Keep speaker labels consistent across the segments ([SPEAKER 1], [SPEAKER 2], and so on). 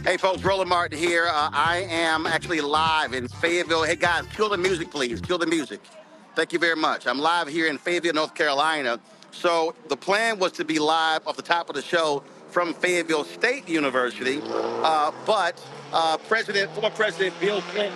[SPEAKER 1] Hey folks, Roland Martin here. I am actually live in Fayetteville. Hey guys, kill the music please, kill the music. Thank you very much. I'm live here in Fayetteville, North Carolina. So the plan was to be live off the top of the show from Fayetteville State University, but former President Bill Clinton,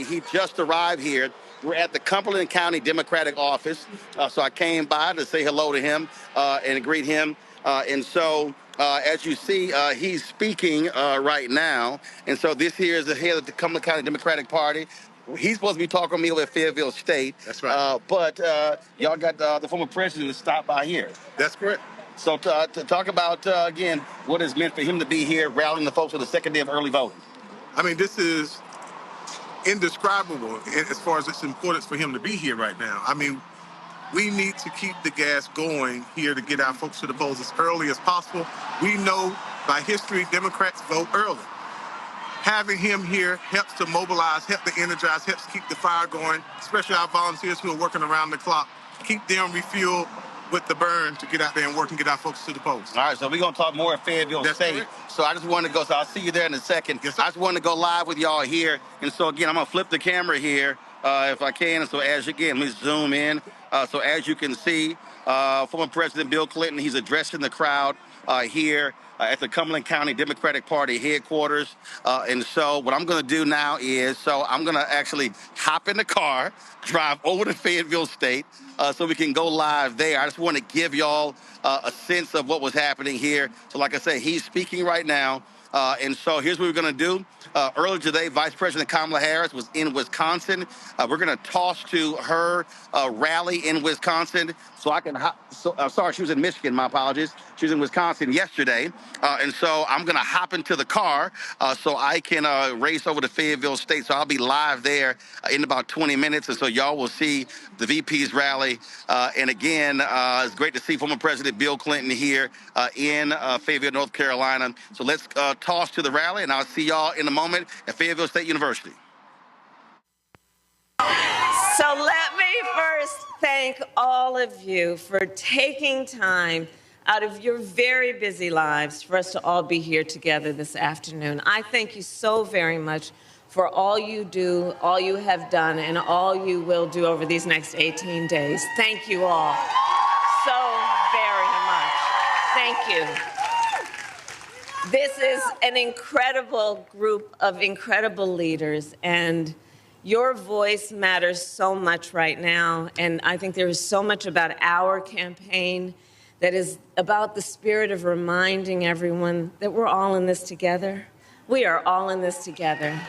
[SPEAKER 1] he just arrived here. We're at the Cumberland County Democratic office, so I came by to say hello to him and greet him. As you see, he's speaking right now. And so this here is the head of the Cumberland County Democratic Party. He's supposed to be talking to me over at Fayetteville State.
[SPEAKER 2] That's right.
[SPEAKER 1] But y'all got the former president to stop by here.
[SPEAKER 2] That's correct.
[SPEAKER 1] So to talk about, again, what it's meant for him to be here, rallying the folks for the second day of early voting.
[SPEAKER 2] I mean, this is indescribable as far as its importance for him to be here right now. I mean, we need to keep the gas going here to get our folks to the polls as early as possible. We know by history, Democrats vote early. Having him here helps to mobilize, helps to energize, helps to keep the fire going, especially our volunteers who are working around the clock, keep them refueled with the burn to get out there and work and get our folks to the polls.
[SPEAKER 1] All right, so we're going to talk more at Fayetteville State.
[SPEAKER 2] Correct.
[SPEAKER 1] So I just wanted to go, so I'll see you there in a second.
[SPEAKER 2] Yes, sir.
[SPEAKER 1] I just wanted to go live with y'all here. And so, again, I'm going to flip the camera here if I can. And so, let me zoom in. So as you can see, former President Bill Clinton, he's addressing the crowd here at the Cumberland County Democratic Party headquarters. And so what I'm going to do now is, I'm going to actually hop in the car, drive over to Fayetteville State so we can go live there. I just want to give y'all a sense of what was happening here. So like I said, he's speaking right now. And so here's what we're going to do. Earlier today, Vice President Kamala Harris was in Wisconsin. We're going to toss to her rally in Wisconsin. So I can sorry, she was in Michigan. My apologies. She was in Wisconsin yesterday. And so I'm going to hop into the car so I can race over to Fayetteville State. So I'll be live there in about 20 minutes. And so y'all will see the VP's rally. And again, it's great to see former President Bill Clinton here in Fayetteville, North Carolina. So let's toss to the rally, and I'll see y'all in a moment at Fayetteville State University.
[SPEAKER 3] So let me first thank all of you for taking time out of your very busy lives for us to all be here together this afternoon. I thank you so very much for all you do, all you have done, and all you will do over these next 18 days. Thank you all so very much. Thank you. This is an incredible group of incredible leaders, and your voice matters so much right now. And I think there is so much about our campaign that is about the spirit of reminding everyone that we're all in this together. We are all in this together.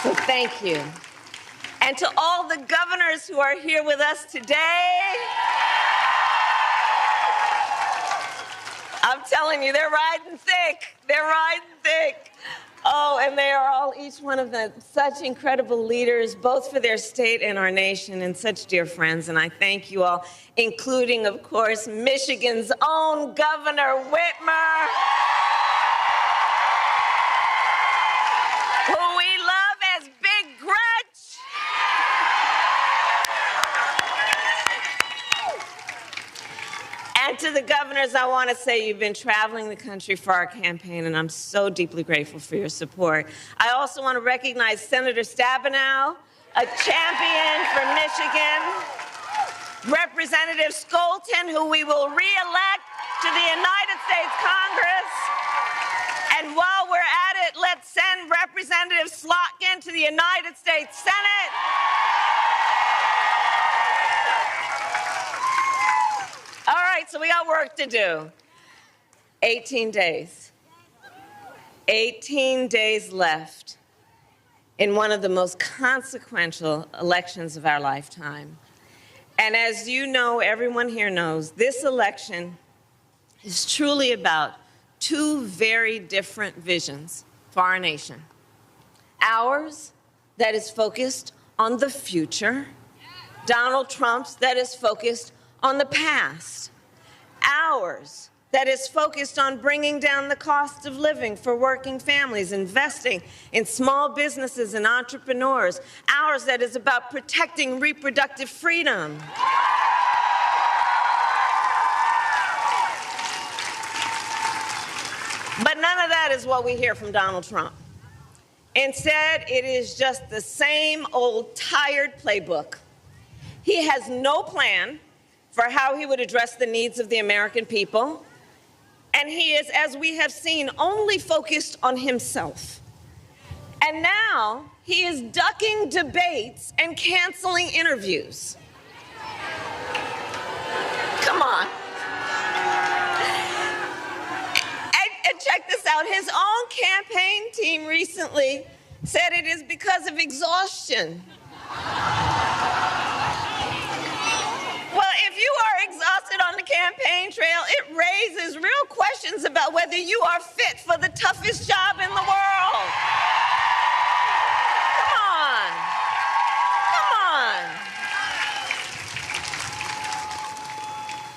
[SPEAKER 3] So thank you. And to all the governors who are here with us today, I'm telling you, they're riding thick. They're riding thick. Oh, and they are all, each one of them, such incredible leaders, both for their state and our nation, and such dear friends. And I thank you all, including, of course, Michigan's own Governor Whitmer, who we love as Big Grudge. to the governors, I want to say you've been traveling the country for our campaign, and I'm so deeply grateful for your support. I also want to recognize Senator Stabenow, a champion for Michigan, Representative Skolton, who we will re-elect to the United States Congress. And while we're at it, let's send Representative Slotkin to the United States Senate. All right, so we got work to do. 18 days. 18 days left in one of the most consequential elections of our lifetime. And as you know, everyone here knows, this election is truly about two very different visions for our nation. Ours, that is focused on the future. Donald Trump's, that is focused on the past. Ours, that is focused on bringing down the cost of living for working families, investing in small businesses and entrepreneurs. Ours, that is about protecting reproductive freedom. But none of that is what we hear from Donald Trump. Instead, it is just the same old tired playbook. He has no plan for how he would address the needs of the American people. And he is, as we have seen, only focused on himself. And now he is ducking debates and canceling interviews. Come on. And check this out. His own campaign team recently said it is because of exhaustion. Well, if you are exhausted on the campaign trail, it raises real questions about whether you are fit for the toughest job in the world. Come on. Come on.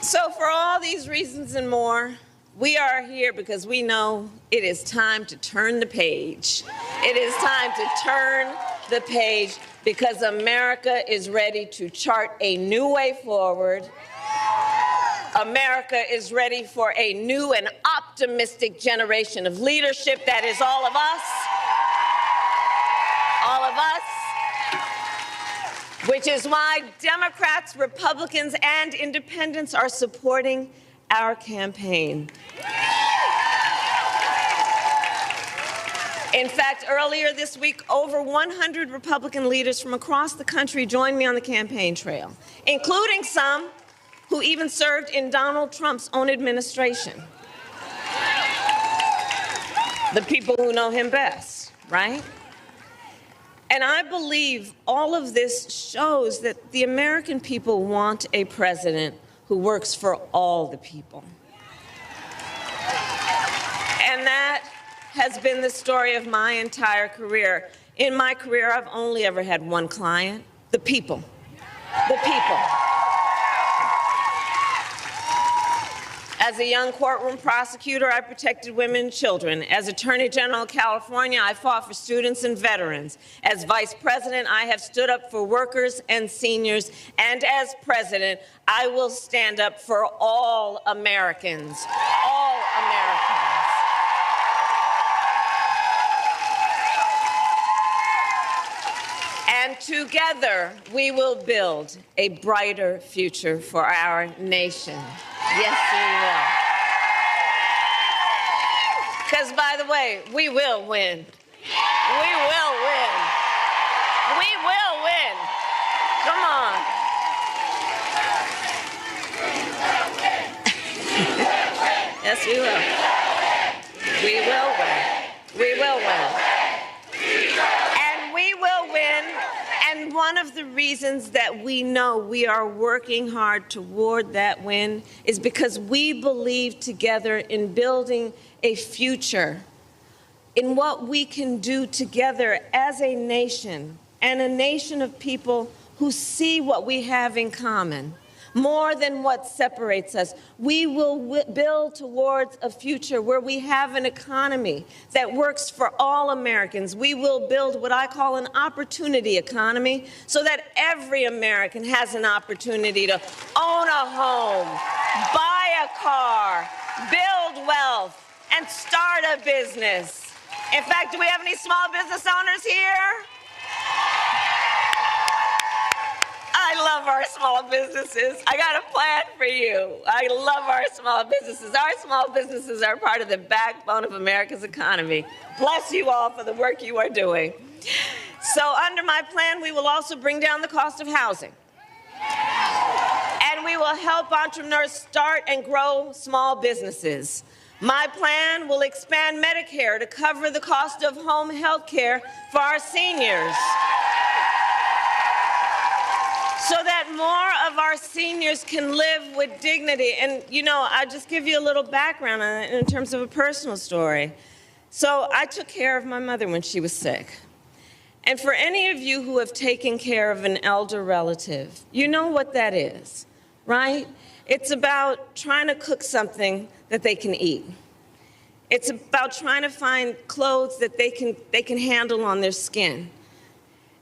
[SPEAKER 3] So for all these reasons and more, we are here because we know it is time to turn the page. It is time to turn the page because America is ready to chart a new way forward. America is ready for a new and optimistic generation of leadership that is all of us. All of us. Which is why Democrats, Republicans, and independents are supporting our campaign. In fact, earlier this week, over 100 Republican leaders from across the country joined me on the campaign trail, including some who even served in Donald Trump's own administration. The people who know him best, right? And I believe all of this shows that the American people want a president who works for all the people. And that has been the story of my entire career. In my career, I've only ever had one client, the people. The people. As a young courtroom prosecutor, I protected women and children. As Attorney General of California, I fought for students and veterans. As Vice President, I have stood up for workers and seniors. And as President, I will stand up for all Americans. All Americans. And together, we will build a brighter future for our nation. Yes, we will. Because, by the way, we will win. We will win. We will win. Come on. Yes, we will. We will win. We will win. And we will win. And one of the reasons that we know we are working hard toward that win is because we believe together in building a future, in what we can do together as a nation, and a nation of people who see what we have in common. More than what separates us. We will build towards a future where we have an economy that works for all Americans. We will build what I call an opportunity economy so that every American has an opportunity to own a home, buy a a car, build wealth, and start a business. In fact, do we have any small business owners here? I love our small businesses. I got a plan for you. I love our small businesses. Our small businesses are part of the backbone of America's economy. Bless you all for the work you are doing. So under my plan, we will also bring down the cost of housing. And we will help entrepreneurs start and grow small businesses. My plan will expand Medicare to cover the cost of home health care for our seniors, so that more of our seniors can live with dignity. And, you know, I'll just give you a little background on it in terms of a personal story. So I took care of my mother when she was sick. And for any of you who have taken care of an elder relative, you know what that is, right? It's about trying to cook something that they can eat. It's about trying to find clothes that they can handle on their skin.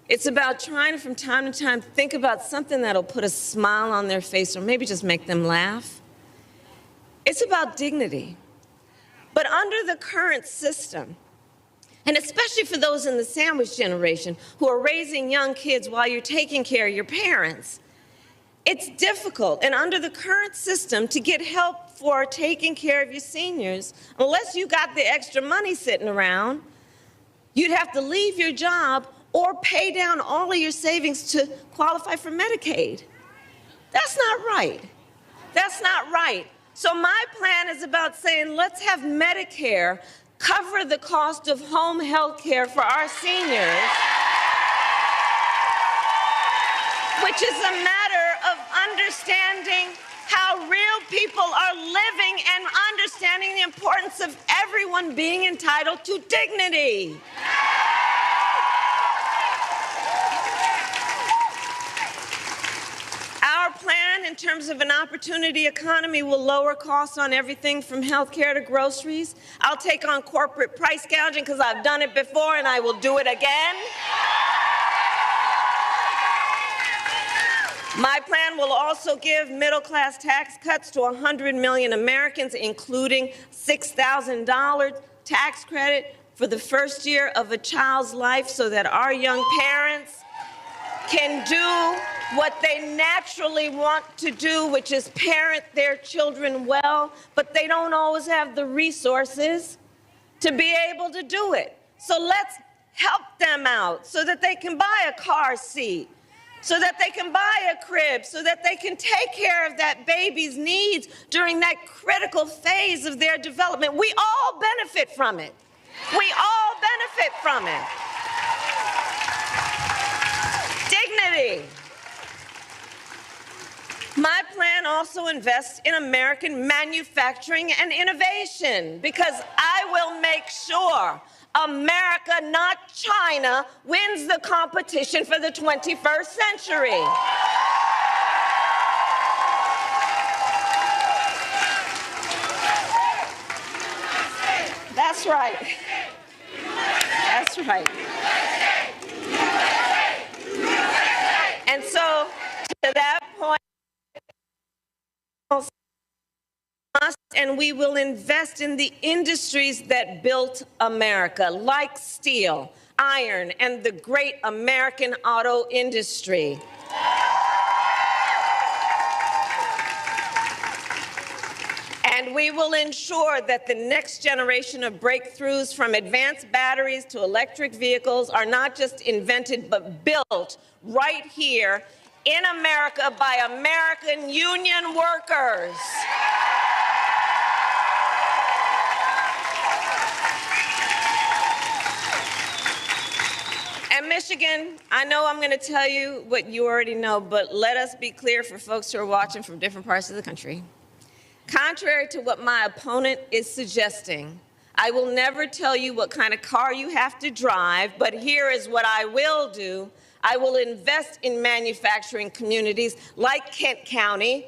[SPEAKER 3] It's about trying to, from time to time, think about something that'll put a smile on their face or maybe just make them laugh. It's about dignity. But under the current system, and especially for those in the sandwich generation who are raising young kids while you're taking care of your parents, it's difficult. And under the current system, to get help for taking care of your seniors, unless you got the extra money sitting around, you'd have to leave your job or pay down all of your savings to qualify for Medicaid. That's not right. That's not right. So my plan is about saying, let's have Medicare cover the cost of home health care for our seniors, which is a matter of understanding how real people are living and understanding the importance of everyone being entitled to dignity. Our plan in terms of an opportunity economy will lower costs on everything from health care to groceries. I'll take on corporate price gouging because I've done it before and I will do it again. My plan will also give middle-class tax cuts to 100 million Americans, including $6,000 tax credit for the first year of a child's life so that our young parents can do what they naturally want to do, which is parent their children well, but they don't always have the resources to be able to do it. So let's help them out so that they can buy a car seat, so that they can buy a crib, so that they can take care of that baby's needs during that critical phase of their development. We all benefit from it. We all benefit from it. Dignity. My plan also invests in American manufacturing and innovation because I will make sure America, not China, wins the competition for the 21st century. That's right. That's right. And so, to that point, and we will invest in the industries that built America, like steel, iron, and the great American auto industry. And we will ensure that the next generation of breakthroughs, from advanced batteries to electric vehicles, are not just invented but built right here in America by American union workers. And Michigan, I know I'm going to tell you what you already know, but let us be clear for folks who are watching from different parts of the country. Contrary to what my opponent is suggesting, I will never tell you what kind of car you have to drive, but here is what I will do. I will invest in manufacturing communities like Kent County.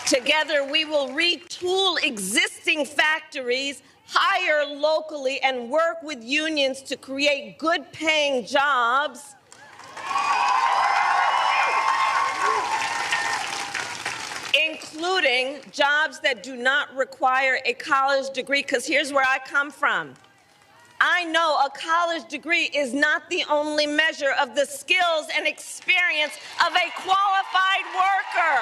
[SPEAKER 3] Together, we will retool existing factories, hire locally, and work with unions to create good-paying jobs. including jobs that do not require a college degree, because here's where I come from. I know a college degree is not the only measure of the skills and experience of a qualified worker.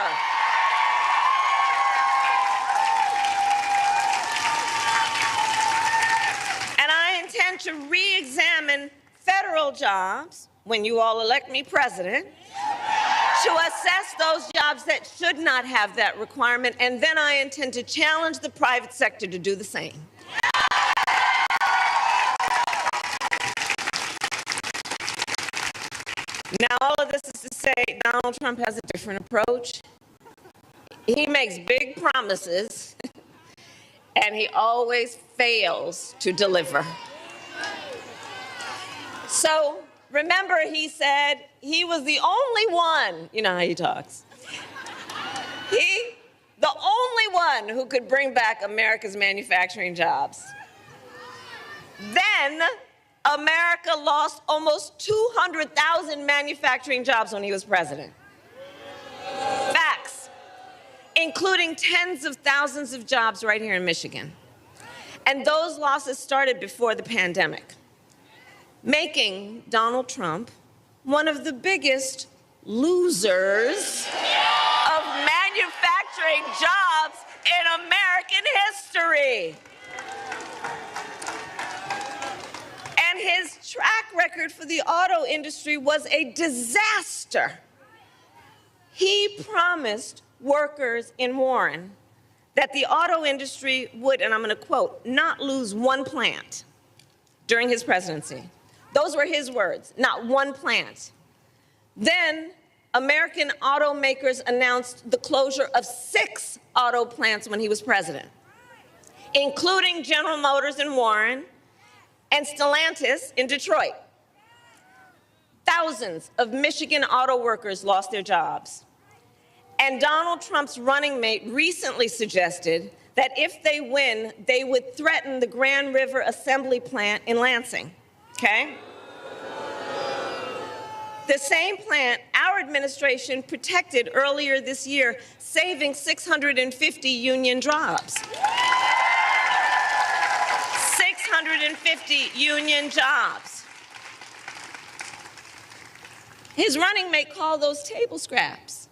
[SPEAKER 3] And I intend to re-examine federal jobs when you all elect me president, to assess those jobs that should not have that requirement, and then I intend to challenge the private sector to do the same. Now, all of this is to say Donald Trump has a different approach. He makes big promises, and he always fails to deliver. So, remember, he said he was the only one, you know how he talks, the only one who could bring back America's manufacturing jobs. Then, America lost almost 200,000 manufacturing jobs when he was president. Facts, including tens of thousands of jobs right here in Michigan. And those losses started before the pandemic, making Donald Trump one of the biggest losers of manufacturing jobs in American history. And his track record for the auto industry was a disaster. He promised workers in Warren that the auto industry would, and I'm going to quote, not lose one plant during his presidency. Those were his words, not one plant. Then American automakers announced the closure of 6 auto plants when he was president, including General Motors in Warren and Stellantis in Detroit. Thousands of Michigan auto workers lost their jobs. And Donald Trump's running mate recently suggested that if they win, they would threaten the Grand River Assembly Plant in Lansing, okay? The same plant our administration protected earlier this year, saving 650 union jobs. 650 union jobs. His running mate called those table scraps.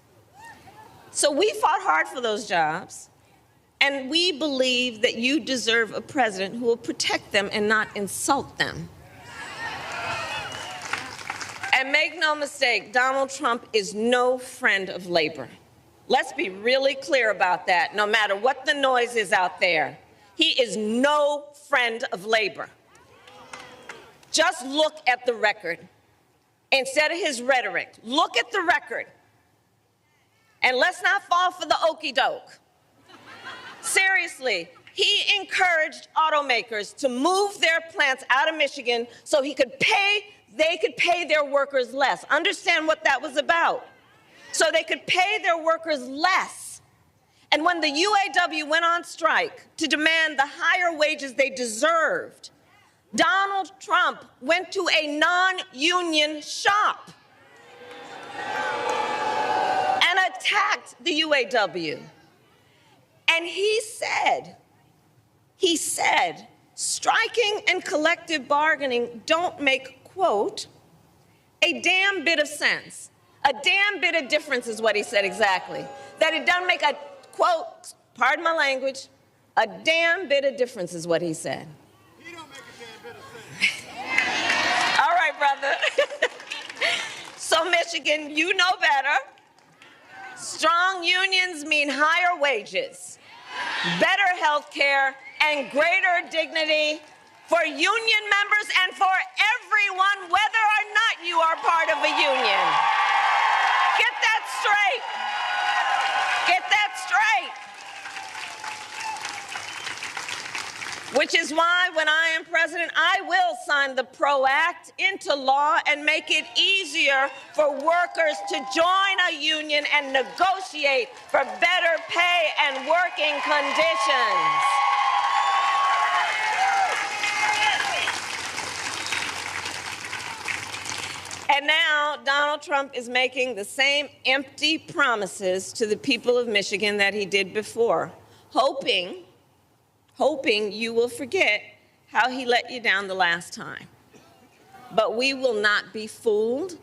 [SPEAKER 3] So we fought hard for those jobs, and we believe that you deserve a president who will protect them and not insult them. And make no mistake, Donald Trump is no friend of labor. Let's be really clear about that, no matter what the noise is out there. He is no friend of labor. Just look at the record. Instead of his rhetoric, look at the record. And let's not fall for the okey doke. Seriously, he encouraged automakers to move their plants out of Michigan so they could pay their workers less. Understand what that was about. So they could pay their workers less. And when the UAW went on strike to demand the higher wages they deserved, Donald Trump went to a non-union shop and attacked the UAW. And he said, striking and collective bargaining don't make, quote, a damn bit of sense. A damn bit of difference is what he said exactly. That it doesn't make a, quote, pardon my language, a damn bit of difference is what he said.
[SPEAKER 4] He don't make a damn bit of sense.
[SPEAKER 3] All right, brother. So, Michigan, you know better. Strong unions mean higher wages, better health care, and greater dignity for union members and for everyone, whether or not you are part of a union. Get that straight. Get that straight. Which is why, when I am president, I will sign the PRO Act into law and make it easier for workers to join a union and negotiate for better pay and working conditions. And now Donald Trump is making the same empty promises to the people of Michigan that he did before, hoping you will forget how he let you down the last time. But we will not be fooled,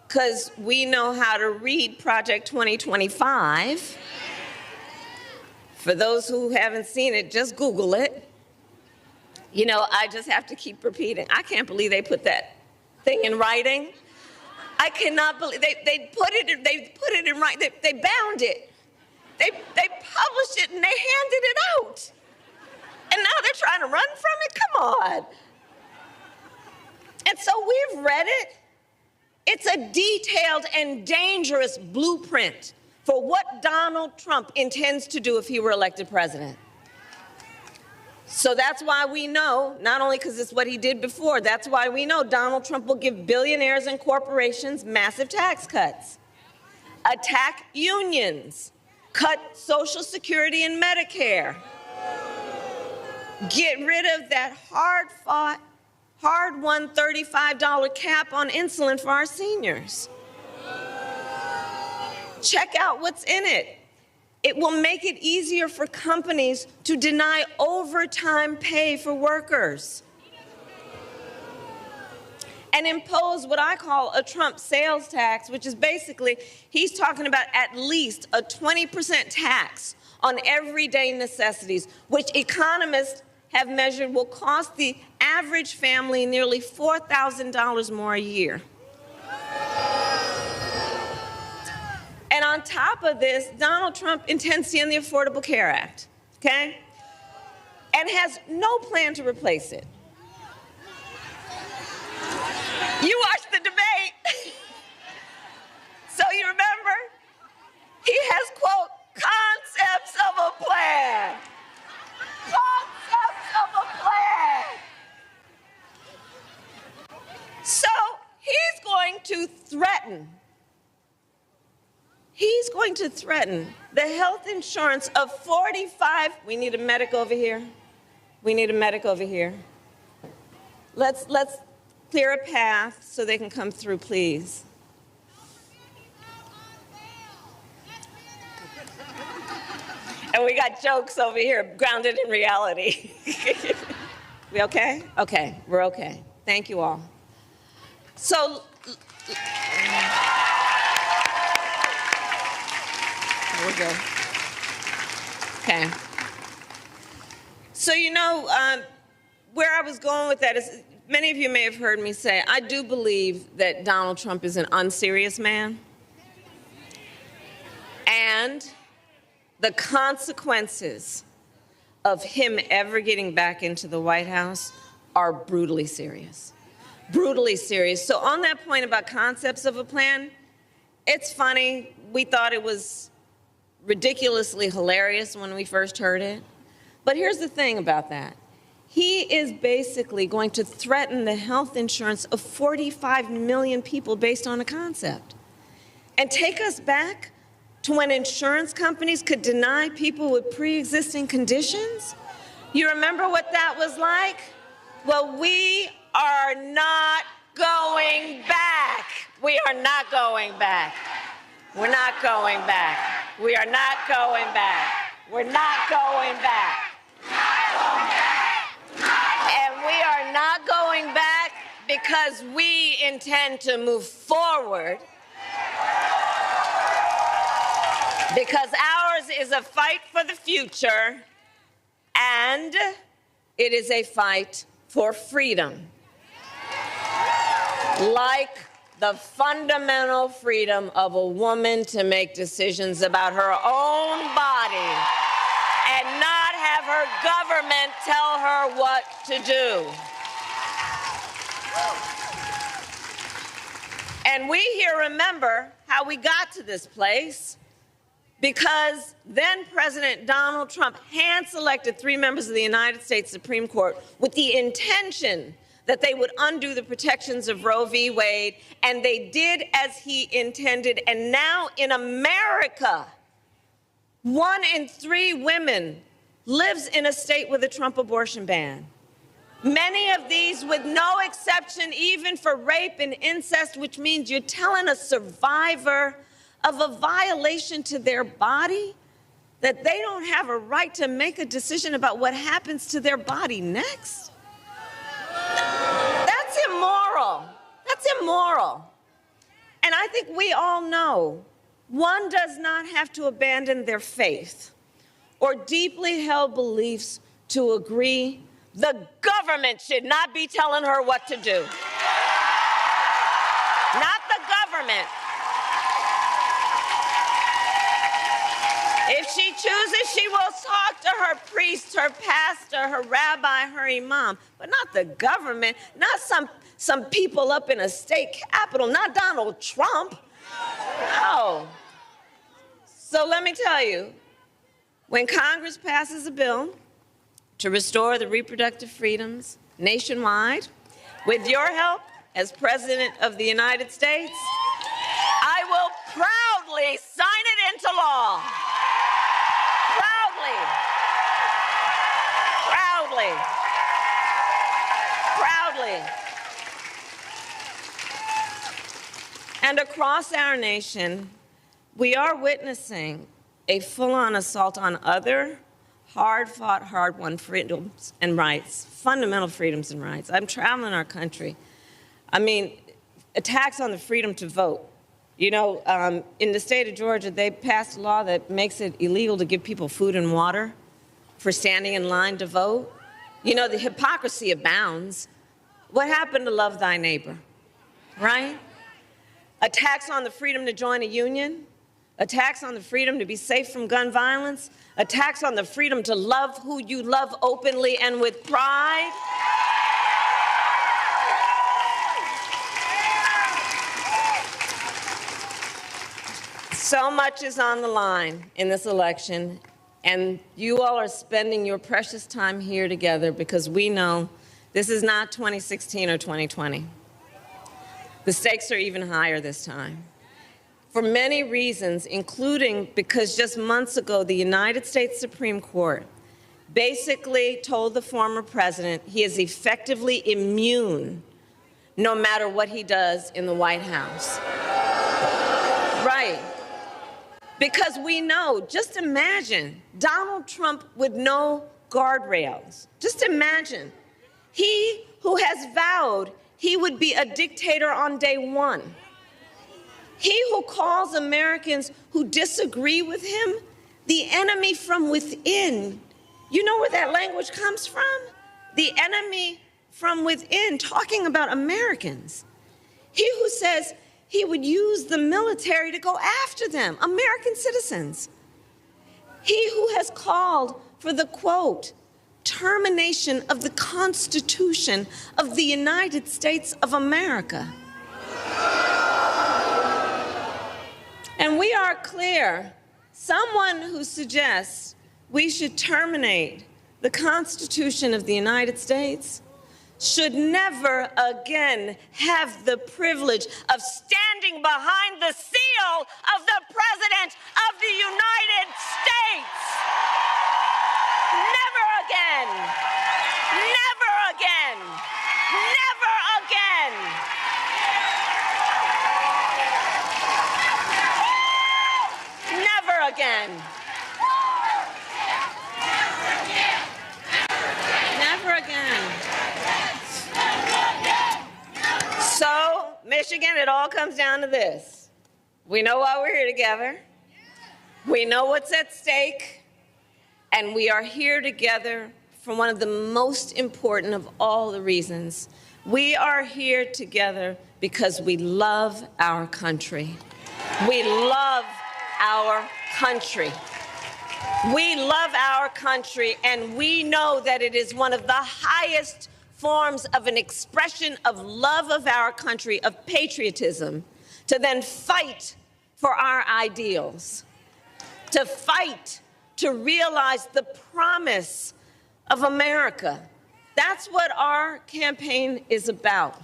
[SPEAKER 3] because we know how to read Project 2025. For those who haven't seen it, just Google it. You know, I just have to keep repeating. I can't believe they put that thing in writing. I cannot believe they put it in writing. They bound it. They published it and they handed it out. And now they're trying to run from it? Come on. And so we've read it. It's a detailed and dangerous blueprint for what Donald Trump intends to do if he were elected president. So that's why we know, not only because it's what he did before, that's why we know Donald Trump will give billionaires and corporations massive tax cuts, attack unions, cut Social Security and Medicare, get rid of that hard-fought, hard-won $35 cap on insulin for our seniors. Check out what's in it. It will make it easier for companies to deny overtime pay for workers and impose what I call a Trump sales tax, which is basically, he's talking about at least a 20% tax on everyday necessities, which economists have measured will cost the average family nearly $4,000 more a year. And on top of this, Donald Trump intends to end the Affordable Care Act, okay? And has no plan to replace it. You watched the debate. So you remember? He has, quote, concepts of a plan. Concepts of a plan. So he's going to threaten the health insurance of 45, we need a medic over here. We need a medic over here. Let's clear a path so they can come through, please. And we got jokes over here, grounded in reality. We okay? Okay, we're okay. Thank you all. So, we're good. Okay. So, you know, where I was going with that is, many of you may have heard me say, I do believe that Donald Trump is an unserious man. And the consequences of him ever getting back into the White House are brutally serious. Brutally serious. So on that point about concepts of a plan, it's funny. We thought it was ridiculously hilarious when we first heard it. But here's the thing about that. He is basically going to threaten the health insurance of 45 million people based on a concept. And take us back to when insurance companies could deny people with pre-existing conditions? You remember what that was like? Well, we are not going back. We are not going back. We're not going back. We are not going back. We're not going back. And we are not going back because we intend to move forward. Because ours is a fight for the future, and it is a fight for freedom. Like the fundamental freedom of a woman to make decisions about her own body and not have her government tell her what to do. And we here remember how we got to this place, because then President Donald Trump hand-selected 3 members of the United States Supreme Court with the intention that they would undo the protections of Roe v. Wade, and they did as he intended. And now in America, 1 in 3 women lives in a state with a Trump abortion ban. Many of these with no exception, even for rape and incest, which means you're telling a survivor of a violation to their body that they don't have a right to make a decision about what happens to their body next. That's immoral. That's immoral. And I think we all know one does not have to abandon their faith or deeply held beliefs to agree the government should not be telling her what to do. Not the government. If she chooses, she will talk to her priest, her pastor, her rabbi, her imam, but not the government, not some people up in a state capitol, not Donald Trump. No. So let me tell you, when Congress passes a bill to restore the reproductive freedoms nationwide, with your help as President of the United States, I will proudly sign it into law. Proudly. Proudly. Proudly. And across our nation, we are witnessing a full-on assault on other hard-fought, hard-won freedoms and rights, fundamental freedoms and rights. I'm traveling our country. I mean, attacks on the freedom to vote. You know, in the state of Georgia, they passed a law that makes it illegal to give people food and water for standing in line to vote. You know, the hypocrisy abounds. What happened to love thy neighbor, right? Attacks on the freedom to join a union, attacks on the freedom to be safe from gun violence, attacks on the freedom to love who you love openly and with pride. So much is on the line in this election, and you all are spending your precious time here together because we know this is not 2016 or 2020. The stakes are even higher this time. For many reasons, including because just months ago, the United States Supreme Court basically told the former president he is effectively immune no matter what he does in the White House. Right. Because we know, just imagine Donald Trump with no guardrails. Just imagine. He who has vowed he would be a dictator on day one. He who calls Americans who disagree with him the enemy from within. You know where that language comes from? The enemy from within, talking about Americans. He who says he would use the military to go after them, American citizens. He who has called for the, quote, termination of the Constitution of the United States of America. And we are clear, someone who suggests we should terminate the Constitution of the United States should never again have the privilege of standing behind the seal of the President of the United States. Never again. Never again. Never again. Never again. Never again. So, Michigan, it all comes down to this. We know why we're here together. We know what's at stake. And we are here together for one of the most important of all the reasons. We are here together because we love our country. We love our country. We love our country, and we know that it is one of the highest forms of an expression of love of our country, of patriotism, to then fight for our ideals, to fight to realize the promise of America. That's what our campaign is about.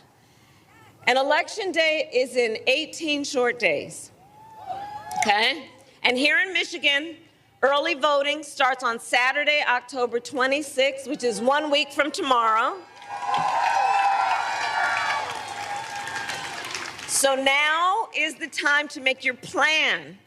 [SPEAKER 3] And Election Day is in 18 short days, okay? And here in Michigan, early voting starts on Saturday, October 26th, which is 1 week from tomorrow. So now is the time to make your plan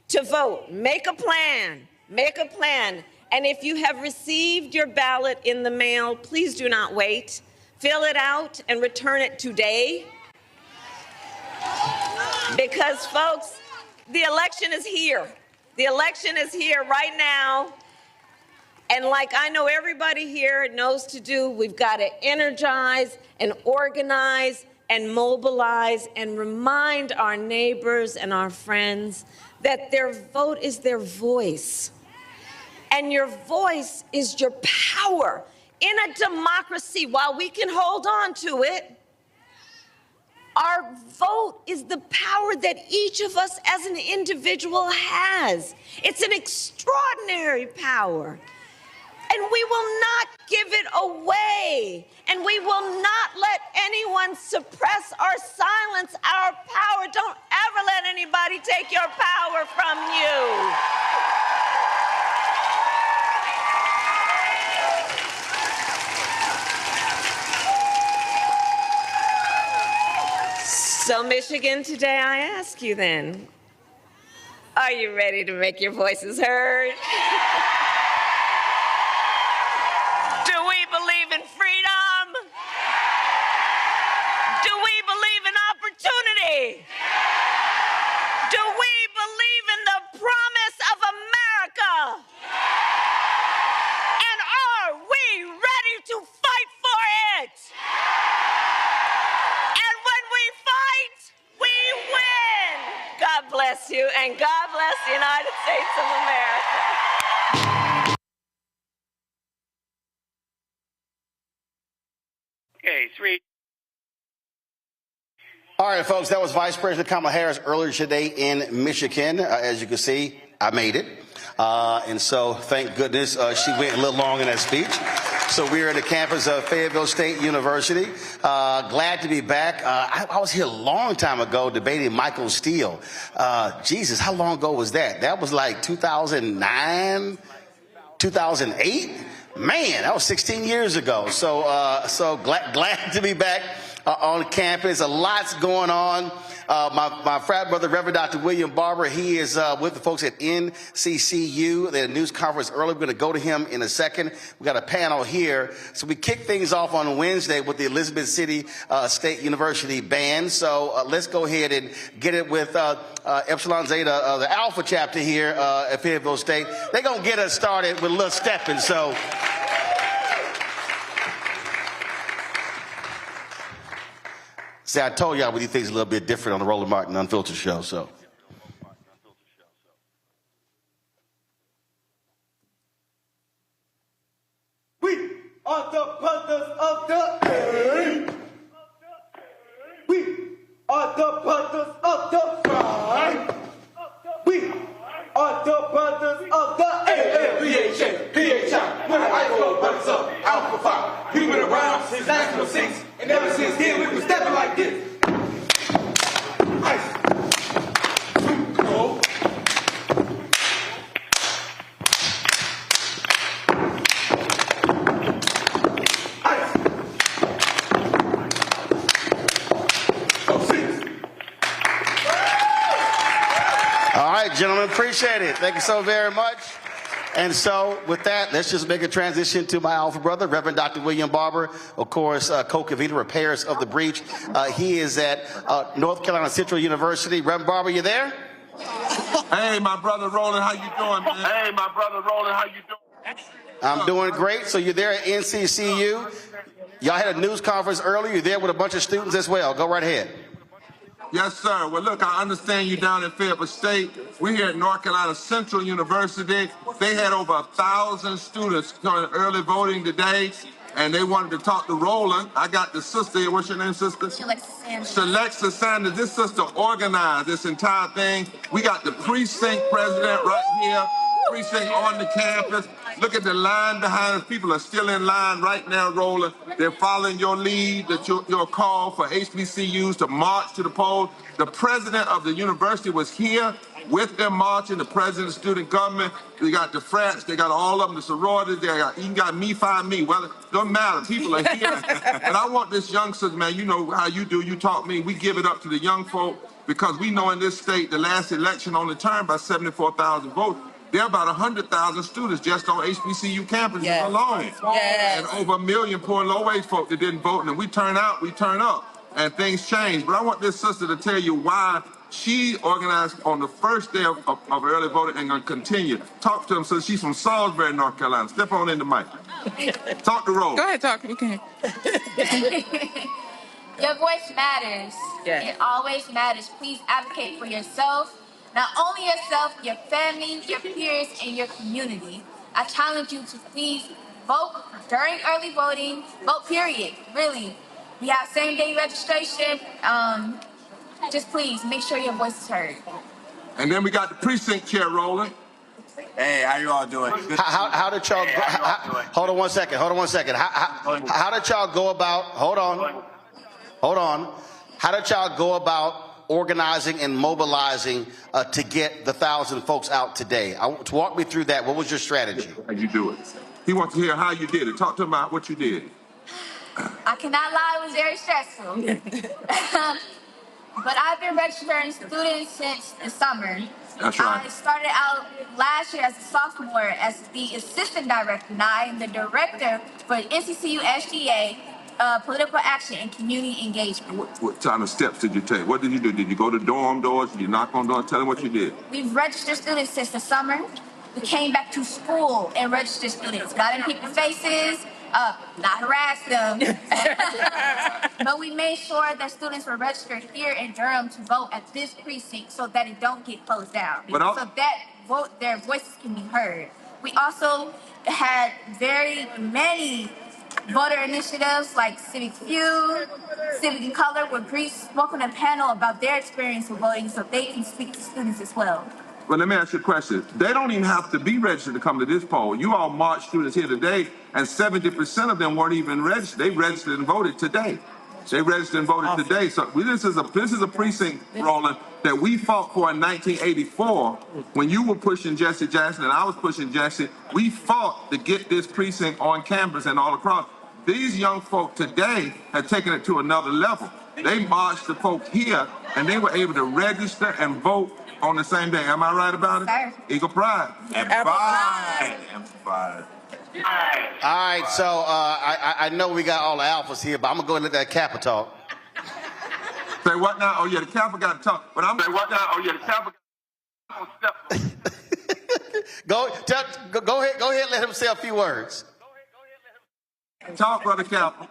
[SPEAKER 3] to vote. Make a plan. Make a plan. And if you have received your ballot in the mail, please do not wait. Fill it out and return it today. Because, folks, the election is here. The election is here right now. And like I know everybody here knows to do, we've got to energize and organize and mobilize and remind our neighbors and our friends that their vote is their voice. And your voice is your power. In a democracy, while we can hold on to it, our vote is the power that each of us as an individual has. It's an extraordinary power. And we will not give it away. And we will not let anyone suppress or silence our power. Don't ever let anybody take your power from you. So, Michigan, today I ask you then, are you ready to make your voices heard? Do we believe in freedom? Do we believe in opportunity? Do we believe in the promise of America? And are we ready to fight for it? And when we fight, we win. God bless you, and God bless the United States of America.
[SPEAKER 5] Okay, 3.
[SPEAKER 1] All right, folks, that was Vice President Kamala Harris earlier today in Michigan. As you can see, I made it. And so, thank goodness, she went a little long in that speech. So we're at the campus of Fayetteville State University. Glad to be back. I was here a long time ago debating Michael Steele. Jesus, how long ago was that? That was like 2009, 2008? Man, that was 16 years ago. So glad to be back on campus. A lot's going on. My frat brother, Reverend Dr. William Barber, he is with the folks at NCCU. They had a news conference earlier. We're going to go to him in a second. We got a panel here. So we kick things off on Wednesday with the Elizabeth City State University band. So let's go ahead and get it with Epsilon Zeta, the Alpha chapter here at Fayetteville State. They're going to get us started with a little stepping. So. See, I told y'all we do things a little bit different on the Roland Martin Unfiltered show, so.
[SPEAKER 6] We are the brothers of the A. We are the brothers of the Pride. We are the brothers of the A. PHI, when I go brothers of Alpha Phi. We been around since 1906. And ever since then, we been stepping like this. Ice. Go. Ice. So serious.
[SPEAKER 1] All right, gentlemen, appreciate it. Thank you so very much. And so with that, let's just make a transition to my alpha brother, Reverend Dr. William Barber, of course, co-convener repairs of the breach. He is at North Carolina Central University. Reverend Barber, you there?
[SPEAKER 7] Hey, my brother Roland, how you doing, man? Hey, my brother Roland, how you doing?
[SPEAKER 1] I'm doing great. So you're there at NCCU. Y'all had a news conference earlier. You're there with a bunch of students as well. Go right ahead.
[SPEAKER 7] Yes, sir. Well, look, I understand you down at Fayetteville State. We're here at North Carolina Central University. They had over 1,000 students doing early voting today, and they wanted to talk to Roland. I got the sister here. What's your name, sister? Shalexa Sanders. Shalexa Sanders. This sister organized this entire thing. We got the precinct president right here, precinct on the campus. Look at the line behind us. People are still in line right now, Roland. They're following your lead, your call for HBCUs to march to the polls. The president of the university was here with them marching, the president, student government, they got the frats, they got all of them, the sororities, they got, even got me, find me. Well, it don't matter. People are here. And I want this youngsters, man, you know how you do. You taught me. We give it up to the young folk because we know in this state, the last election only turned by 74,000 votes. There are about 100,000 students just on HBCU campuses alone. And over 1 million poor low-wage folk that didn't vote. And we turn out, we turn up. And things change. But I want this sister to tell you why she organized on the first day of early voting and going to continue. Talk to him. So she's from Salisbury, North Carolina. Step on in the mic. Talk to Roland.
[SPEAKER 5] Go ahead, talk. You can.
[SPEAKER 8] Your voice matters. It always matters. Please advocate for yourself. Not only yourself, your family, your peers, and your community. I challenge you to please vote during early voting. Vote, period. Really. We have same-day registration. Just please make sure your voice is heard.
[SPEAKER 7] And then we got the precinct chair, Roland.
[SPEAKER 9] Hey, how you all doing?
[SPEAKER 1] How did y'all? Hold on one second. How did y'all go about? Hold on. How did y'all go about organizing and mobilizing to get the 1,000 folks out today? Walk me through that. What was your strategy?
[SPEAKER 7] How'd you do it? He wants to hear how you did it. Talk to him about what you did.
[SPEAKER 8] I cannot lie, it was very stressful. But I've been registering students since the summer.
[SPEAKER 7] That's right.
[SPEAKER 8] I started out last year as a sophomore as the assistant director. Now I am the director for NCCU SGA, political action and community engagement.
[SPEAKER 7] What kind of steps did you take? What did you do? Did you go to dorm doors? Did you knock on doors? Tell them what you did.
[SPEAKER 8] We've registered students since the summer. We came back to school and registered students. Got in people's faces, not harass them. But we made sure that students were registered here in Durham to vote at this precinct so that it don't get closed down. So that their voices can be heard. We also had very many voter initiatives like Civic Feud, Civic in Color, where Greece spoke on a panel about their experience with voting so they can speak to students as well.
[SPEAKER 7] Well, let me ask you a question. They don't even have to be registered to come to this poll. You all marched students here today, and 70% of them weren't even registered. They registered and voted today. They registered and voted today. So this is a precinct, Roland, that we fought for in 1984 when you were pushing Jesse Jackson and I was pushing Jesse. We fought to get this precinct on campus and all across. These young folk today have taken it to another level. They marched the folk here, and they were able to register and vote on the same day. Am I right about it?
[SPEAKER 8] Sir.
[SPEAKER 7] Eagle Pride.
[SPEAKER 9] Amplified.
[SPEAKER 1] All right, so I know we got all the alphas here, but I'm gonna go and let that Kappa talk.
[SPEAKER 7] Say what now? Oh yeah, the Kappa got to talk. But I'm say what now? Oh yeah, the Kappa.
[SPEAKER 1] Go ahead, let him say a few words.
[SPEAKER 7] Talk, Brother Kappa.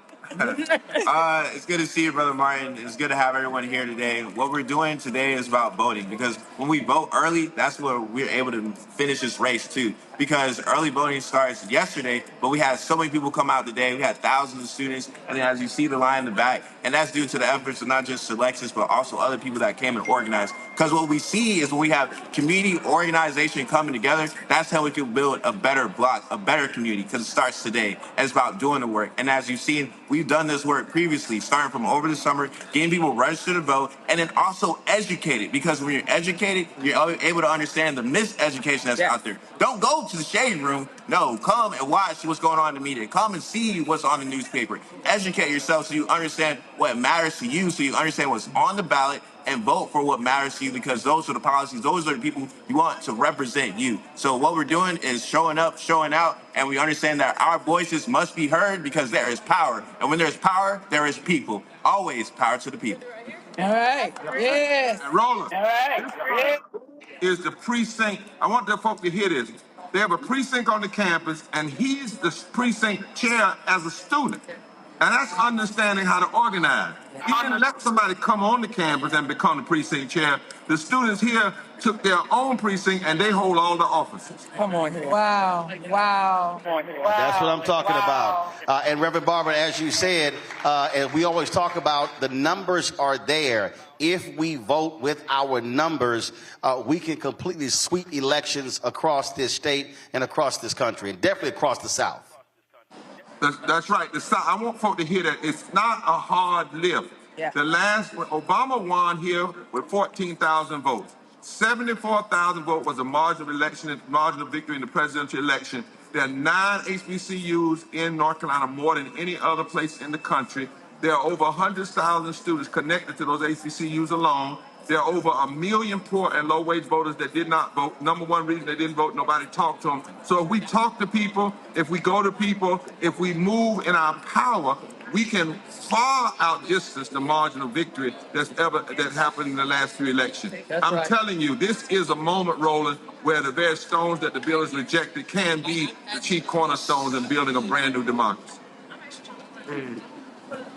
[SPEAKER 9] It's good to see you, Brother Martin. It's good to have everyone here today. What we're doing today is about voting, because when we vote early, that's where we're able to finish this race too. Because early voting starts yesterday, but we had so many people come out today. We had thousands of students, and then as you see the line in the back, and that's due to the efforts of not just Selexis, but also other people that came and organized. Because what we see is when we have community organization coming together, that's how we can build a better block, a better community, because it starts today. And it's about doing the work. And as you've seen, we've done this work previously, starting from over the summer, getting people registered to vote, and then also educated. Because when you're educated, you're able to understand the miseducation that's out there. Don't go to the shade room. No, come and watch what's going on in the media. Come and see what's on the newspaper. Educate yourself so you understand what matters to you, so you understand what's on the ballot, and vote for what matters to you, because those are the policies, those are the people you want to represent you. So what we're doing is showing up, showing out, and we understand that our voices must be heard because there is power. And when there's power, there is people. Always power to the people.
[SPEAKER 5] All right. Yes.
[SPEAKER 7] And Roland. All right. Is the precinct. I want the folk to hear this. They have a precinct on the campus, and he's the precinct chair as a student. And that's understanding how to organize. He didn't let somebody come on the campus and become the precinct chair. The students here took their own precinct, and they hold all the offices.
[SPEAKER 5] Come on here. Wow.
[SPEAKER 1] That's what I'm talking about. And Reverend Barber, as you said, and we always talk about, the numbers are there. If we vote with our numbers, we can completely sweep elections across this state and across this country, and definitely across the South.
[SPEAKER 7] That's right. I want folk to hear that it's not a hard lift. Yeah. The last, Obama won here with 14,000 votes. 74,000 vote was a margin of victory in the presidential election. There are 9 HBCUs in North Carolina, more than any other place in the country. There are over 100,000 students connected to those HBCUs alone. There are over 1 million poor and low-wage voters that did not vote. Number one reason they didn't vote, nobody talked to them. So if we talk to people, if we go to people, if we move in our power, we can far outdistance the margin of victory that happened in the last 3 elections. I'm telling you, this is a moment, Roland, where the very stones that the bill has rejected can be the chief cornerstones in building a brand new democracy.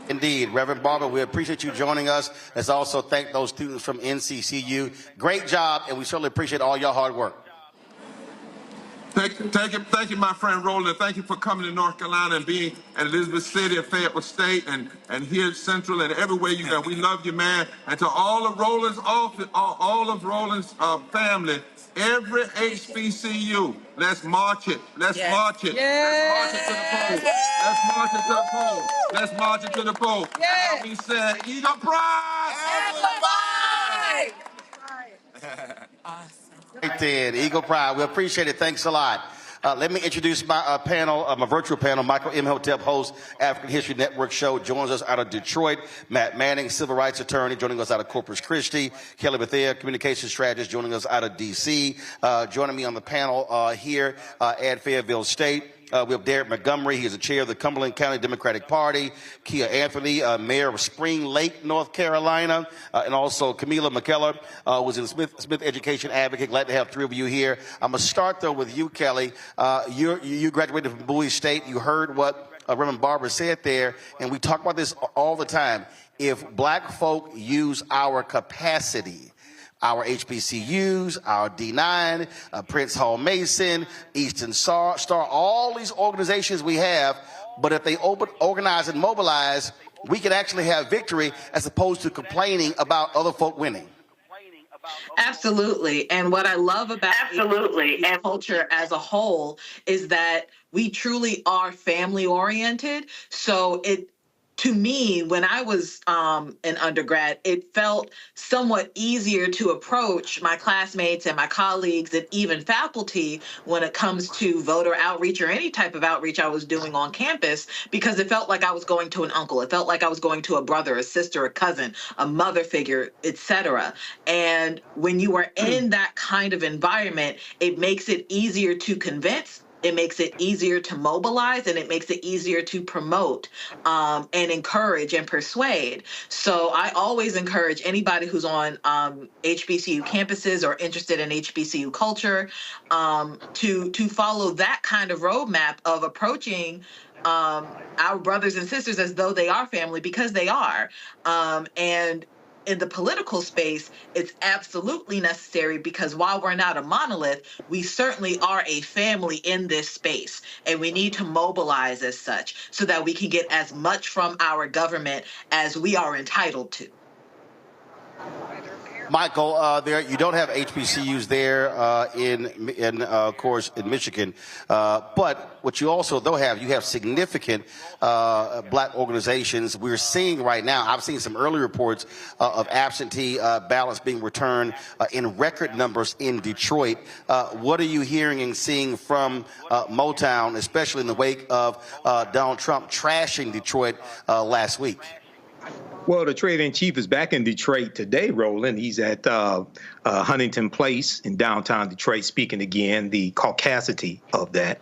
[SPEAKER 1] Indeed. Reverend Barber, we appreciate you joining us. Let's also thank those students from NCCU. Great job, and we certainly appreciate all your hard work.
[SPEAKER 7] Thank you, my friend Roland, and thank you for coming to North Carolina and being at Elizabeth City and Fayetteville State and here at Central and everywhere you go. We love you, man. And to all of Roland's office, all of Roland's family, every HBCU, let's march it. Let's march it. Let's march it to the polls. Let's march it to the polls. Let's march it to the polls. Yes. We said, Eagle Pride!
[SPEAKER 5] Awesome.
[SPEAKER 1] Right then, Eagle Pride. We appreciate it. Thanks a lot. Let me introduce my panel, my virtual panel. Michael Imhotep, host, African History Network show, joins us out of Detroit. Matt Manning, civil rights attorney, joining us out of Corpus Christi. Kelly Bethea, communications strategist, joining us out of D.C. Joining me on the panel here at Fayetteville State. We have Derek Montgomery. He is the chair of the Cumberland County Democratic Party. Kia Anthony, mayor of Spring Lake, North Carolina. And also Camila McKellar, was in Smith Education Advocate. Glad to have 3 of you here. I'm going to start, though, with you, Kelly. You graduated from Bowie State. You heard what Reverend Barber said there, and we talk about this all the time. If black folk use our capacity, our HBCUs, our D9, Prince Hall Mason, Eastern Star, all these organizations we have, but if they organize and mobilize, we can actually have victory as opposed to complaining about other folk winning.
[SPEAKER 10] Absolutely. And what I love about and culture as a whole is that we truly are family oriented. So to me, when I was an undergrad, it felt somewhat easier to approach my classmates and my colleagues and even faculty when it comes to voter outreach or any type of outreach I was doing on campus, because it felt like I was going to an uncle. It felt like I was going to a brother, a sister, a cousin, a mother figure, etc. And when you are in that kind of environment, it makes it easier to convince. It makes it easier to mobilize, and it makes it easier to promote and encourage and persuade. So I always encourage anybody who's on HBCU campuses or interested in HBCU culture to follow that kind of roadmap of approaching our brothers and sisters as though they are family, because they are. And in the political space, it's absolutely necessary, because while we're not a monolith, we certainly are a family in this space, and we need to mobilize as such so that we can get as much from our government as we are entitled to.
[SPEAKER 1] Michael, there you don't have HBCUs there of course, in Michigan. But what you also though have, you have significant black organizations. We're seeing right now, I've seen some early reports of absentee ballots being returned in record numbers in Detroit. What are you hearing and seeing from Motown, especially in the wake of Donald Trump trashing Detroit last week?
[SPEAKER 11] Well, the trade-in-chief is back in Detroit today, Roland. He's at Huntington Place in downtown Detroit, speaking again, the caucasity of that.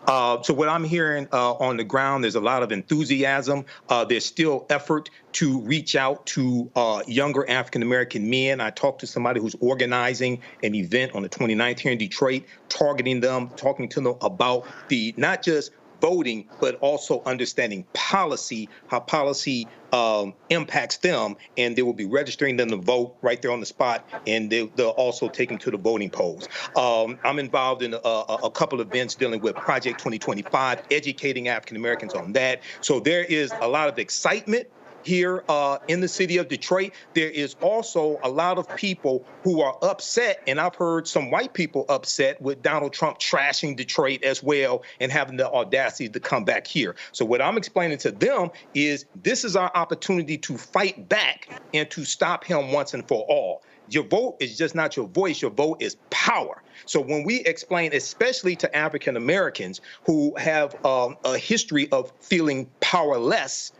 [SPEAKER 11] So what I'm hearing on the ground, there's a lot of enthusiasm. There's still effort to reach out to younger African-American men. I talked to somebody who's organizing an event on the 29th here in Detroit, targeting them, talking to them about the not just voting, but also understanding policy, how policy impacts them, and they will be registering them to vote right there on the spot, and they'll also take them to the voting polls. I'm involved in a couple of events dealing with Project 2025, educating African Americans on that. So there is a lot of excitement here in the city of Detroit. There is also a lot of people who are upset, and I've heard some white people upset with Donald Trump trashing Detroit as well and having the audacity to come back here. So what I'm explaining to them is this is our opportunity to fight back and to stop him once and for all. Your vote is just not your voice. Your vote is power. So when we explain, especially to African Americans who have a history of feeling powerless,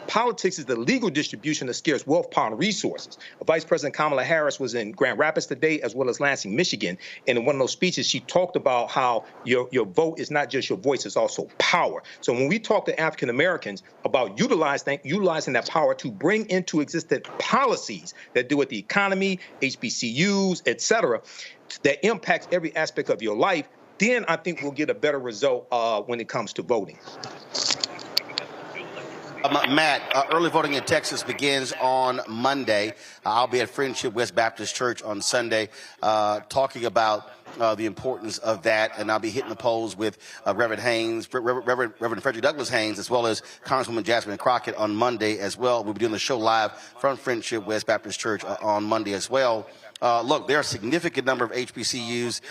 [SPEAKER 11] politics is the legal distribution of scarce wealth, power, and resources. Vice President Kamala Harris was in Grand Rapids today, as well as Lansing, Michigan. And in one of those speeches, she talked about how your vote is not just your voice, it's also power. So when we talk to African Americans about utilizing that power to bring into existence policies that do with the economy, HBCUs, et cetera, that impacts every aspect of your life, then I think we'll get a better result when it comes to voting.
[SPEAKER 1] Matt, early voting in Texas begins on Monday. I'll be at Friendship West Baptist Church on Sunday talking about the importance of that, and I'll be hitting the polls with Reverend Frederick Douglass Haynes, as well as Congresswoman Jasmine Crockett on Monday as well. We'll be doing the show live from Friendship West Baptist Church on Monday as well. Look, there are a significant number of HBCUs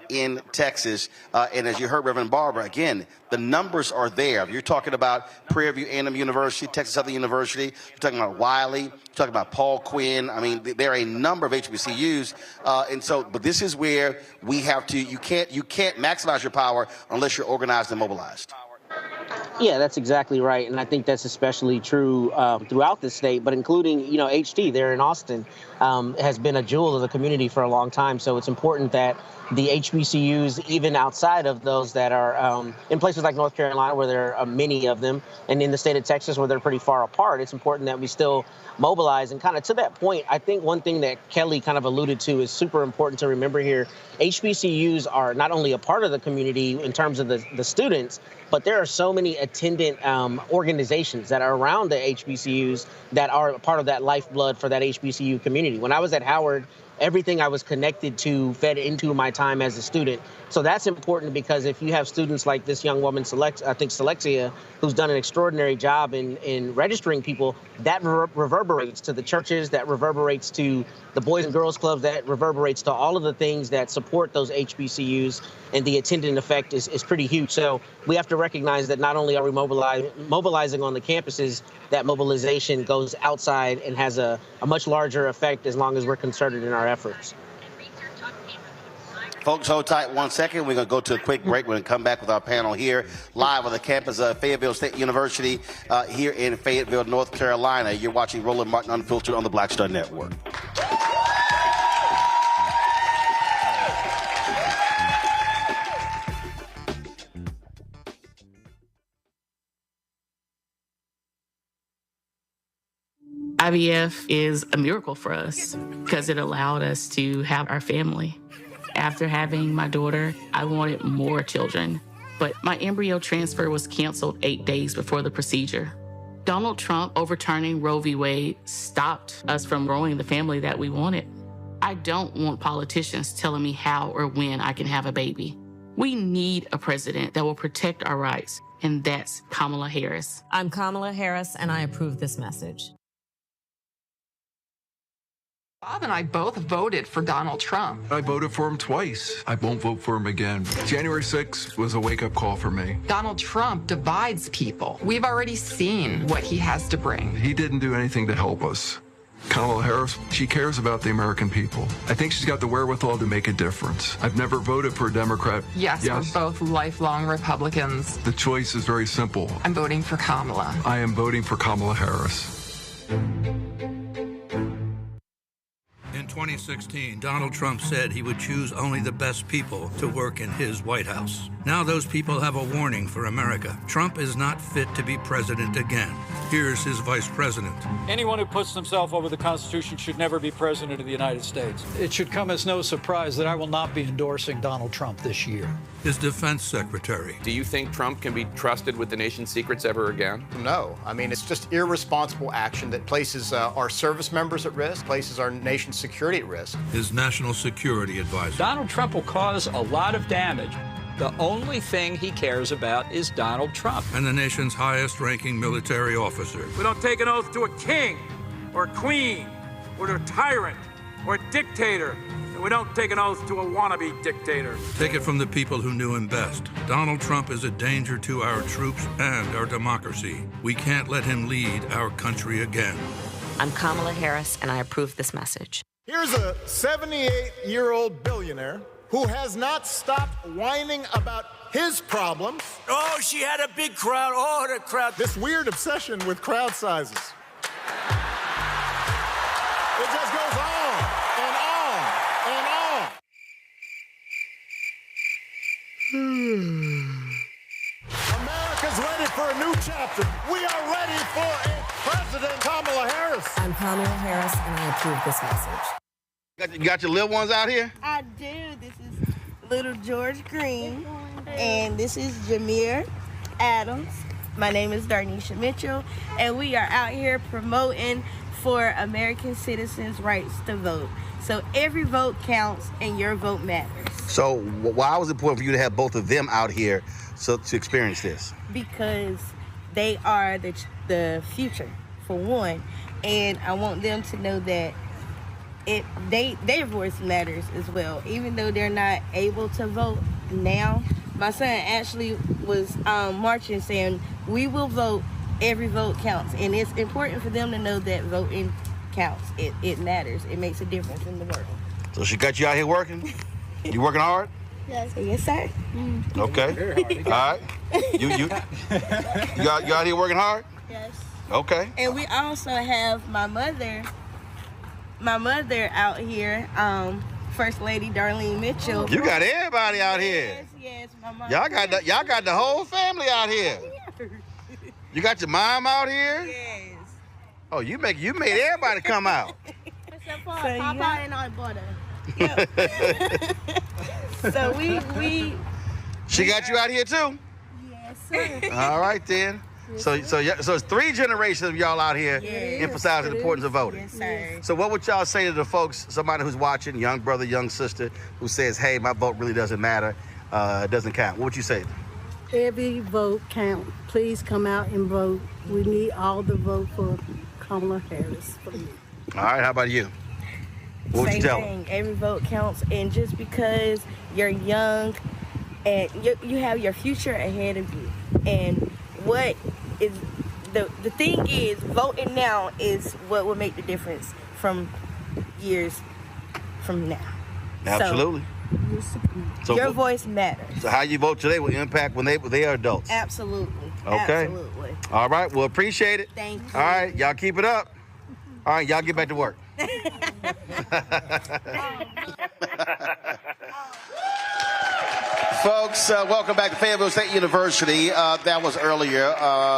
[SPEAKER 1] in Texas, and as you heard Reverend Barbara, again, the numbers are there. You're talking about Prairie View A&M University, Texas Southern University, you're talking about Wiley, you're talking about Paul Quinn. I mean, there are a number of HBCUs, but this is where we have to, you can't maximize your power unless you're organized and mobilized.
[SPEAKER 12] Yeah, that's exactly right. And I think that's especially true throughout the state, but including, HT there in Austin has been a jewel of the community for a long time. So it's important that the HBCUs, even outside of those that are in places like North Carolina, where there are many of them, and in the state of Texas, where they're pretty far apart, it's important that we still mobilize. And kind of to that point, I think one thing that Kelly kind of alluded to is super important to remember here. HBCUs are not only a part of the community in terms of the students, but there are so many attendant organizations that are around the HBCUs that are part of that lifeblood for that HBCU community. When I was at Howard, everything I was connected to fed into my time as a student. So that's important because if you have students like this young woman, Selexia, who's done an extraordinary job in registering people, that reverberates to the churches, that reverberates to the Boys and Girls Clubs, that reverberates to all of the things that support those HBCUs, and the attendant effect is pretty huge. So we have to recognize that not only are we mobilizing on the campuses, that mobilization goes outside and has a much larger effect as long as we're concerted in our efforts.
[SPEAKER 1] Folks, hold tight 1 second. We're going to go to a quick break. We're going to come back with our panel here live on the campus of Fayetteville State University here in Fayetteville, North Carolina. You're watching Roland Martin Unfiltered on the Black Star Network.
[SPEAKER 13] IVF is a miracle for us because it allowed us to have our family. After having my daughter, I wanted more children, but my embryo transfer was canceled 8 days before the procedure. Donald Trump overturning Roe v. Wade stopped us from growing the family that we wanted. I don't want politicians telling me how or when I can have a baby. We need a president that will protect our rights, and that's Kamala Harris.
[SPEAKER 14] I'm Kamala Harris, and I approve this message.
[SPEAKER 15] Bob and I both voted for Donald Trump.
[SPEAKER 16] I voted for him twice. I won't vote for him again. January 6th was a wake-up call for me.
[SPEAKER 15] Donald Trump divides people. We've already seen what he has to bring.
[SPEAKER 16] He didn't do anything to help us. Kamala Harris, she cares about the American people. I think she's got the wherewithal to make a difference. I've never voted for a Democrat.
[SPEAKER 15] Yes, we're both lifelong Republicans.
[SPEAKER 16] The choice is very simple.
[SPEAKER 15] I'm voting for Kamala.
[SPEAKER 16] I am voting for Kamala Harris.
[SPEAKER 17] In 2016, Donald Trump said he would choose only the best people to work in his White House. Now those people have a warning for America. Trump is not fit to be president again. Here's his vice president.
[SPEAKER 18] Anyone who puts themselves over the Constitution should never be president of the United States. It should come as no surprise that I will not be endorsing Donald Trump this year.
[SPEAKER 17] His defense secretary.
[SPEAKER 19] Do you think Trump can be trusted with the nation's secrets ever again?
[SPEAKER 20] No. I mean, it's just irresponsible action that places our service members at risk, places our nation's security at risk.
[SPEAKER 17] His national security advisor.
[SPEAKER 18] Donald Trump will cause a lot of damage. The only thing he cares about is Donald Trump.
[SPEAKER 17] And the nation's highest-ranking military officer.
[SPEAKER 21] We don't take an oath to a king or a queen or to a tyrant or a dictator. And we don't take an oath to a wannabe dictator.
[SPEAKER 17] Take it from the people who knew him best. Donald Trump is a danger to our troops and our democracy. We can't let him lead our country again.
[SPEAKER 14] I'm Kamala Harris, and I approve this message.
[SPEAKER 4] Here's a 78-year-old billionaire who has not stopped whining about his problems.
[SPEAKER 21] Oh, she had a big crowd. Oh, the crowd.
[SPEAKER 4] This weird obsession with crowd sizes. It just goes on and on and on. America's ready for a new chapter. We are ready for a President Kamala Harris.
[SPEAKER 14] I'm Kamala Harris, and I approve this message.
[SPEAKER 1] You got your little ones out here?
[SPEAKER 2] I do. This is little George Green, and this is Jameer Adams. My name is Darnisha Mitchell, and we are out here promoting for American citizens' rights to vote. So every vote counts, and your vote matters.
[SPEAKER 1] So why was it important for you to have both of them out here so to experience this?
[SPEAKER 2] Because they are the future, for one, and I want them to know that their voice matters as well. Even though they're not able to vote now, my son actually was marching saying, "We will vote. Every vote counts," and it's important for them to know that voting counts. It matters. It makes a difference in the world.
[SPEAKER 1] So she got you out here working? You working hard?
[SPEAKER 2] Yes, sir.
[SPEAKER 1] Okay. All right. You out here working hard?
[SPEAKER 2] Yes.
[SPEAKER 1] Okay.
[SPEAKER 2] And we also have my mother out here, First Lady Darlene Mitchell.
[SPEAKER 1] You got everybody out here.
[SPEAKER 2] Yes, my mom.
[SPEAKER 1] Y'all got the whole family out here. You got your mom out here?
[SPEAKER 2] Yes.
[SPEAKER 1] Oh, you made everybody come out.
[SPEAKER 2] Except for Papa and our brother. So we.
[SPEAKER 1] She got you out here too?
[SPEAKER 2] Yes, sir.
[SPEAKER 1] All right then. So it's 3 generations of y'all out here emphasizing the importance of voting.
[SPEAKER 2] Yes, sir.
[SPEAKER 1] So what would y'all say to the folks, somebody who's watching, young brother, young sister, who says, hey, my vote really doesn't matter, it doesn't count? What would you say?
[SPEAKER 22] Every vote counts. Please come out and vote. We need all the vote for Kamala Harris.
[SPEAKER 1] All right, how about you? What would you tell them?
[SPEAKER 2] Every vote counts, and just because you're young and you have your future ahead of you, and what is the thing is, voting now is what will make the difference from years from now.
[SPEAKER 1] Absolutely.
[SPEAKER 2] So your voice matters.
[SPEAKER 1] So how you vote today will impact when they are adults.
[SPEAKER 2] Absolutely.
[SPEAKER 1] Okay.
[SPEAKER 2] Absolutely.
[SPEAKER 1] All right. Well, appreciate it.
[SPEAKER 2] Thank you.
[SPEAKER 1] All right. Y'all keep it up. All right. Y'all get back to work. Folks, welcome back to Fayetteville State University. That was earlier.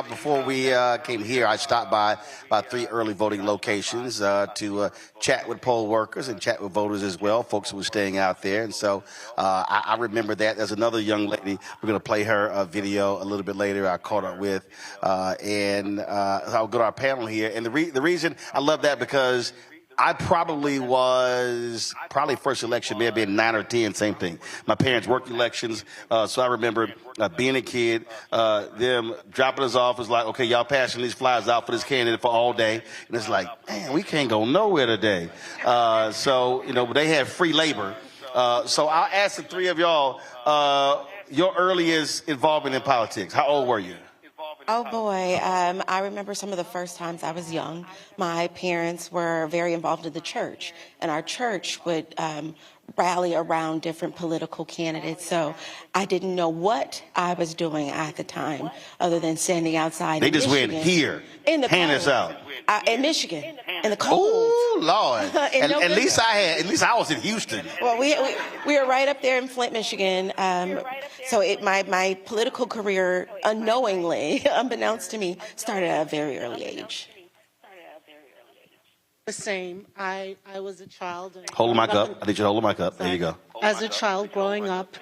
[SPEAKER 1] Before we came here, I stopped by about 3 early voting locations to chat with poll workers and chat with voters as well, folks who were staying out there. And so I remember that. There's another young lady. We're going to play her video a little bit later. I caught up with. And I'll go to our panel here. And the reason I love that because I probably first election may have been 9 or 10, same thing. My parents worked elections, so I remember being a kid, them dropping us off. It's like, okay, y'all passing these flyers out for this candidate for all day, and it's like, man, we can't go nowhere today. So they had free labor. So I'll ask the 3 of y'all, your earliest involvement in politics. How old were you?
[SPEAKER 23] Oh boy, I remember some of the first times I was young. My parents were very involved in the church, and our church would rally around different political candidates. So I didn't know what I was doing at the time, other than standing outside.
[SPEAKER 1] They just went here,
[SPEAKER 23] in the
[SPEAKER 1] hand us out.
[SPEAKER 23] In Michigan, in the cold.
[SPEAKER 1] Oh Lord! At least I was in Houston.
[SPEAKER 23] Well, we were right up there in Flint, Michigan. So my political career, unknowingly, unbeknownst to me, started at a very early age.
[SPEAKER 22] The same. I was a child.
[SPEAKER 1] Hold the mic up. I need you to hold the mic up. There you go.
[SPEAKER 22] As a child growing up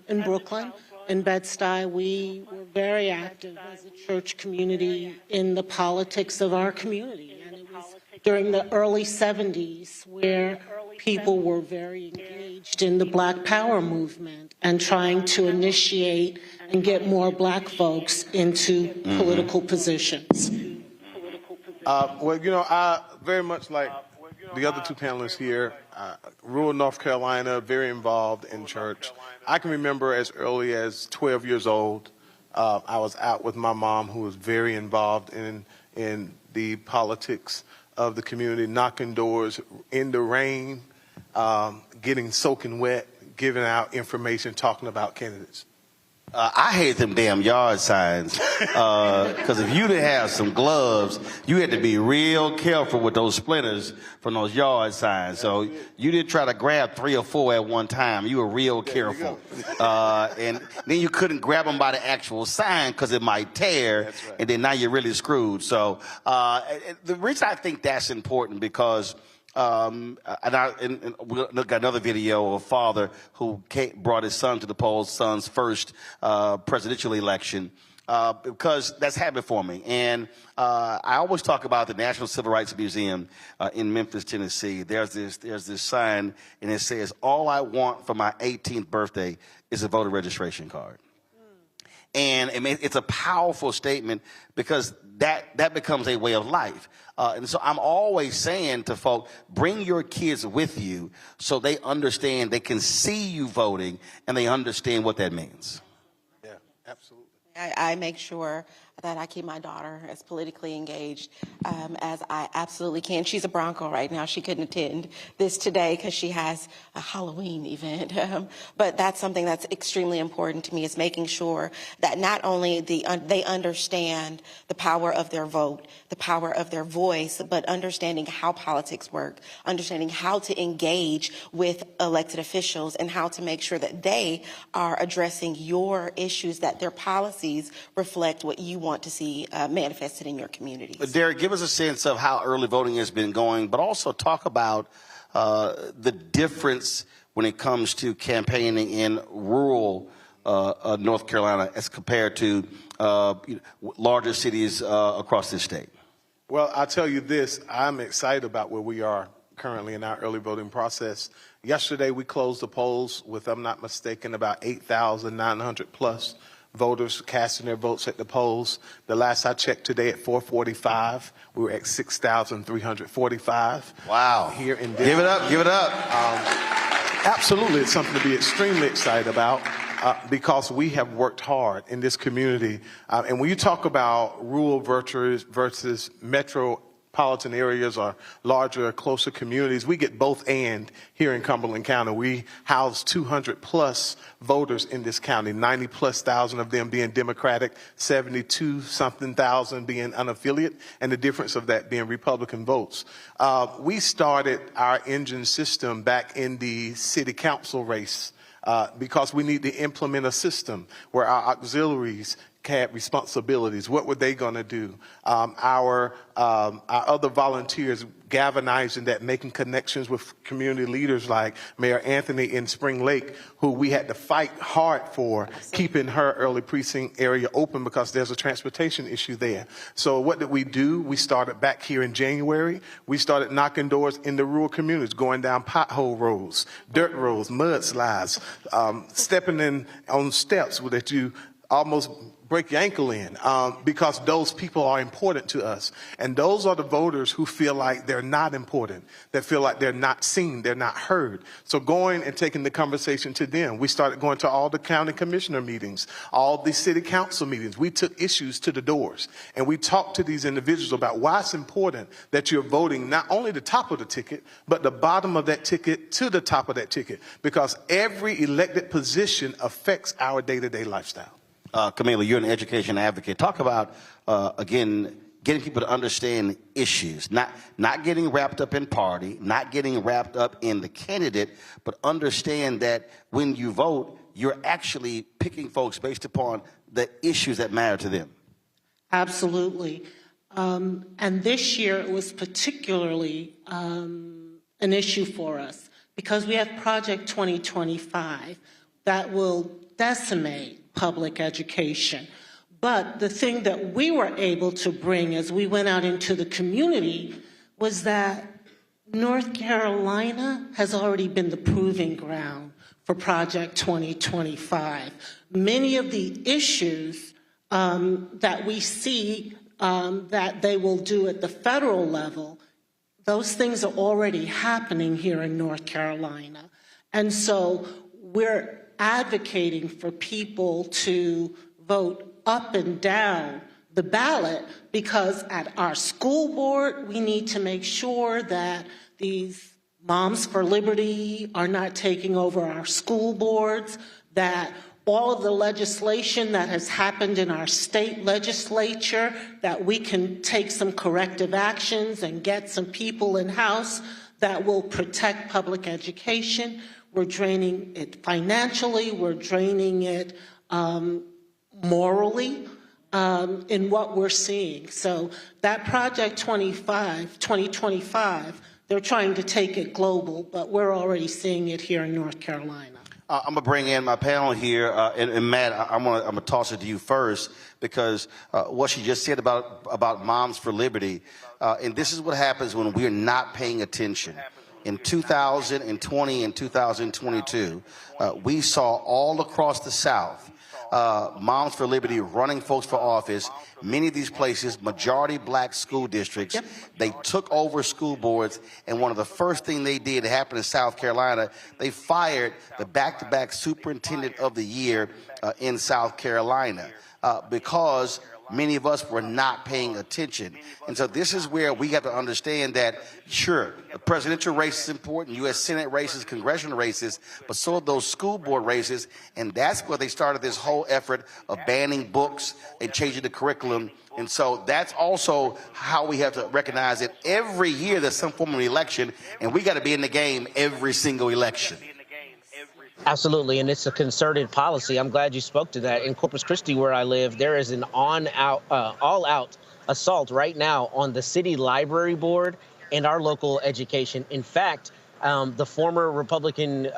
[SPEAKER 22] in Brooklyn, in Bed-Stuy, we were very active as a church community in the politics of our community. And it was during the early 70s where people were very engaged in the Black Power movement and trying to initiate and get more Black folks into political positions.
[SPEAKER 24] I very much like the other 2 panelists here, rural North Carolina, very involved in church. I can remember as early as 12 years old, I was out with my mom, who was very involved in the politics of the community, knocking doors in the rain, getting soaking wet, giving out information, talking about candidates?
[SPEAKER 1] I hate them damn yard signs, because if you didn't have some gloves, you had to be real careful with those splinters from those yard signs. So you didn't try to grab 3 or 4 at one time. You were real careful. And then you couldn't grab them by the actual sign because it might tear, right. And then now you're really screwed. So the reason I think that's important because and we got another video of a father who brought his son to the polls, son's first presidential election, because that's happened for me. And I always talk about the National Civil Rights Museum in Memphis, Tennessee. There's this sign, and it says, "All I want for my 18th birthday is a voter registration card." And it's a powerful statement because that becomes a way of life. And so I'm always saying to folk, bring your kids with you so they understand, they can see you voting, and they understand what that means.
[SPEAKER 24] Yeah, absolutely.
[SPEAKER 23] I make sure that I keep my daughter as politically engaged as I absolutely can. She's a Bronco right now. She couldn't attend this today because she has a Halloween event. But that's something that's extremely important to me, is making sure that not only they understand the power of their vote, the power of their voice, but understanding how politics work, understanding how to engage with elected officials, and how to make sure that they are addressing your issues, that their policies reflect what you want to see manifested in your communities.
[SPEAKER 1] Derek, give us a sense of how early voting has been going, but also talk about the difference when it comes to campaigning in rural North Carolina as compared to larger cities across this state.
[SPEAKER 24] Well, I'll tell you this, I'm excited about where we are currently in our early voting process. Yesterday, we closed the polls with, I'm not mistaken, about 8,900 plus voters casting their votes at the polls. The last I checked today at 4:45, we were at 6,345.
[SPEAKER 1] Wow.
[SPEAKER 24] Here in
[SPEAKER 1] Denver. Give it up, give it up.
[SPEAKER 24] Absolutely, it's something to be extremely excited about because we have worked hard in this community. And when you talk about rural versus metropolitan areas or larger, closer communities, we get both and here in Cumberland County. We house 200 plus voters in this county, 90 plus thousand of them being Democratic, 72 something thousand being unaffiliated, and the difference of that being Republican votes. We started our engine system back in the city council race because we need to implement a system where our auxiliaries had responsibilities. What were they going to do? Our other volunteers galvanizing that, making connections with community leaders like Mayor Anthony in Spring Lake, who we had to fight hard for, keeping her early precinct area open because there's a transportation issue there. So what did we do? We started back here in January. We started knocking doors in the rural communities, going down pothole roads, dirt roads, mudslides, stepping in on steps that you almost break your ankle in, because those people are important to us. And those are the voters who feel like they're not important, that feel like they're not seen, they're not heard. So going and taking the conversation to them. We started going to all the county commissioner meetings, all the city council meetings. We took issues to the doors, and we talked to these individuals about why it's important that you're voting not only the top of the ticket, but the bottom of that ticket to the top of that ticket, because every elected position affects our day-to-day lifestyle.
[SPEAKER 1] Kamala, you're an education advocate. Talk about, again, getting people to understand issues, not getting wrapped up in party, not getting wrapped up in the candidate, but understand that when you vote, you're actually picking folks based upon the issues that matter to them.
[SPEAKER 22] Absolutely. And this year it was particularly an issue for us because we have Project 2025 that will decimate public education. But the thing that we were able to bring as we went out into the community was that North Carolina has already been the proving ground for Project 2025. Many of the issues that we see that they will do at the federal level, those things are already happening here in North Carolina. And so we're advocating for people to vote up and down the ballot, because at our school board, we need to make sure that these Moms for Liberty are not taking over our school boards, that all of the legislation that has happened in our state legislature, that we can take some corrective actions and get some people in house that will protect public education. We're draining it financially, we're draining it morally in what we're seeing. So that Project 2025, they're trying to take it global, but we're already seeing it here in North Carolina.
[SPEAKER 1] I'm going to bring in my panel here, and Matt, I'm going to toss it to you first, because what she just said about Moms for Liberty, and this is what happens when we're not paying attention. In 2020 and 2022, we saw all across the South Moms for Liberty running folks for office. Many of these places, majority black school districts, they took over school boards, and one of the first things they did, it happened in South Carolina, they fired the back-to-back superintendent of the year in South Carolina because many of us were not paying attention. And so this is where we have to understand that, sure, the presidential race is important, U.S. Senate races, congressional races, but so are those school board races, and that's where they started this whole effort of banning books and changing the curriculum. And so that's also how we have to recognize that every year there's some form of election, and we got to be in the game every single election.
[SPEAKER 12] Absolutely, and it's a concerted policy. I'm glad you spoke to that. In Corpus Christi, where I live, there is an all-out assault right now on the city library board and our local education. In fact, the former Republican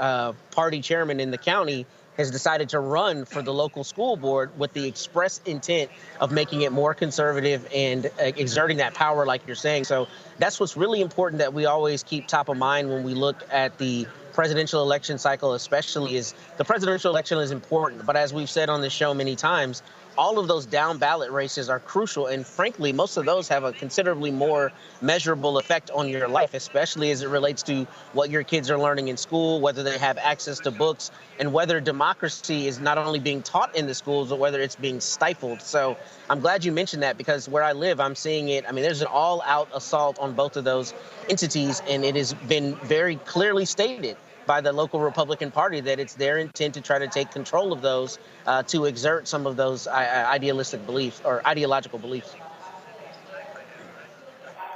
[SPEAKER 12] Party chairman in the county has decided to run for the local school board with the express intent of making it more conservative and exerting that power like you're saying. So that's what's really important that we always keep top of mind when we look at the presidential election cycle, especially, is the presidential election is important. But as we've said on this show many times, all of those down ballot races are crucial. And frankly, most of those have a considerably more measurable effect on your life, especially as it relates to what your kids are learning in school, whether they have access to books, and whether democracy is not only being taught in the schools, but whether it's being stifled. So I'm glad you mentioned that, because where I live, I'm seeing it. I mean, there's an all-out assault on both of those entities, and it has been very clearly stated by the local Republican Party that it's their intent to try to take control of those, to exert some of those idealistic beliefs or ideological beliefs.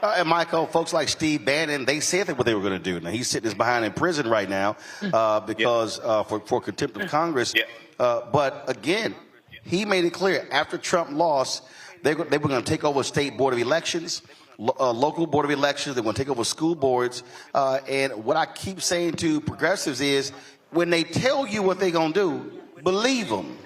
[SPEAKER 1] And Michael, folks like Steve Bannon, they said that what they were going to do. Now, he's sitting in prison right now because for contempt of Congress. But again, he made it clear after Trump lost, they were going to take over state board of elections, local board of elections. They're going to take over school boards. And what I keep saying to progressives is, when they tell you what they're going to do, believe them.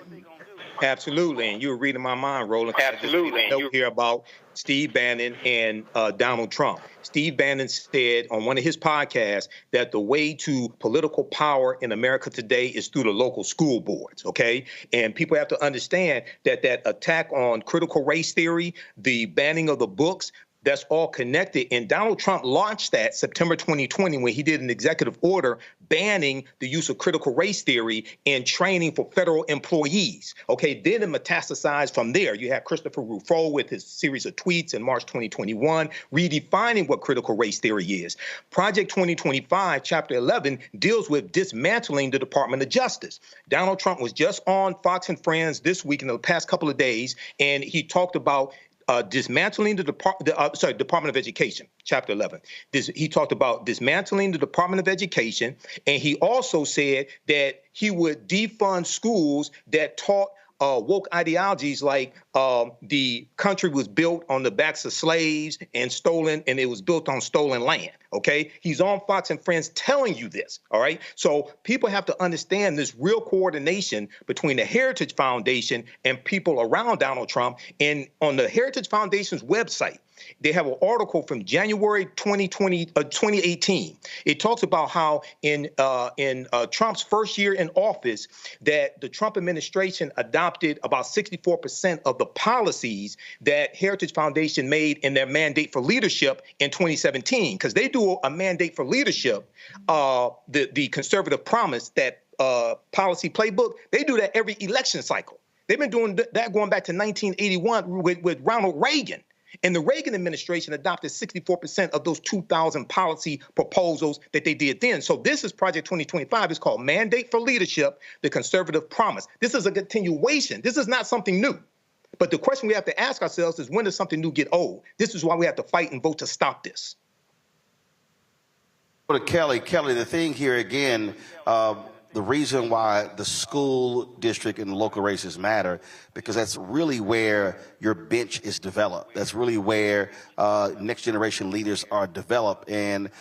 [SPEAKER 11] Absolutely, and you were reading my mind, Roland. Absolutely. Note here about Steve Bannon and Donald Trump. Steve Bannon said on one of his podcasts that the way to political power in America today is through the local school boards, okay? And people have to understand that that attack on critical race theory, the banning of the books, that's all connected. And Donald Trump launched that September 2020 when he did an executive order banning the use of critical race theory in training for federal employees. Okay, then it metastasized from there. You have Christopher Rufo with his series of tweets in March 2021 redefining what critical race theory is. Project 2025, Chapter 11, deals with dismantling the Department of Justice. Donald Trump was just on Fox and Friends this week in the past couple of days, and he talked about dismantling the Department of Education, Chapter 11. He talked about dismantling the Department of Education, and he also said that he would defund schools that taught woke ideologies like the country was built on the backs of slaves and stolen, and it was built on stolen land. Okay, he's on Fox and Friends telling you this. All right, so people have to understand this real coordination between the Heritage Foundation and people around Donald Trump. And on the Heritage Foundation's website, they have an article from January 2018. It talks about how in Trump's first year in office, that the Trump administration adopted about 64% of the policies that Heritage Foundation made in their mandate for leadership in 2017, because they do a mandate for leadership, the conservative promise, that policy playbook, they do that every election cycle. They've been doing that going back to 1981 with Ronald Reagan. And the Reagan administration adopted 64% of those 2,000 policy proposals that they did then. So this is Project 2025. It's called Mandate for Leadership, the Conservative Promise. This is a continuation. This is not something new. But the question we have to ask ourselves is, when does something new get old? This is why we have to fight and vote to stop this.
[SPEAKER 3] Well, Kelly, the thing here again, the reason why the school district and local races matter, because that's really where your bench is developed. That's really where next generation leaders are developed. And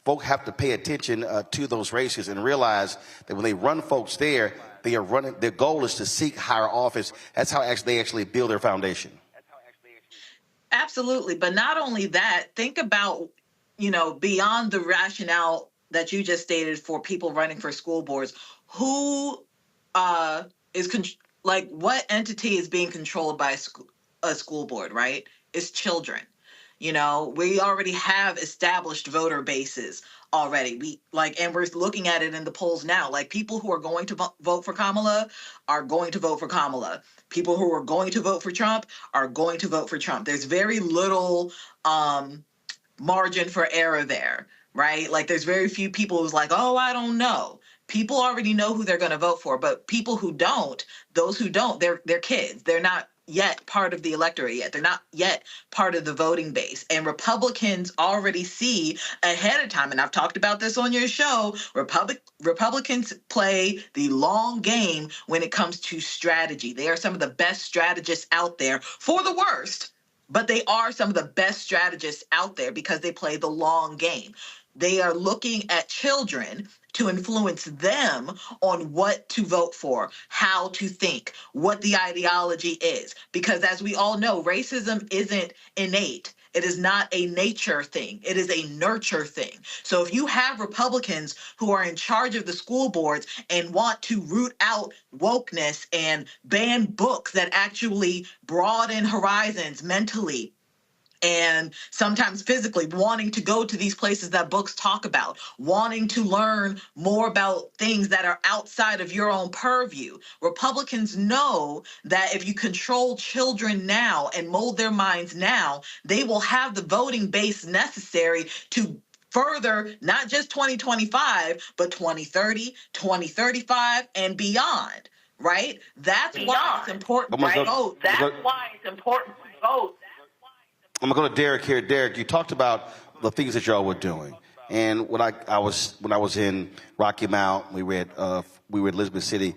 [SPEAKER 3] folk have to pay attention to those races and realize that when they run folks there, they are running, their goal is to seek higher office. That's how they actually build their foundation.
[SPEAKER 10] Absolutely. But not only that, think about, beyond the rationale that you just stated for people running for school boards, who what entity is being controlled by a school board, right? It's children. We already have established voter bases already. And we're looking at it in the polls now. Like, people who are going to vote for Kamala are going to vote for Kamala. People who are going to vote for Trump are going to vote for Trump. There's very little margin for error there, right? Like, there's very few people who's like, oh, I don't know. People already know who they're going to vote for, but people who don't, those who don't, they're kids. They're not yet part of the electorate yet. They're not yet part of the voting base. And Republicans already see ahead of time, and I've talked about this on your show, Republicans play the long game when it comes to strategy. They are some of the best strategists out there, for the worst, but they are some of the best strategists out there because they play the long game. They are looking at children to influence them on what to vote for, how to think, what the ideology is. Because as we all know, racism isn't innate. It is not a nature thing. It is a nurture thing. So if you have Republicans who are in charge of the school boards and want to root out wokeness and ban books that actually broaden horizons mentally, and sometimes physically, wanting to go to these places that books talk about, wanting to learn more about things that are outside of your own purview. Republicans know that if you control children now and mold their minds now, they will have the voting base necessary to further not just 2025, but 2030, 2035, and beyond, right? That's why it's important to vote. That's why it's important to vote.
[SPEAKER 3] I'm gonna go to Derek here. Derek, you talked about the things that y'all were doing, and when I was in Rocky Mount, we were at Elizabeth City.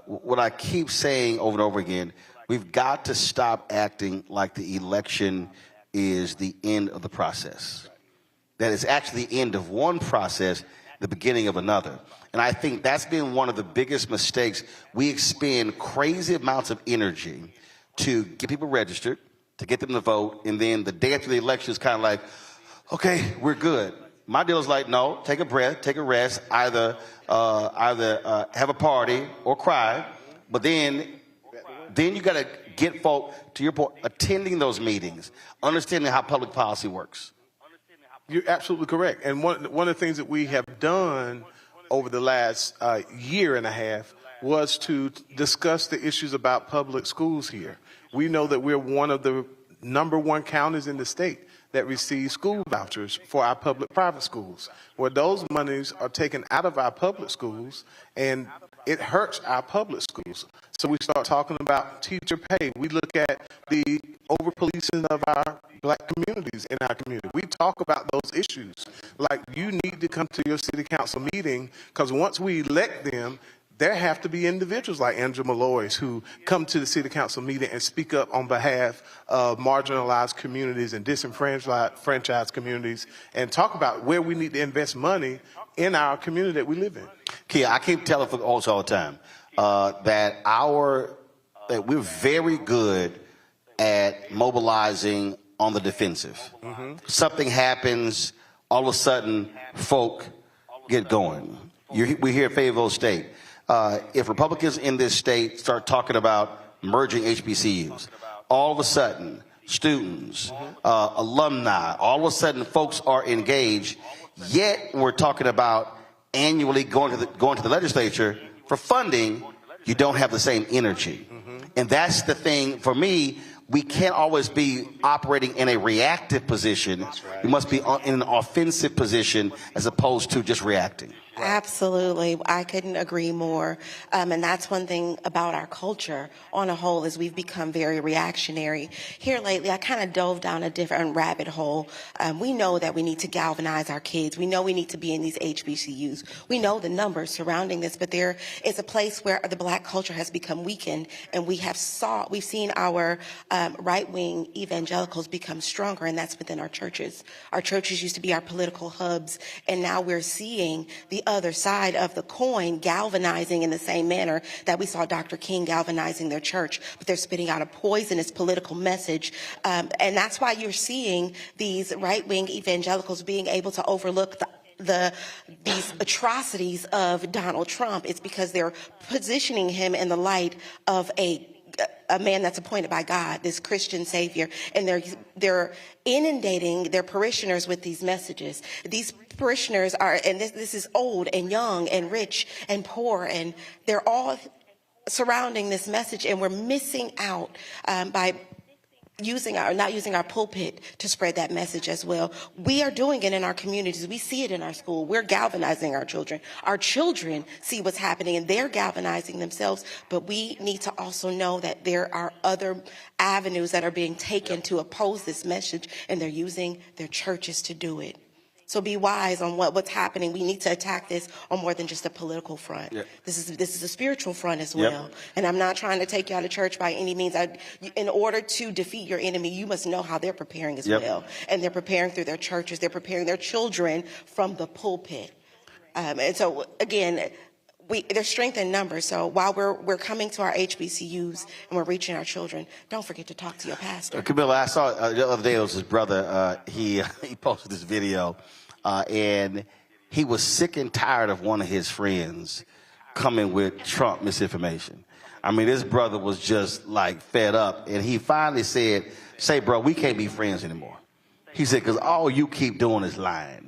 [SPEAKER 3] What I keep saying over and over again, we've got to stop acting like the election is the end of the process. That it's actually the end of one process, the beginning of another. And I think that's been one of the biggest mistakes. We expend crazy amounts of energy to get people registered, to get them to vote, and then the day after the election is kind of like, okay, we're good. My deal is like, no, take a breath, take a rest, either have a party or cry, but then you got to get folk, to your point, attending those meetings, understanding how public policy works.
[SPEAKER 24] You're absolutely correct. And one of the things that we have done over the last year and a half was to discuss the issues about public schools here. We know that we're one of the #1 counties in the state that receive school vouchers for our public-private schools, where those monies are taken out of our public schools, and it hurts our public schools. So we start talking about teacher pay. We look at the over-policing of our black communities in our community. We talk about those issues. Like, you need to come to your city council meeting, because once we elect them, there have to be individuals like Andrew Malloy's who come to the city council meeting and speak up on behalf of marginalized communities and disenfranchised communities and talk about where we need to invest money in our community that we live in.
[SPEAKER 3] Kia, I keep telling folks all the time that we're very good at mobilizing on the defensive. Mm-hmm. Something happens, all of a sudden, folk get going. We're here at Fayetteville State. If Republicans in this state start talking about merging HBCUs, all of a sudden, students, alumni, all of a sudden, folks are engaged. Yet we're talking about annually going to the legislature for funding. you don't have the same energy. And that's the thing for me. We can't always be operating in a reactive position. Right. We must be in an offensive position as opposed to just reacting.
[SPEAKER 23] Absolutely. I couldn't agree more. And that's one thing about our culture on a whole is we've become very reactionary. Here lately, I kind of dove down a different rabbit hole. We know that we need to galvanize our kids. We know we need to be in these HBCUs. We know the numbers surrounding this, but there is a place where the Black culture has become weakened, and we've seen our right-wing evangelicals become stronger, and that's within our churches. Our churches used to be our political hubs, and now we're seeing the other side of the coin galvanizing in the same manner that we saw Dr. King galvanizing their church, but they're spitting out a poisonous political message. And that's why you're seeing these right-wing evangelicals being able to overlook these atrocities of Donald Trump. It's because they're positioning him in the light of a man that's appointed by God, this Christian savior, and they're inundating their parishioners with these messages. These parishioners are, and this is old and young and rich and poor, and they're all surrounding this message, and we're missing out by not using our pulpit to spread that message as well. We are doing it in our communities. We see it in our school. We're galvanizing our children. Our children see what's happening, and they're galvanizing themselves. But we need to also know that there are other avenues that are being taken to oppose this message, and they're using their churches to do it. So be wise on what's happening. We need to attack this on more than just a political front. Yep. This is a spiritual front as well. Yep. And I'm not trying to take you out of church by any means. In order to defeat your enemy, you must know how they're preparing as well. And they're preparing through their churches. They're preparing their children from the pulpit. And so, again, there's strength in numbers. So while we're coming to our HBCUs and we're reaching our children, don't forget to talk to your pastor.
[SPEAKER 3] Camilla, I saw the other day, it was his brother. He posted this video, and he was sick and tired of one of his friends coming with Trump misinformation. I mean, this brother was just like fed up, and he finally said, "Say, bro, we can't be friends anymore." He said, "Because all you keep doing is lying."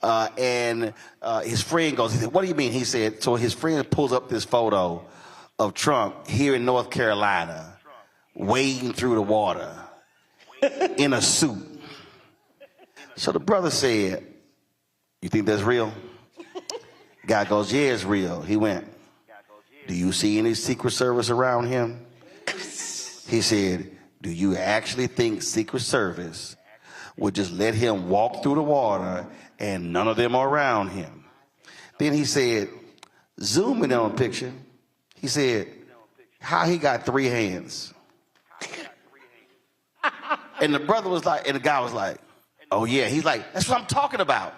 [SPEAKER 3] And his friend goes, he said, "What do you mean?" He said, so his friend pulls up this photo of Trump here in North Carolina, wading through the water in a suit. So the brother said, "You think that's real?" Guy goes, "Yeah, it's real." He went, "Do you see any Secret Service around him?" He said, "Do you actually think Secret Service would just let him walk through the water and none of them are around him?" Then he said, "Zoom in on the picture." He said, "How he got 3 hands?" And the brother was like, and the guy was like, "Oh yeah." He's like, "That's what I'm talking about."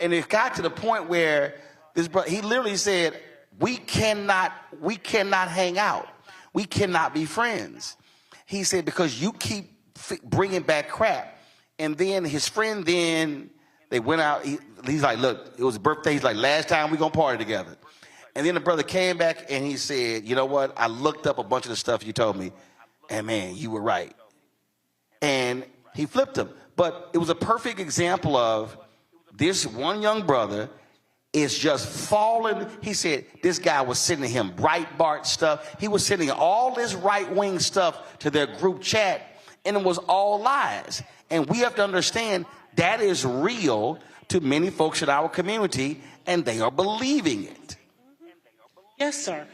[SPEAKER 3] And it got to the point where this brother, he literally said, we cannot hang out. We cannot be friends. He said, because you keep bringing back crap. And then his friend, they went out. He's like, "Look, it was a birthday." He's like, "Last time we gonna party together." And then the brother came back and he said, "You know what? I looked up a bunch of the stuff you told me, and man, you were right." And he flipped him. But it was a perfect example of this one young brother is just falling. He said this guy was sending him Breitbart stuff. He was sending all this right-wing stuff to their group chat, and it was all lies. And we have to understand that is real to many folks in our community, and they are believing it.
[SPEAKER 22] Yes, sir.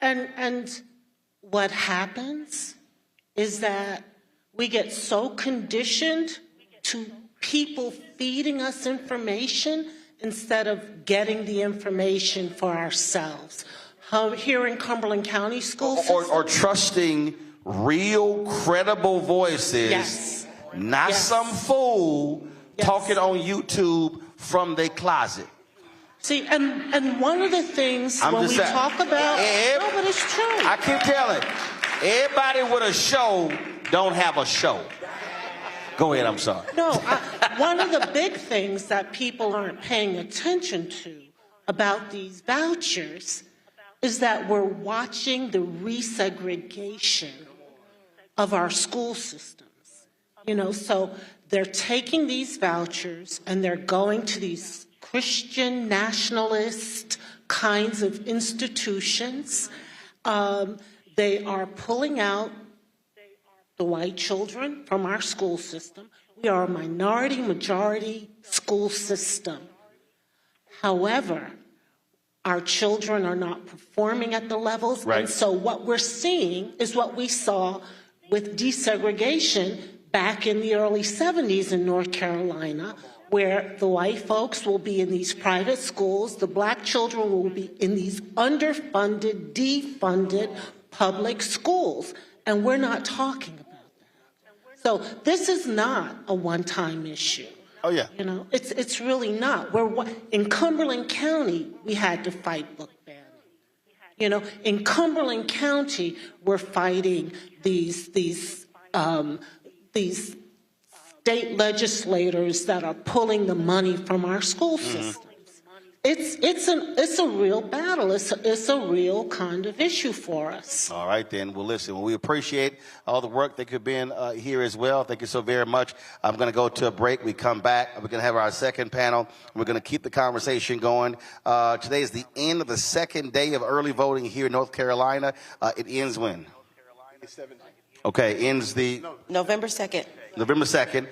[SPEAKER 22] And what happens is that we get so conditioned to people feeding us information instead of getting the information for ourselves. Here in Cumberland County School system,
[SPEAKER 3] or trusting real, credible voices,
[SPEAKER 22] yes.
[SPEAKER 3] Not
[SPEAKER 22] Yes.
[SPEAKER 3] some fool
[SPEAKER 22] Yes.
[SPEAKER 3] talking on YouTube from their closet.
[SPEAKER 22] See, and one of the things when we talk about, no, but it's true.
[SPEAKER 3] I keep telling, everybody with a show don't have a show. Go ahead, I'm sorry.
[SPEAKER 22] No, one of the big things that people aren't paying attention to about these vouchers is that we're watching the resegregation of our school systems. You know, so they're taking these vouchers and they're going to these Christian nationalist kinds of institutions. They are pulling out the white children from our school system. We are a majority school system. However, our children are not performing at the levels.
[SPEAKER 3] Right.
[SPEAKER 22] And so what we're seeing is what we saw with desegregation back in the early 70s in North Carolina, where the white folks will be in these private schools, the black children will be in these underfunded, defunded public schools. And we're not talking about that. So this is not a one-time issue.
[SPEAKER 3] Oh, yeah.
[SPEAKER 22] You know, it's really not. In Cumberland County, we had to fight book banning. You know, in Cumberland County, we're fighting these state legislators that are pulling the money from our school systems. It's a real battle. It's a real kind of issue for us.
[SPEAKER 3] All right, then. Well, listen, we appreciate all the work that could be in here as well. Thank you so very much. I'm going to go to a break. We come back. We're going to have our second panel. We're going to keep the conversation going. Today is the end of the second day of early voting here in North Carolina. It ends when? Okay, ends
[SPEAKER 23] November 2nd.
[SPEAKER 3] November 2nd.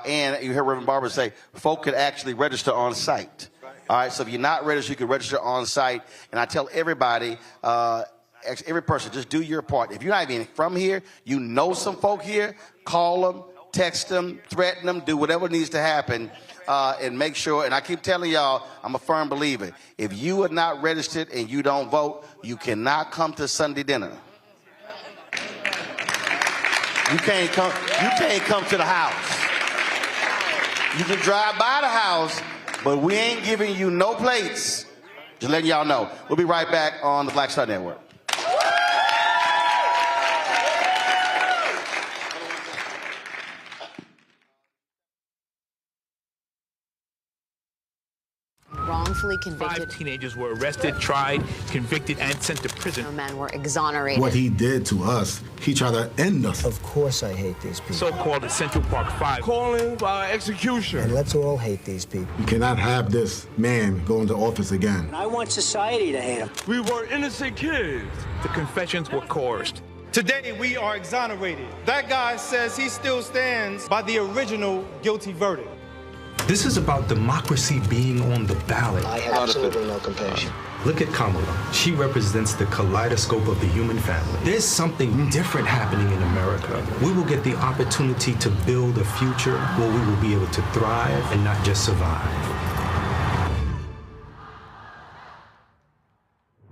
[SPEAKER 3] And you heard Reverend Barber say, folk could actually register on site. All right, so if you're not registered, you can register on site. And I tell everybody, every person, just do your part. If you're not even from here, you know some folk here, call them, text them, threaten them, do whatever needs to happen, and make sure. And I keep telling y'all, I'm a firm believer. If you are not registered and you don't vote, you cannot come to Sunday dinner. You can't come to the house. You can drive by the house, but we ain't giving you no plates. Just letting y'all know. We'll be right back on the Black Star Network.
[SPEAKER 6] Wrongfully convicted.
[SPEAKER 7] 5 teenagers were arrested, tried, convicted, and sent to prison.
[SPEAKER 6] No men were exonerated.
[SPEAKER 8] What he did to us, he tried to end us.
[SPEAKER 9] Of course I hate these people.
[SPEAKER 7] So-called Central Park 5.
[SPEAKER 8] Calling for execution.
[SPEAKER 9] And let's all hate these people.
[SPEAKER 8] You cannot have this man go into office again.
[SPEAKER 9] And I want society to hate him.
[SPEAKER 7] We were innocent kids. The confessions were coerced.
[SPEAKER 25] Today, we are exonerated. That guy says he still stands by the original guilty verdict.
[SPEAKER 26] This is about democracy being on the ballot.
[SPEAKER 9] I have absolutely no compassion.
[SPEAKER 26] Look at Kamala. She represents the kaleidoscope of the human family. There's something different happening in America. We will get the opportunity to build a future where we will be able to thrive and not just survive.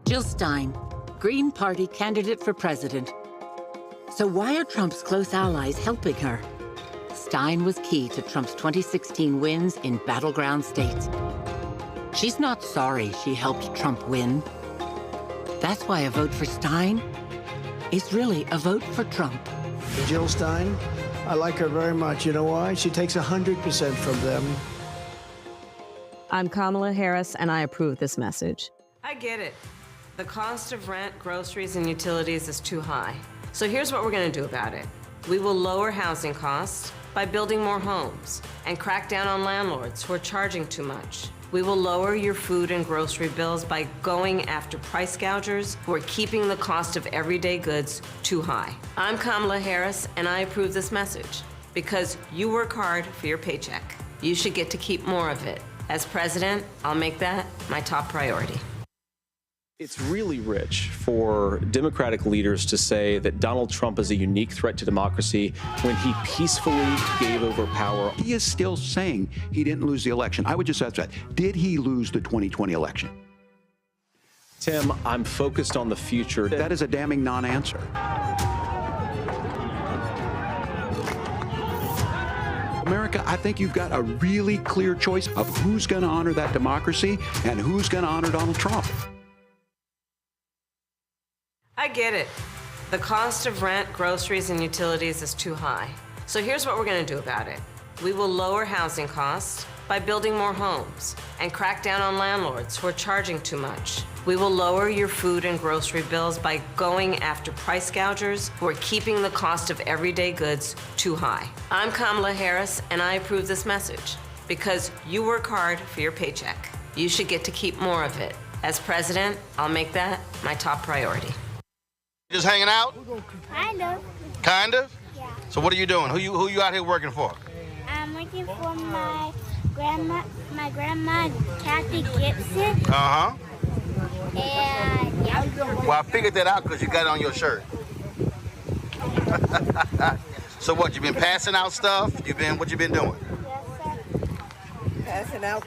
[SPEAKER 27] Jill Stein, Green Party candidate for president. So why are Trump's close allies helping her? Stein was key to Trump's 2016 wins in battleground states. She's not sorry she helped Trump win. That's why a vote for Stein is really a vote for Trump.
[SPEAKER 9] Jill Stein, I like her very much. You know why? She takes 100% from them.
[SPEAKER 28] I'm Kamala Harris, and I approve this message.
[SPEAKER 29] I get it. The cost of rent, groceries, and utilities is too high. So here's what we're going to do about it. We will lower housing costs by building more homes and crack down on landlords who are charging too much. We will lower your food and grocery bills by going after price gougers who are keeping the cost of everyday goods too high. I'm Kamala Harris, and I approve this message because you work hard for your paycheck. You should get to keep more of it. As president, I'll make that my top priority.
[SPEAKER 30] It's really rich for Democratic leaders to say that Donald Trump is a unique threat to democracy when he peacefully gave over power.
[SPEAKER 31] He is still saying he didn't lose the election. I would just ask that. Did he lose the 2020 election?
[SPEAKER 30] Tim, I'm focused on the future.
[SPEAKER 31] That is a damning non-answer. America, I think you've got a really clear choice of who's going to honor that democracy and who's going to honor Donald Trump.
[SPEAKER 29] I get it. The cost of rent, groceries, and utilities is too high. So here's what we're going to do about it. We will lower housing costs by building more homes and crack down on landlords who are charging too much. We will lower your food and grocery bills by going after price gougers who are keeping the cost of everyday goods too high. I'm Kamala Harris, and I approve this message because you work hard for your paycheck. You should get to keep more of it. As president, I'll make that my top priority.
[SPEAKER 3] Just hanging out?
[SPEAKER 4] Kind of.
[SPEAKER 3] Kind of?
[SPEAKER 4] Yeah.
[SPEAKER 3] So what are you doing? Who you out here working for?
[SPEAKER 4] I'm working for my grandma, Kathy Gibson.
[SPEAKER 3] Uh-huh.
[SPEAKER 4] And yeah.
[SPEAKER 3] Well, I figured that out because you got it on your shirt. So what, you been passing out stuff? What you been doing?
[SPEAKER 4] Passing out.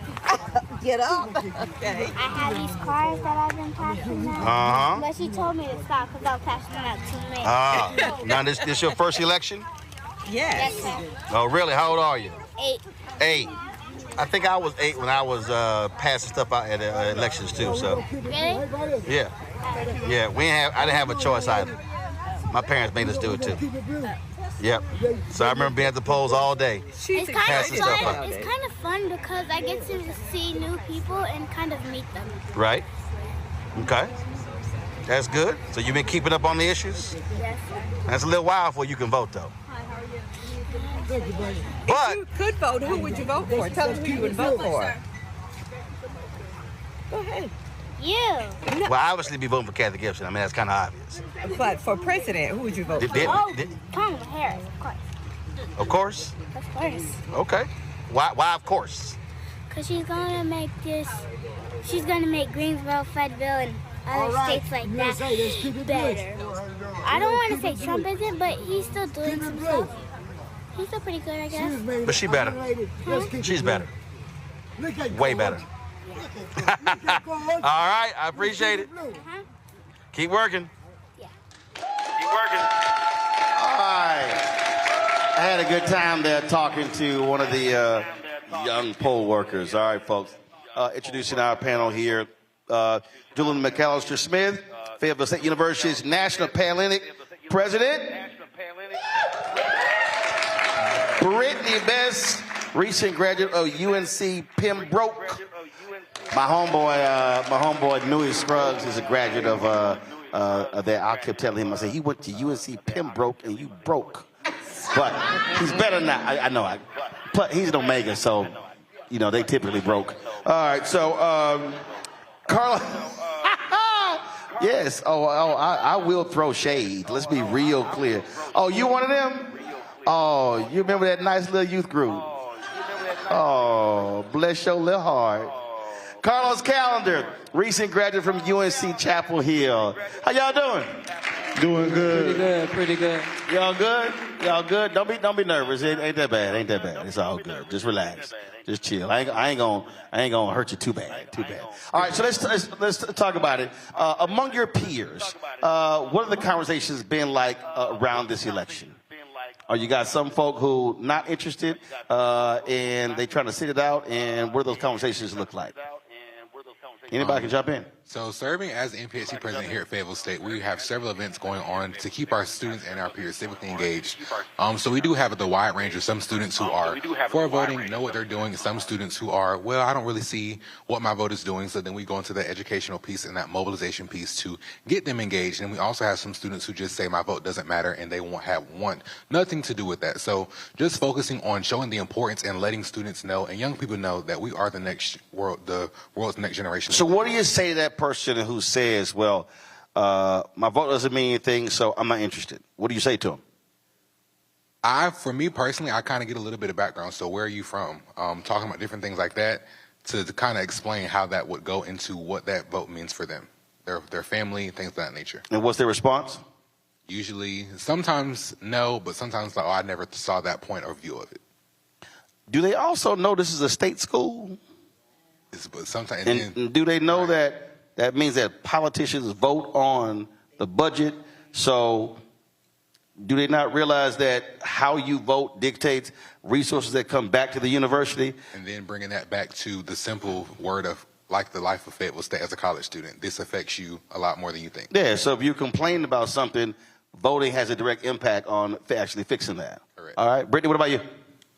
[SPEAKER 4] Get up. Okay. I have these cards that I've been passing out.
[SPEAKER 3] Uh-huh.
[SPEAKER 4] But she told me to stop because I was passing them out too many.
[SPEAKER 3] Now this your first election?
[SPEAKER 4] Yes. Yes, sir.
[SPEAKER 3] Oh, really? How old are you?
[SPEAKER 4] 8.
[SPEAKER 3] 8. I think I was 8 when I was passing stuff out at elections too. So.
[SPEAKER 4] Really?
[SPEAKER 3] Yeah. Yeah. I didn't have a choice either. My parents made us do it too. Yep. So I remember being at the polls all day.
[SPEAKER 4] It's kind
[SPEAKER 3] passing
[SPEAKER 4] of
[SPEAKER 3] stuff
[SPEAKER 4] fun.
[SPEAKER 3] out.
[SPEAKER 4] It's kind of fun because I get to see new people and kind of meet them.
[SPEAKER 3] Right. Okay. That's good. So you've been keeping up on the issues?
[SPEAKER 4] Yes, sir.
[SPEAKER 3] That's a little while before you can vote though.
[SPEAKER 4] Thank you, buddy.
[SPEAKER 3] But
[SPEAKER 5] if you could vote, who would you vote for? Tell us who you would vote for. Go ahead.
[SPEAKER 4] You.
[SPEAKER 3] Well, I obviously be voting for Kathy Gibson. I mean, that's kind of obvious.
[SPEAKER 5] But for president, who would you vote for?
[SPEAKER 4] Kamala Harris, of course.
[SPEAKER 3] Of course?
[SPEAKER 4] Of course.
[SPEAKER 3] Okay. Why of course?
[SPEAKER 4] Because she's going to make Greensboro, Fayetteville, and other states like that better. I don't want to say Trump isn't, but he's still doing some stuff. He's still pretty good, I guess.
[SPEAKER 3] But she better.
[SPEAKER 4] Huh?
[SPEAKER 3] She's better. Way better. All right, I appreciate it. Keep working.
[SPEAKER 4] Yeah.
[SPEAKER 3] Keep working. All right. I had a good time there talking to one of the young poll workers. All right, folks. Introducing our panel here. Julian McAllister Smith, Fayetteville State University's National Panhellenic President. Brittany Best, recent graduate of UNC Pembroke. My homeboy Newey Scruggs is a graduate of that. I kept telling him, I said, he went to UNC Pembroke and you broke. But he's better now. I know. But he's an Omega, so, they typically broke. All right, so, Carla. Yes. I will throw shade. Let's be real clear. Oh, you one of them? Oh, you remember that nice little youth group? Oh, bless your little heart. Carlos Callender, recent graduate from UNC Chapel Hill. How y'all doing?
[SPEAKER 13] Doing good.
[SPEAKER 5] Pretty good.
[SPEAKER 3] Y'all good? Y'all good? Don't be nervous. It ain't that bad. It's all good. Just relax. Just chill. I ain't gonna hurt you too bad. All right, so let's talk about it. Among your peers, what have the conversations been like around this election? Or you got some folk who not interested, and they trying to sit it out, and what do those conversations look like? Anybody can jump in.
[SPEAKER 14] So serving as the NPSC president here at Fayetteville State, we have several events going on to keep our students and our peers civically engaged. So we do have the wide range of some students who are for voting, know what they're doing, and some students who are, well, I don't really see what my vote is doing. So then we go into the educational piece and that mobilization piece to get them engaged. And we also have some students who just say my vote doesn't matter and they want nothing to do with that. So just focusing on showing the importance and letting students know and young people know that we are the world's next generation.
[SPEAKER 3] So what do you say to that person who says, well, my vote doesn't mean anything, so I'm not interested? What do you say to them?
[SPEAKER 14] For me personally, I kind of get a little bit of background. So where are you from? Talking about different things like that to kind of explain how that would go into what that vote means for them, their family, things of that nature.
[SPEAKER 3] And what's their response?
[SPEAKER 14] Usually, sometimes no, but sometimes like, oh, I never saw that point of view of it.
[SPEAKER 3] Do they also know this is a state school?
[SPEAKER 14] But sometimes,
[SPEAKER 3] and do they know that means that politicians vote on the budget? So do they not realize that how you vote dictates resources that come back to the university?
[SPEAKER 14] And then bringing that back to the simple word of like the life of Fayetteville State as a college student, this affects you a lot more than you think.
[SPEAKER 3] Yeah, so if you complain about something, voting has a direct impact on actually fixing that. Correct. All right, Brittany, what about you?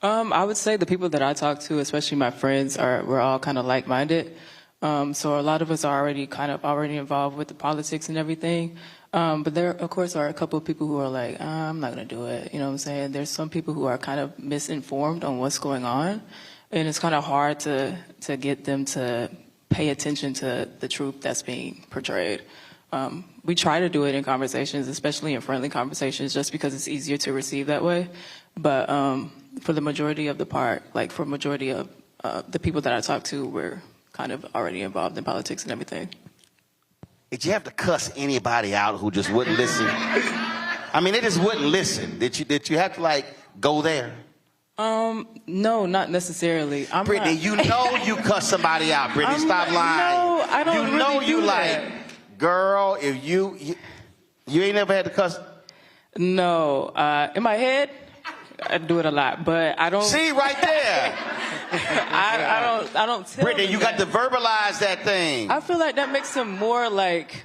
[SPEAKER 15] I would say the people that I talk to, especially my friends, we're all kind of like-minded. So a lot of us are already involved with the politics and everything. But there, of course, are a couple of people who are like, I'm not going to do it. You know what I'm saying? There's some people who are kind of misinformed on what's going on. And it's kind of hard to get them to pay attention to the truth that's being portrayed. We try to do it in conversations, especially in friendly conversations, just because it's easier to receive that way. But for the majority of the part, like for majority of the people that I talk to, we're kind of already involved in politics and everything.
[SPEAKER 3] Did you have to cuss anybody out who just wouldn't listen? I mean, they just wouldn't listen. Did you have to like go there?
[SPEAKER 15] No, not necesserily.
[SPEAKER 3] Brittany, you know you cuss somebody out. Brittany, stop lying.
[SPEAKER 15] No, I don't
[SPEAKER 3] You know
[SPEAKER 15] really
[SPEAKER 3] you
[SPEAKER 15] do
[SPEAKER 3] like,
[SPEAKER 15] that.
[SPEAKER 3] girl, if you ain't never had to cuss.
[SPEAKER 15] No, in my head, I do it a lot, but I don't.
[SPEAKER 3] See, right there.
[SPEAKER 15] I don't tell
[SPEAKER 3] Brittany,
[SPEAKER 15] them
[SPEAKER 3] you got to verbalize that thing.
[SPEAKER 15] I feel like that makes them more like,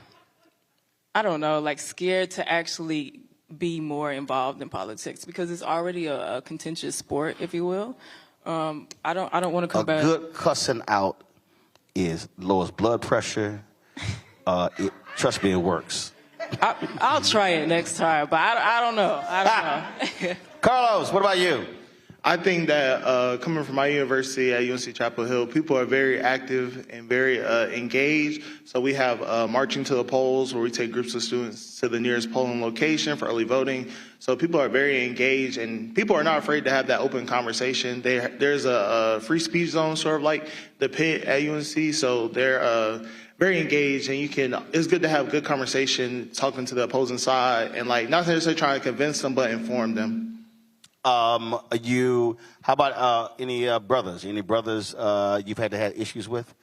[SPEAKER 15] I don't know, like scared to actually be more involved in politics because it's already a contentious sport, if you will. I don't want to combat.
[SPEAKER 3] A good cussing out is lowers blood pressure. Trust me, it works.
[SPEAKER 15] I'll try it next time, but I don't know. I don't know.
[SPEAKER 3] Carlos, what about you?
[SPEAKER 13] I think that coming from my university at UNC Chapel Hill, people are very active and very engaged. So we have marching to the polls where we take groups of students to the nearest polling location for early voting. So people are very engaged and people are not afraid to have that open conversation. There's a free speech zone, sort of like the pit at UNC. So they're very engaged and it's good to have good conversation talking to the opposing side and like not necessarily trying to convince them, but inform them.
[SPEAKER 3] How about any brothers? Any brothers you've had to have issues with?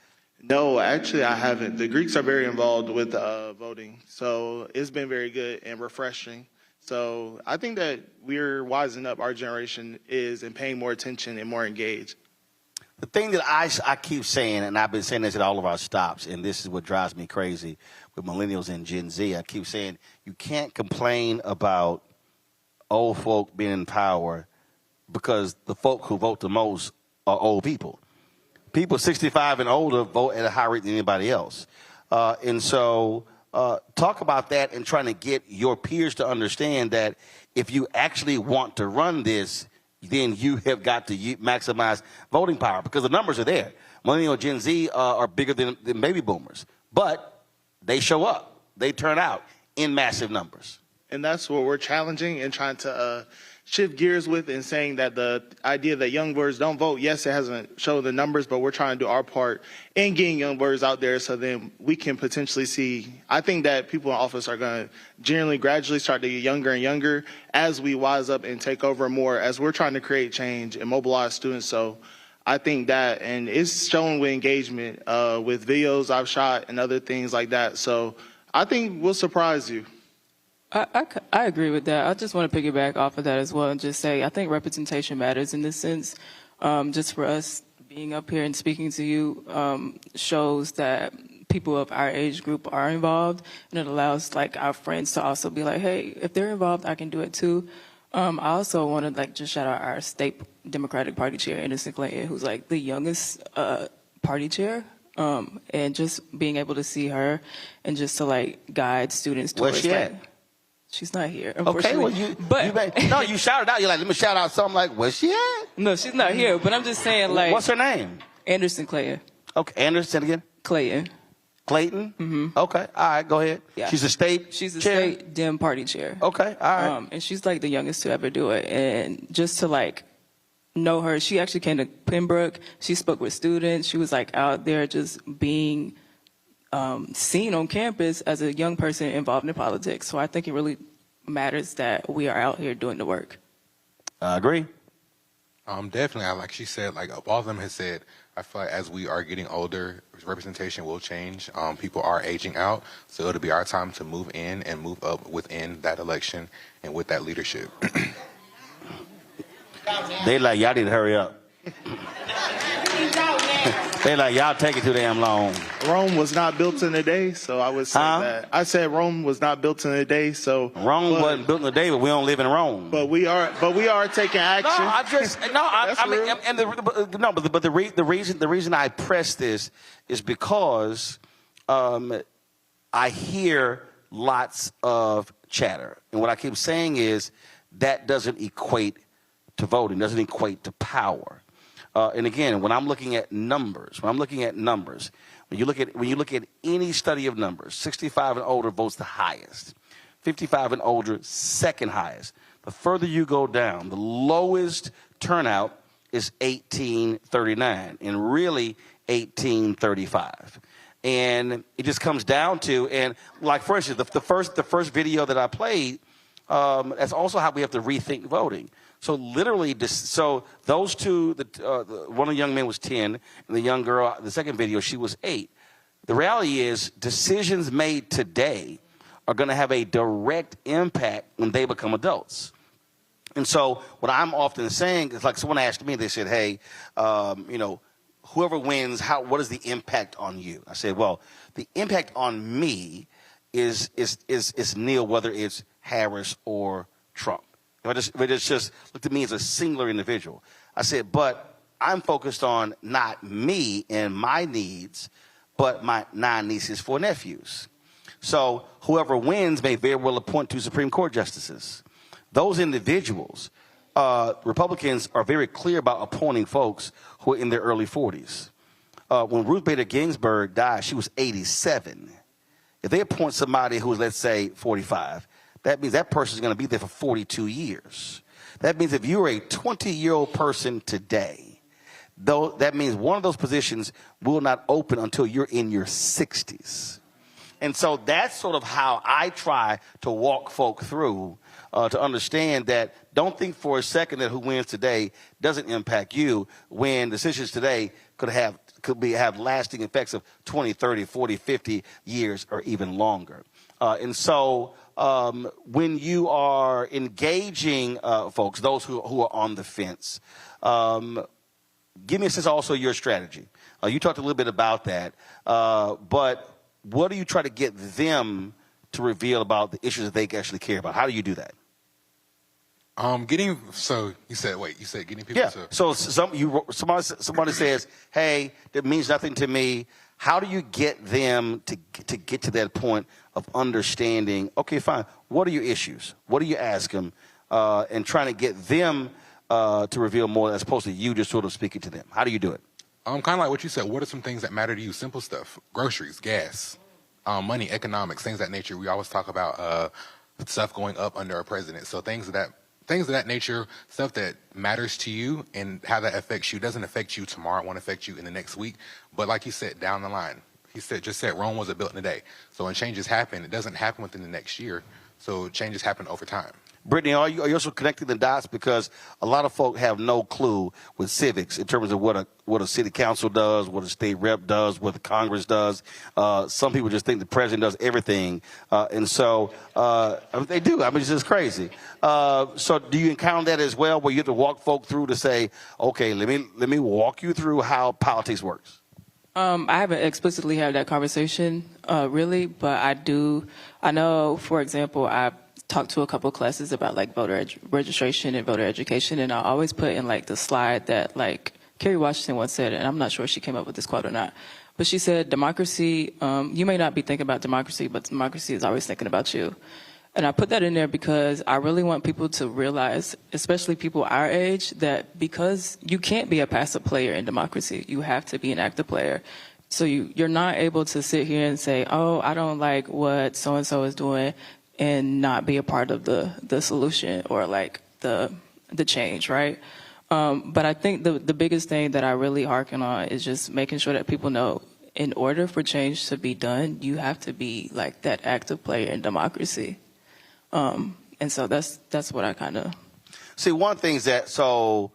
[SPEAKER 13] No, actually I haven't. The Greeks are very involved with voting, so it's been very good and refreshing. So I think that we're wising up, our generation is, and paying more attention and more engaged.
[SPEAKER 3] The thing that I keep saying, and I've been saying this at all of our stops, and this is what drives me crazy with millennials and Gen Z, I keep saying you can't complain about old folk being in power because the folk who vote the most are old people. People 65 and older vote at a higher rate than anybody else. And so talk about that and trying to get your peers to understand that if you actually want to run this, then you have got to maximize voting power because the numbers are there. Millennial Gen Z are bigger than baby boomers, but they show up. They turn out in massive numbers.
[SPEAKER 13] And that's what we're challenging and trying to shift gears with and saying that the idea that young voters don't vote, yes, it hasn't shown the numbers, but we're trying to do our part in getting young voters out there so then we can potentially see, I think that people in office are going to generally gradually start to get younger and younger as we wise up and take over more as we're trying to create change and mobilize students. So I think that, and it's shown with engagement with videos I've shot and other things like that. So I think we'll surprise you.
[SPEAKER 15] I agree with that. I just want to piggyback off of that as well and just say I think representation matters in this sense. Just for us being up here and speaking to you shows that people of our age group are involved, and it allows like our friends to also be like, hey, if they're involved, I can do it too. I also want to like just shout out our state Democratic Party chair, Anderson Clayton, who's like the youngest party chair. And just being able to see her and just to like guide students towards
[SPEAKER 3] Where's she at?
[SPEAKER 15] She's not here,
[SPEAKER 3] Okay,
[SPEAKER 15] unfortunately.
[SPEAKER 3] well, you shouted out. You're like, let me shout out something like, where's she at?
[SPEAKER 15] No, she's not here, but I'm just saying, like...
[SPEAKER 3] What's her name?
[SPEAKER 15] Anderson Clayton.
[SPEAKER 3] Okay, Anderson again?
[SPEAKER 15] Clayton.
[SPEAKER 3] Clayton? Mm-hmm. Okay, all right, go ahead.
[SPEAKER 15] Yeah.
[SPEAKER 3] She's a state
[SPEAKER 15] She's a
[SPEAKER 3] chair?
[SPEAKER 15] state Dem party chair.
[SPEAKER 3] Okay, all right.
[SPEAKER 15] And she's like the youngest to ever do it. And just to like know her, she actually came to Pembroke. She spoke with students. She was like out there just being seen on campus as a young person involved in politics. So I think it really matters that we are out here doing the work.
[SPEAKER 3] I agree.
[SPEAKER 14] Definitely. Like she said, like all of them has said, I feel like as we are getting older, representation will change. People are aging out, so it'll be our time to move in and move up within that election and with that leadership.
[SPEAKER 3] They like, y'all need to hurry up. They like, y'all take it too damn long.
[SPEAKER 13] Rome was not built in a day, so I would say that. I said Rome was not built in a day, so
[SPEAKER 3] Rome wasn't built in a day, but we don't live in Rome.
[SPEAKER 13] But we are taking action.
[SPEAKER 3] The reason I press this is because I hear lots of chatter, and what I keep saying is that doesn't equate to voting, doesn't equate to power. And again, when I'm looking at numbers, when you look at any study of numbers, 65 and older votes the highest, 55 and older second highest. The further you go down, the lowest turnout is 1839, and really 1835. And it just comes down to, and like for instance, the first video that I played, that's also how we have to rethink voting. So literally, so those two, one of the young men was 10, and the young girl, the second video, she was 8. The reality is decisions made today are going to have a direct impact when they become adults. And so what I'm often saying is, like someone asked me, they said, hey, whoever wins, what is the impact on you? I said, well, the impact on me is nil, whether it's Harris or Trump. If it just looked at me as a singular individual. I said, but I'm focused on not me and my needs, but my 9 nieces, 4 nephews. So whoever wins may very well appoint 2 Supreme Court justices. Those individuals, Republicans are very clear about appointing folks who are in their early 40s. When Ruth Bader Ginsburg died, she was 87. If they appoint somebody who is, let's say, 45, that means that person is going to be there for 42 years. That means if you're a 20-year-old person today, that means one of those positions will not open until you're in your 60s. And so that's sort of how I try to walk folk through to understand that don't think for a second that who wins today doesn't impact you, when decisions today could have lasting effects of 20, 30, 40, 50 years or even longer. And so when you are engaging folks, those who are on the fence, give me a sense also your strategy. You talked a little bit about that, but what do you try to get them to reveal about the issues that they actually care about? How do you do that?
[SPEAKER 14] You said getting people to.
[SPEAKER 3] So somebody says, hey, that means nothing to me. How do you get them to get to that point of understanding, okay, fine, what are your issues? What do you ask them? And trying to get them to reveal more as opposed to you just sort of speaking to them. How do you do it?
[SPEAKER 14] Kind of like what you said. What are some things that matter to you? Simple stuff. Groceries, gas, money, economics, things of that nature. We always talk about stuff going up under our president. So things of that nature, stuff that matters to you and how that affects you doesn't affect you tomorrow. It won't affect you in the next week. But like you said, down the line, just said Rome wasn't built in a day. So when changes happen, it doesn't happen within the next year. So changes happen over time.
[SPEAKER 3] Brittany, are you also connecting the dots? Because a lot of folk have no clue with civics in terms of what a city council does, what a state rep does, what the Congress does. Some people just think the president does everything. And so they do. I mean, it's just crazy. So do you encounter that as well, where you have to walk folk through to say, okay, let me walk you through how politics works?
[SPEAKER 15] I haven't explicitly had that conversation, really, but I know, for example, I've talked to a couple of classes about like voter registration and voter education, and I always put in like the slide that like Kerry Washington once said, and I'm not sure if she came up with this quote or not, but she said, democracy, you may not be thinking about democracy, but democracy is always thinking about you. And I put that in there because I really want people to realize, especially people our age, that because you can't be a passive player in democracy, you have to be an active player. So you're not able to sit here and say, oh, I don't like what so-and-so is doing, and not be a part of the solution or like the change, right? But I think the biggest thing that I really hearken on is just making sure that people know, in order for change to be done, you have to be like that active player in democracy. And so that's what I kind of
[SPEAKER 3] see. One thing is that, so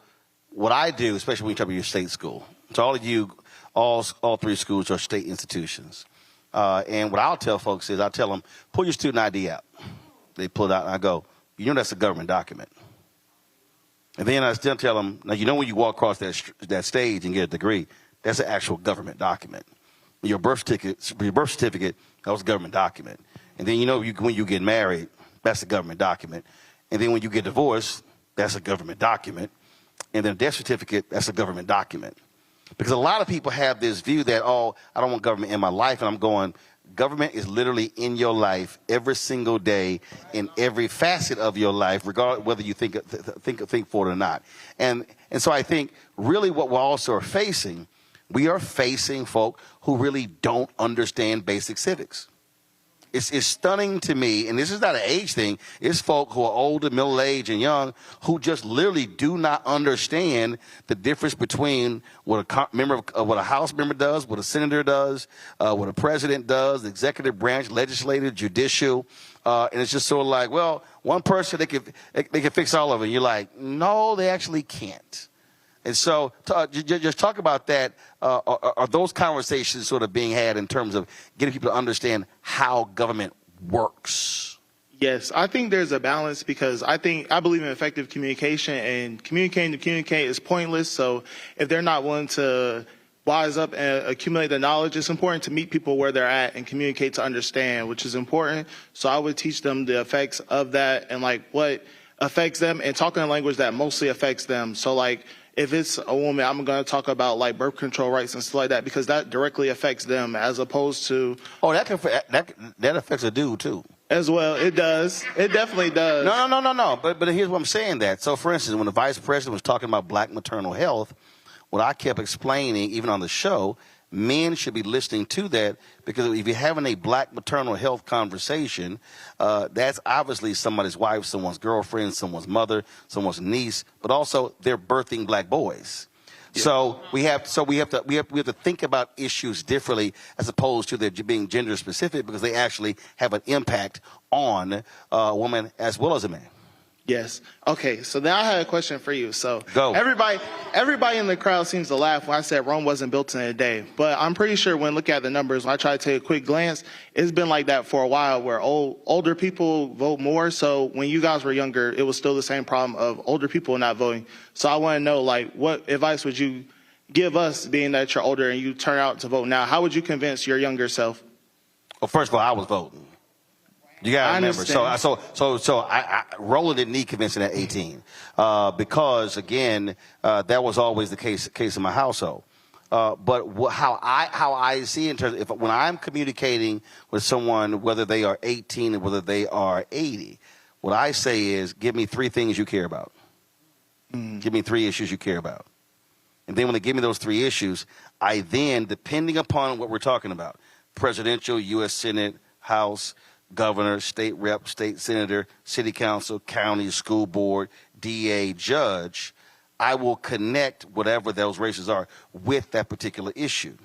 [SPEAKER 3] what I do, especially when you talk about your state school, so all of you, all 3 schools are state institutions. And what I'll tell folks is, I'll tell them, pull your student ID out. They pull it out, and I go, you know that's a government document. And then I still tell them, now you know when you walk across that stage and get a degree, that's an actual government document. Your birth certificate, that was a government document. And then you know when you get married, that's a government document. And then when you get divorced, that's a government document. And then a death certificate, that's a government document. Because a lot of people have this view that, oh, I don't want government in my life. And I'm going, government is literally in your life every single day, in every facet of your life, regardless whether you think for it or not. And And so I think really what we also are facing, we are facing folk who really don't understand basic civics. It's stunning to me, and this is not an age thing. It's folk who are older, middle-aged, and young who just literally do not understand the difference between what a House member does, what a senator does, what a president does, the executive branch, legislative, judicial, and it's just sort of like, well, one person they can fix all of it. You're like, no, they actually can't. And so just talk about that. Are those conversations sort of being had in terms of getting people to understand how government works?
[SPEAKER 13] Yes, I think there's a balance because I believe in effective communication, and communicating to communicate is pointless. So if they're not willing to wise up and accumulate the knowledge, it's important to meet people where they're at and communicate to understand, which is important. So I would teach them the effects of that and like what affects them and talking a language that mostly affects them. So like, if it's a woman, I'm going to talk about like birth control rights and stuff like that because that directly affects them as opposed to...
[SPEAKER 3] Oh, that affects a dude too.
[SPEAKER 13] As well, it does. It definitely does.
[SPEAKER 3] No. But here's what I'm saying that. So for instance, when the vice president was talking about black maternal health, what I kept explaining, even on the show, men should be listening to that because if you're having a black maternal health conversation, that's obviously somebody's wife, someone's girlfriend, someone's mother, someone's niece, but also they're birthing black boys. Yeah. So we have to think about issues differently as opposed to their being gender specific because they actually have an impact on a woman as well as a man.
[SPEAKER 13] Yes. Okay, so then I had a question for you. So
[SPEAKER 3] Go.
[SPEAKER 13] Everybody in the crowd seems to laugh when I said Rome wasn't built in a day. But I'm pretty sure when looking at the numbers, when I try to take a quick glance, it's been like that for a while where older people vote more. So when you guys were younger, it was still the same problem of older people not voting. So I want to know, like, what advice would you give us being that you're older and you turn out to vote now? How would you convince your younger self?
[SPEAKER 3] Well, first of all, I was voting. You gotta remember. So Roland didn't need convincing at 18 because again that was always the case in my household. But how I see in terms of when I'm communicating with someone, whether they are 18 or whether they are 80, what I say is, give me 3 things you care about. Give me 3 issues you care about. And then when they give me those 3 issues, I then, depending upon what we're talking about, presidential, U.S. Senate, House, governor, state rep, state senator, city council, county, school board, DA, judge, I will connect whatever those races are with that particular issue.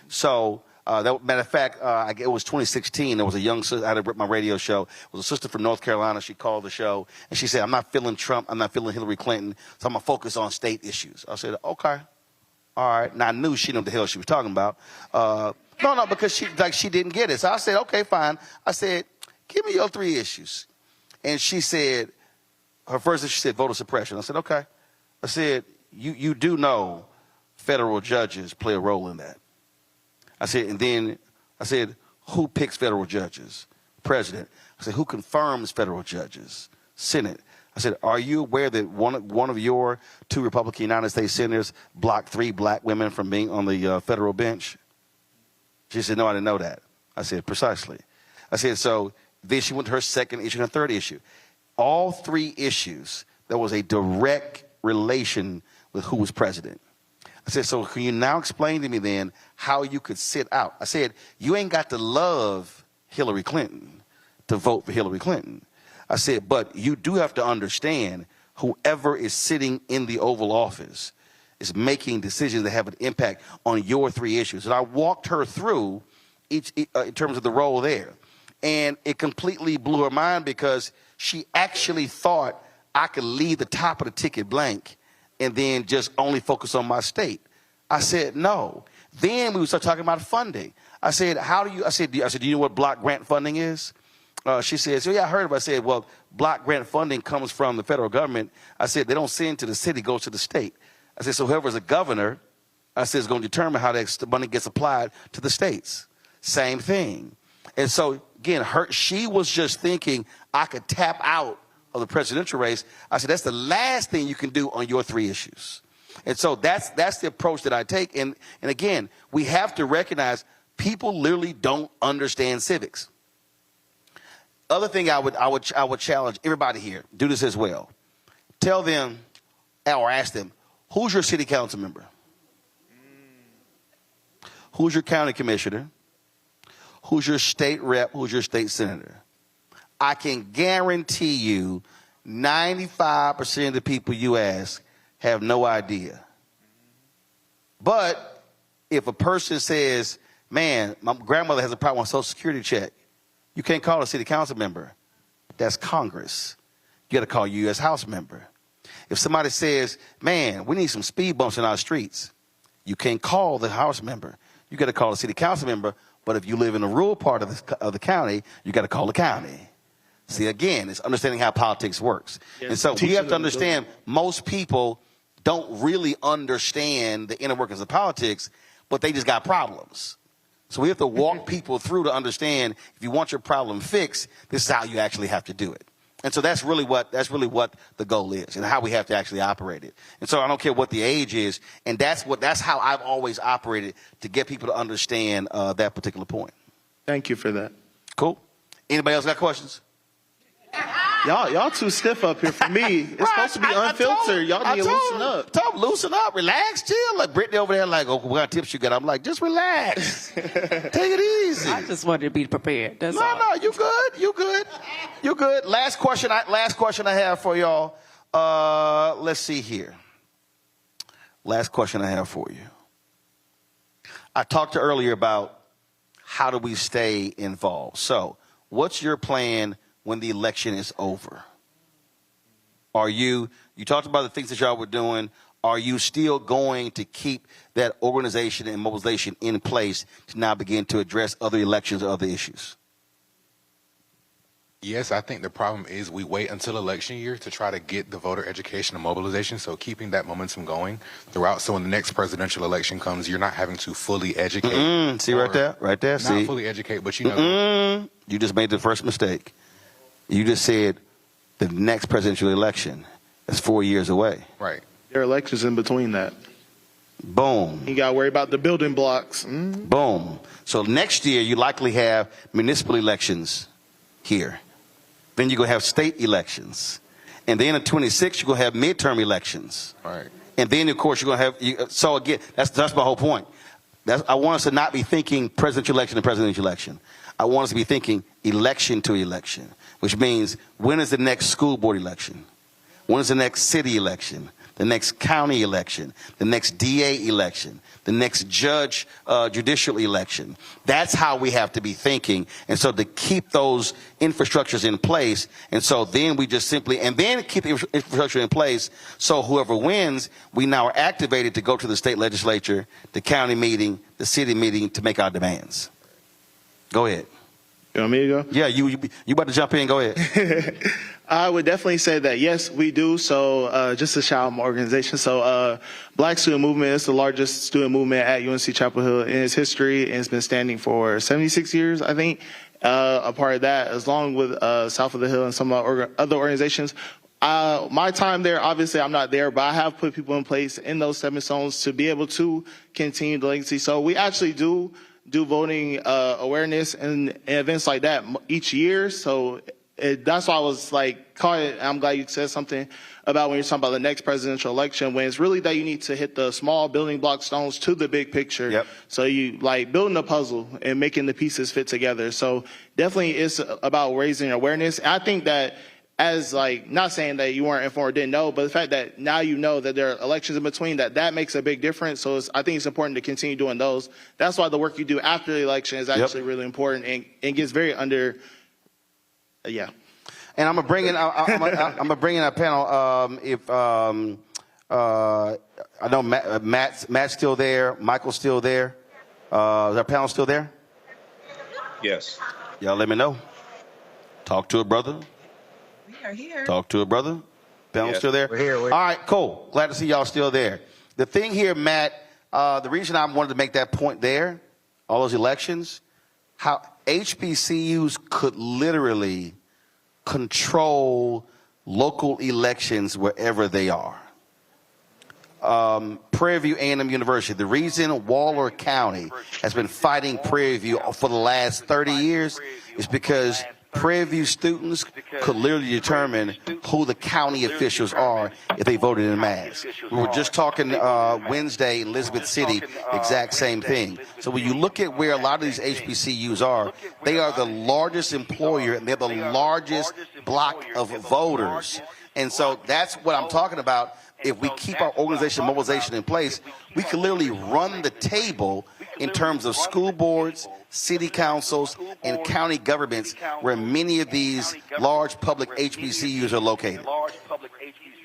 [SPEAKER 3] So, matter of fact, it was 2016. There was a young sister, I had my radio show. It was a sister from North Carolina. She called the show, and she said, I'm not feeling Trump. I'm not feeling Hillary Clinton, so I'm going to focus on state issues. I said, okay. All right. Now, I knew she knew what the hell she was talking about. No, because she didn't get it. So I said, okay, fine. I said, give me your 3 issues. And she said, her first issue, she said voter suppression. I said, okay. I said, you do know federal judges play a role in that. I said, and then I said, who picks federal judges? President. I said, who confirms federal judges? Senate. I said, are you aware that one of your 2 Republican United States senators blocked 3 black women from being on the federal bench? She said, no, I didn't know that. I said, precisely. I said, so then she went to her second issue and her third issue. All 3 issues, there was a direct relation with who was president. I said, so can you now explain to me then how you could sit out? I said, you ain't got to love Hillary Clinton to vote for Hillary Clinton. I said, but you do have to understand whoever is sitting in the Oval Office is making decisions that have an impact on your 3 issues. And I walked her through each in terms of the role there. And it completely blew her mind because she actually thought I could leave the top of the ticket blank and then just only focus on my state. I said, no. Then we would start talking about funding. I said, do you know what block grant funding is? She said, so yeah, I heard of it. I said, well, block grant funding comes from the federal government. I said, they don't send to the city, it goes to the state. I said, so whoever's a governor, I said, is going to determine how that money gets applied to the states. Same thing. And so, again, she was just thinking I could tap out of the presidential race. I said, that's the last thing you can do on your 3 issues. And so that's the approach that I take. And again, we have to recognize people literally don't understand civics. Other thing I would challenge everybody here, do this as well. Tell them or ask them, Who's your city council member? Who's your county commissioner? Who's your state rep? Who's your state senator? I can guarantee you 95% of the people you ask have no idea. But if a person says, man, my grandmother has a problem with Social Security check, you can't call a city council member. That's Congress. You got to call a U.S. House member. If somebody says, man, we need some speed bumps in our streets, you can't call the House member. You got to call a city council member. But if you live in a rural part of the county, you got to call the county. See, again, it's understanding how politics works. Yeah, and so we have to understand most people don't really understand the inner workings of politics, but they just got problems. So we have to walk people through to understand if you want your problem fixed, this is how you actually have to do it. And so that's really what the goal is and how we have to actually operate it. And so I don't care what the age is, and that's how I've always operated to get people to understand that particular point.
[SPEAKER 13] Thank you for that.
[SPEAKER 3] Cool. Anybody else got questions?
[SPEAKER 13] Y'all too stiff up here for me. It's supposed to be unfiltered. Y'all need to loosen up.
[SPEAKER 3] Loosen up, relax, chill. Like Brittany over there, like, oh, what kind of tips you got? I'm like, just relax. Take it easy.
[SPEAKER 15] I just wanted to be prepared. That's all.
[SPEAKER 3] No, you good. You good. You good. Last question I have for y'all. Let's see here. Last question I have for you. I talked earlier about how do we stay involved. So what's your plan when the election is over? You talked about the things that y'all were doing. Are you still going to keep that organization and mobilization in place to now begin to address other elections or other issues?
[SPEAKER 14] Yes, I think the problem is we wait until election year to try to get the voter education and mobilization, so keeping that momentum going throughout. So when the next presidential election comes, you're not having to fully educate.
[SPEAKER 3] See right there?
[SPEAKER 14] Not fully educate, but you know.
[SPEAKER 3] You just made the first mistake. You just said the next presidential election is 4 years away.
[SPEAKER 14] Right.
[SPEAKER 13] There are elections in between that.
[SPEAKER 3] Boom.
[SPEAKER 13] You got to worry about the building blocks.
[SPEAKER 3] Boom. So next year, you likely have municipal elections here. Then you're going to have state elections. And then in 26, you're going to have midterm elections.
[SPEAKER 14] Right.
[SPEAKER 3] And then, of course, you're going to have, so again, that's my whole point. I want us to not be thinking presidential election to presidential election. I want us to be thinking election to election, which means when is the next school board election? When is the next city election? The next county election? The next DA election? The next judicial election? That's how we have to be thinking. And so to keep those infrastructures in place, and so then we just simply, and then keep the infrastructure in place so whoever wins, we now are activated to go to the state legislature, the county meeting, the city meeting to make our demands. Go ahead.
[SPEAKER 13] You want me to go?
[SPEAKER 3] Yeah, you about to jump in. Go ahead.
[SPEAKER 13] I would definitely say that, yes, we do. So just to shout out my organization. So Black Student Movement is the largest student movement at UNC Chapel Hill in its history, and it's been standing for 76 years, I think. A part of that, as long with South of the Hill and some other organizations. My time there, obviously I'm not there, but I have put people in place in those 7 zones to be able to continue the legacy. So we actually do voting awareness and events like that each year. So that's why I was like, I'm glad you said something about when you're talking about the next presidential election, when it's really that you need to hit the small building block stones to the big picture. Yep. So you like building a puzzle and making the pieces fit together. So definitely it's about raising awareness. And I think that as like, not saying that you weren't informed or didn't know, but the fact that now you know that there are elections in between, that makes a big difference. So I think it's important to continue doing those. That's why the work you do after the election is actually really important and gets very yeah.
[SPEAKER 3] And I'm gonna bring in. I'm gonna bring in a panel. I know Matt's still there. Michael's still there. Is our panel still there?
[SPEAKER 1] Yes.
[SPEAKER 3] Y'all let me know. Talk to a brother.
[SPEAKER 5] We are here.
[SPEAKER 3] Talk to a brother. Panel still there?
[SPEAKER 1] We're here.
[SPEAKER 3] All right, cool. Glad to see y'all still there. The thing here, Matt, the reason I wanted to make that point there, all those elections, how HBCUs could literally control local elections wherever they are. Prairie View A&M University, the reason Waller County has been fighting Prairie View for the last 30 years is because Prairie View students could literally determine who the county officials are if they voted in mass. We were just talking Wednesday in Elizabeth City, exact same thing. So when you look at where a lot of these HBCUs are, they are the largest employer and they're the largest block of voters. And so that's what I'm talking about. If we keep our organization mobilization in place, we can literally run the table in terms of school boards, city councils, and county governments where many of these large public HBCUs are located.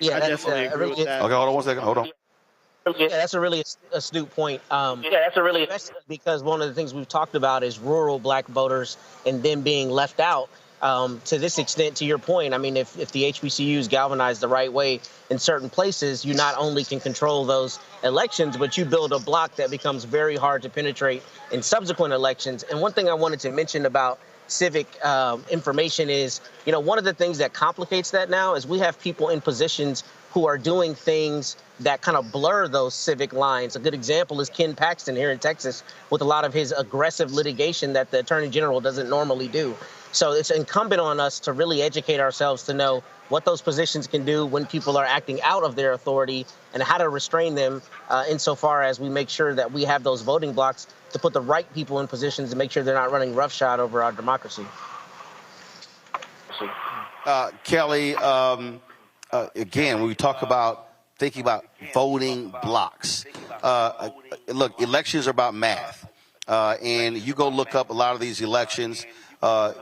[SPEAKER 2] Yeah,
[SPEAKER 13] I definitely agree with that.
[SPEAKER 3] Okay, hold on one second. Hold on.
[SPEAKER 2] Yeah, that's a really astute point. Because one of the things we've talked about is rural black voters and them being left out. To this extent, to your point, I mean, if the HBCUs galvanize the right way in certain places, you not only can control those elections, but you build a block that becomes very hard to penetrate in subsequent elections. And one thing I wanted to mention about civic information is, you know, one of the things that complicates that now is we have people in positions who are doing things that kind of blur those civic lines. A good example is Ken Paxton here in Texas with a lot of his aggressive litigation that the Attorney General doesn't normally do. So it's incumbent on us to really educate ourselves to know what those positions can do when people are acting out of their authority and how to restrain them insofar as we make sure that we have those voting blocks to put the right people in positions to make sure they're not running roughshod over our democracy.
[SPEAKER 3] Kelly, again, when we talk about thinking about voting blocks, look, elections are about math. And you go look up a lot of these elections.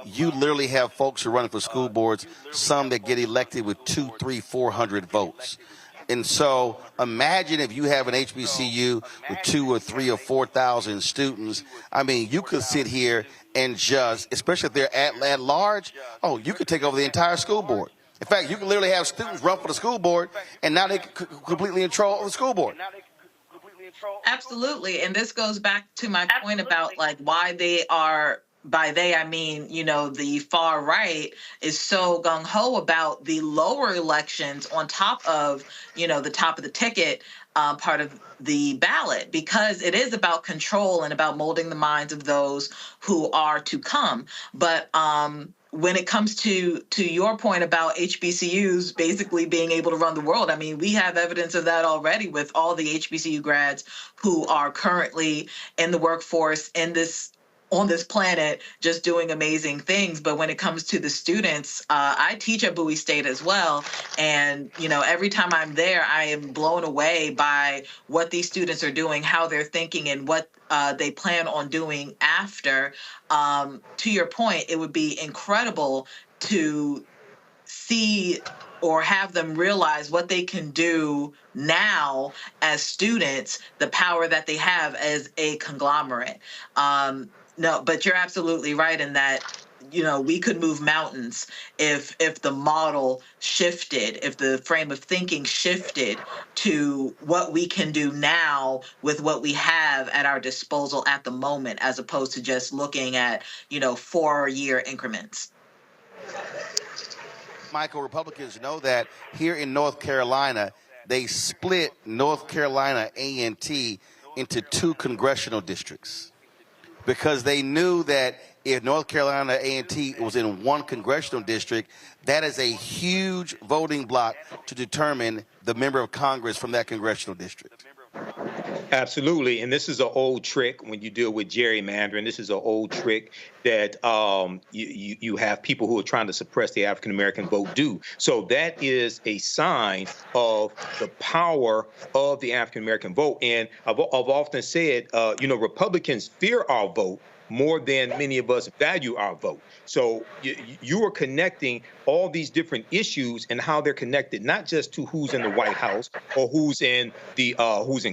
[SPEAKER 3] You literally have folks who are running for school boards, some that get elected with 200, 300, 400 votes. And so imagine if you have an HBCU with 2,000 or 3,000 or 4,000 students. I mean, you could sit here and just, especially if they're at large, you could take over the entire school board. In fact, you can literally have students run for the school board, and now they completely control the school board.
[SPEAKER 10] Absolutely. And this goes back to my point about like why they are, by they, I mean, you know, the far right is so gung-ho about the lower elections on top of, you know, the top of the ticket part of the ballot, because it is about control and about molding the minds of those who are to come. But when it comes to your point about HBCUs basically being able to run the world, I mean, we have evidence of that already with all the HBCU grads who are currently in the workforce on this planet, just doing amazing things. But when it comes to the students, I teach at Bowie State as well. And, you know, every time I'm there, I am blown away by what these students are doing, how they're thinking, and what they plan on doing after. To your point, it would be incredible to see or have them realize what they can do now as students, the power that they have as a conglomerate. No, but you're absolutely right in that, you know, we could move mountains if the model shifted, if the frame of thinking shifted to what we can do now with what we have at our disposal at the moment, as opposed to just looking at, you know, 4-year increments.
[SPEAKER 3] Michael, Republicans know that here in North Carolina, they split North Carolina A&T into 2 congressional districts, because they knew that if North Carolina A&T was in 1 congressional district, that is a huge voting block to determine the member of Congress from that congressional district.
[SPEAKER 1] Absolutely. And this is an old trick when you deal with gerrymandering. This is an old trick that you have people who are trying to suppress the African-American vote do. So that is a sign of the power of the African-American vote. And I've often said, you know, Republicans fear our vote more than many of us value our vote. So you are connecting all these different issues and how they're connected, not just to who's in the White House or who's in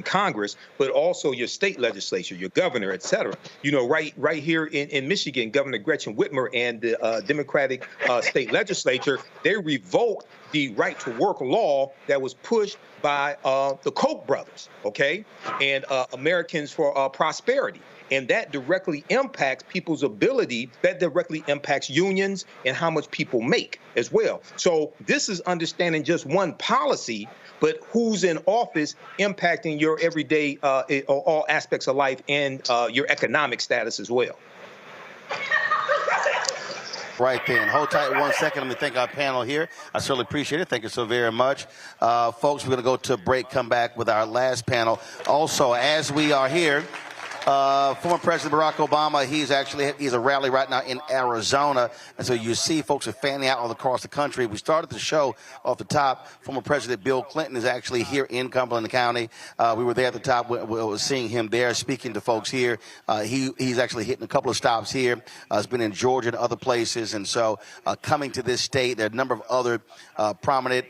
[SPEAKER 1] Congress, but also your state legislature, your governor, et cetera. You know, right here in Michigan, Governor Gretchen Whitmer and the Democratic state legislature, they revoked the right to work law that was pushed by the Koch brothers, okay, and Americans for Prosperity. And that directly impacts people's ability, that directly impacts unions and how much people make as well. So this is understanding just one policy, but who's in office impacting your everyday, all aspects of life and your economic status as well.
[SPEAKER 3] Right then. Hold tight 1 second. Let me thank our panel here. I certainly appreciate it. Thank you so very much. Folks, we're going to go to a break, come back with our last panel. Also, as we are here, former President Barack Obama, he's a rally right now in Arizona. And so you see folks are fanning out all across the country. We started the show off the top. Former President Bill Clinton is actually here in Cumberland County. We were there at the top. We were seeing him there speaking to folks here. He's actually hitting a couple of stops here. He's been in Georgia and other places. And so coming to this state, there are a number of other prominent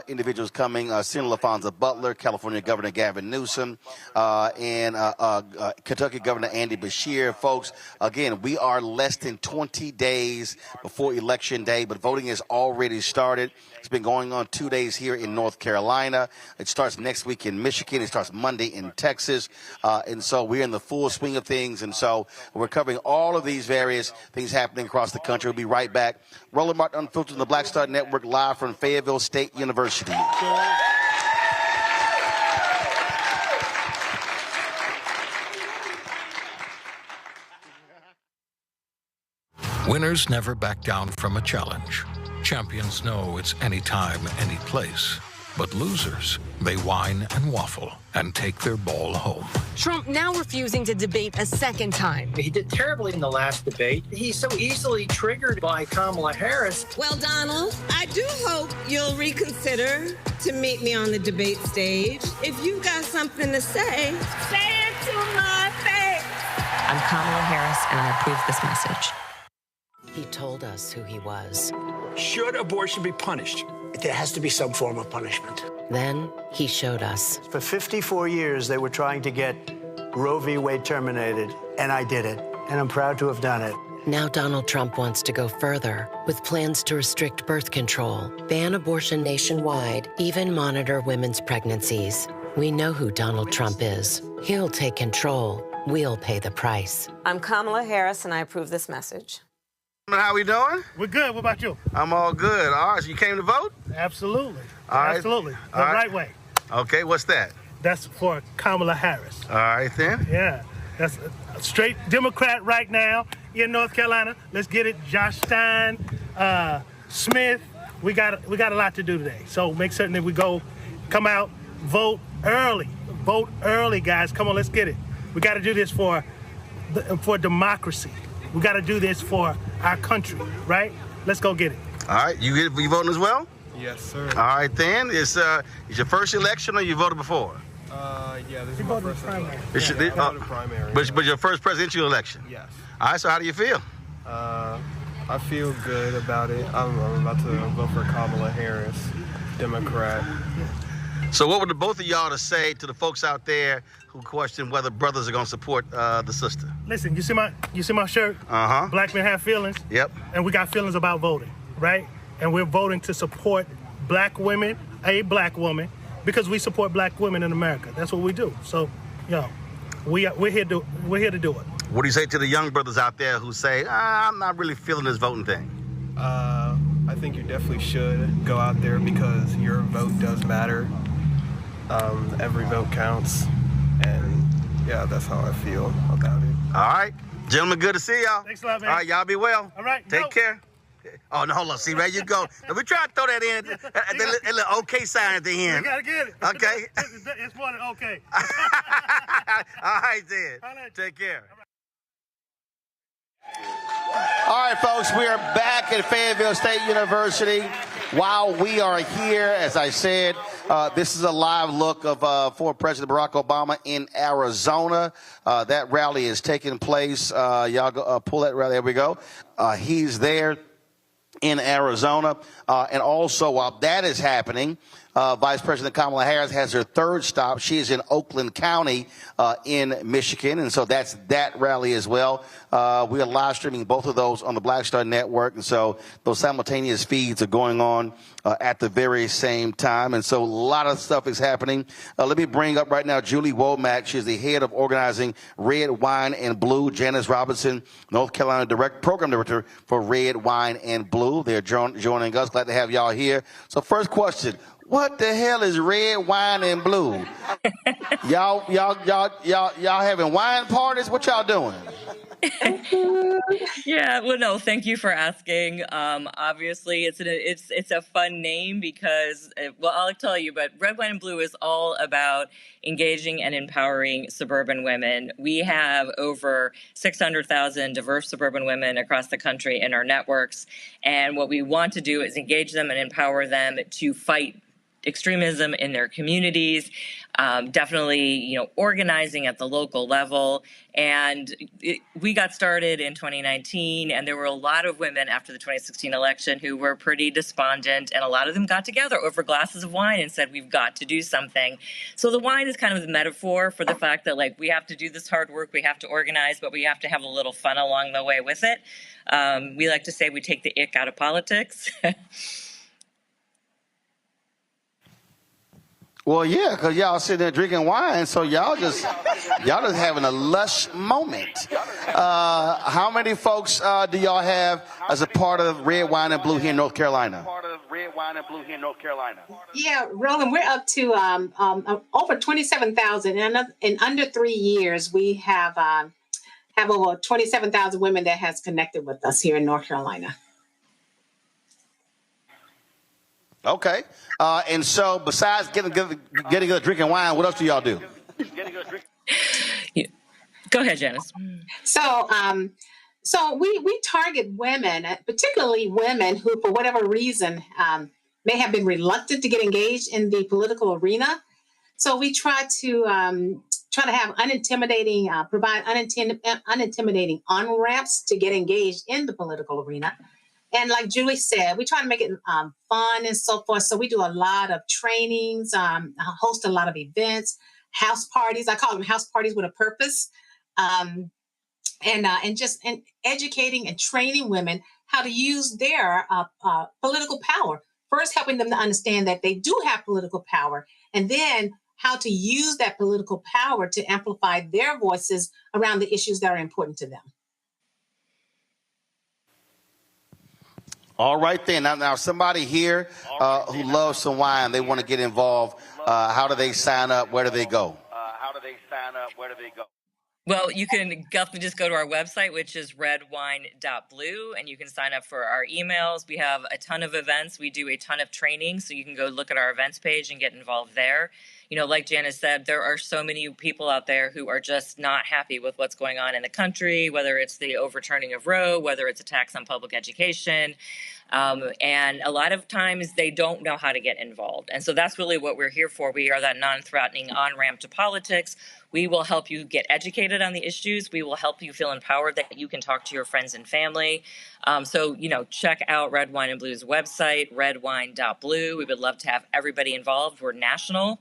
[SPEAKER 3] individuals coming. Senator LaFonza Butler, California Governor Gavin Newsom, and Kentucky Governor Andy Beshear. Folks, again, we are less than 20 days before Election Day, but voting has already started. It's been going on 2 days here in North Carolina. It starts next week in Michigan. It starts Monday in Texas. And so we're in the full swing of things. And so we're covering all of these various things happening across the country. We'll be right back. Roland Martin Unfiltered on the Black Star Network, live from Fayetteville State University.
[SPEAKER 11] Winners never back down from a challenge. Champions know it's anytime, any place. But losers, they whine and waffle and take their ball home.
[SPEAKER 12] Trump now refusing to debate a second time.
[SPEAKER 16] He did terribly in the last debate. He's so easily triggered by Kamala Harris.
[SPEAKER 17] Well, Donald, I do hope you'll reconsider to meet me on the debate stage. If you've got something to say it to my face.
[SPEAKER 29] I'm Kamala Harris, and I approve this message.
[SPEAKER 27] He told us who he was.
[SPEAKER 9] Should abortion be punished? There has to be some form of punishment.
[SPEAKER 27] Then he showed us.
[SPEAKER 9] For 54 years, they were trying to get Roe v. Wade terminated, and I did it, and I'm proud to have done it.
[SPEAKER 27] Now Donald Trump wants to go further with plans to restrict birth control, ban abortion nationwide, even monitor women's pregnancies. We know who Donald Trump is. He'll take control. We'll pay the price.
[SPEAKER 29] I'm Kamala Harris, and I approve this message.
[SPEAKER 3] How we doing?
[SPEAKER 17] We're good. What about you?
[SPEAKER 3] I'm all good. All right, so you came to vote?
[SPEAKER 17] Absolutely.
[SPEAKER 3] All right.
[SPEAKER 17] Absolutely. The
[SPEAKER 3] All right.
[SPEAKER 17] right way.
[SPEAKER 3] Okay, what's that?
[SPEAKER 17] That's for Kamala Harris.
[SPEAKER 3] All right, then.
[SPEAKER 17] Yeah. That's a straight Democrat right now in North Carolina. Let's get it. Josh Stein, Smith. We got a lot to do today. So make certain that we come out, vote early. Vote early, guys. Come on, let's get it. We got to do this for democracy. We got to do this for our country, right? Let's go get it.
[SPEAKER 3] All right, you voting as well?
[SPEAKER 17] Yes, sir.
[SPEAKER 3] All right, then. It's your first election, or you voted before?
[SPEAKER 17] Yeah, this is my first primary.
[SPEAKER 3] Primary. But your first presidential election?
[SPEAKER 17] Yes.
[SPEAKER 3] All right, so how do you feel?
[SPEAKER 17] I feel good about it. I'm about to vote for Kamala Harris, Democrat.
[SPEAKER 3] So what would both of y'all to say to the folks out there who question whether brothers are going to support the sister?
[SPEAKER 17] Listen, you see my shirt?
[SPEAKER 3] Uh-huh.
[SPEAKER 17] Black men have feelings.
[SPEAKER 3] Yep.
[SPEAKER 17] And we got feelings about voting, right? And we're voting to support black women, a black woman, because we support black women in America. That's what we do. So, we're here to do it.
[SPEAKER 3] What do you say to the young brothers out there who say, I'm not really feeling this voting thing?
[SPEAKER 17] I think you definitely should go out there because your vote does matter. Every vote counts. And yeah, that's how I feel about it.
[SPEAKER 3] All right. Gentlemen, good to see y'all.
[SPEAKER 17] Thanks a lot, man.
[SPEAKER 3] All right, y'all be well.
[SPEAKER 17] All right.
[SPEAKER 3] Take care. Oh, no, hold on. See, there you go. Now, we try to throw that in, that little okay sign at the end.
[SPEAKER 17] You got to get it.
[SPEAKER 3] Okay.
[SPEAKER 17] It's more than okay.
[SPEAKER 3] All right, then. Take care. All right, folks, we are back at Fayetteville State University. While we are here, as I said, this is a live look of former President Barack Obama in Arizona. That rally is taking place. Y'all go, pull that rally. There we go. He's there in Arizona. And also, while that is happening, Vice President Kamala Harris has her third stop. She is in Oakland County in Michigan, and so that's that rally as well. We are live streaming both of those on the Black Star Network, and so those simultaneous feeds are going on at the very same time, and so a lot of stuff is happening. Let me bring up right now Julie Womack. She's the head of organizing Red, Wine, and Blue. Janice Robinson, North Carolina Program Director for Red, Wine, and Blue. They're joining us. Glad to have y'all here. So first question. What the hell is red wine and blue? y'all having wine parties? What y'all doing?
[SPEAKER 6] Yeah, well, no, thank you for asking. Obviously, it's a fun name because, well, I'll tell you, but Red, White, and Blue is all about engaging and empowering suburban women. We have over 600,000 diverse suburban women across the country in our networks, and what we want to do is engage them and empower them to fight extremism in their communities, definitely, organizing at the local level. And we got started in 2019, and there were a lot of women after the 2016 election who were pretty despondent, and a lot of them got together over glasses of wine and said, we've got to do something. So the wine is kind of the metaphor for the fact that, we have to do this hard work, we have to organize, but we have to have a little fun along the way with it. We like to say we take the ick out of politics.
[SPEAKER 3] Well, yeah, because y'all sitting there drinking wine, so y'all just having a lush moment. How many folks do y'all have as a part of Red, Wine, and Blue here in North Carolina?
[SPEAKER 7] Yeah, Roland, we're up to over 27,000. In under 3 years, we have over 27,000 women that has connected with us here in North Carolina.
[SPEAKER 3] Okay. And so besides getting good drinking wine, what else do y'all do?
[SPEAKER 6] Go ahead, Janice.
[SPEAKER 7] So we target women, particularly women who, for whatever reason, may have been reluctant to get engaged in the political arena. So we try to have provide unintimidating on-ramps to get engaged in the political arena. And like Julie said, we try to make it fun and so forth. So we do a lot of trainings, host a lot of events, house parties. I call them house parties with a purpose. And educating and training women how to use their political power. First, helping them to understand that they do have political power, and then how to use that political power to amplify their voices around the issues that are important to them.
[SPEAKER 3] All right, then. Now somebody here who loves some wine, they want to get involved. How do they sign up? Where do they go?
[SPEAKER 6] Well, you can just go to our website, which is redwine.blue, and you can sign up for our emails. We have a ton of events. We do a ton of training, so you can go look at our events page and get involved there. Like Janice said, there are so many people out there who are just not happy with what's going on in the country, whether it's the overturning of Roe, whether it's attacks on public education. And a lot of times they don't know how to get involved. And so that's really what we're here for. We are that non-threatening on-ramp to politics. We will help you get educated on the issues. We will help you feel empowered that you can talk to your friends and family. So check out Red Wine and Blue's website, redwine.blue. We would love to have everybody involved. We're national.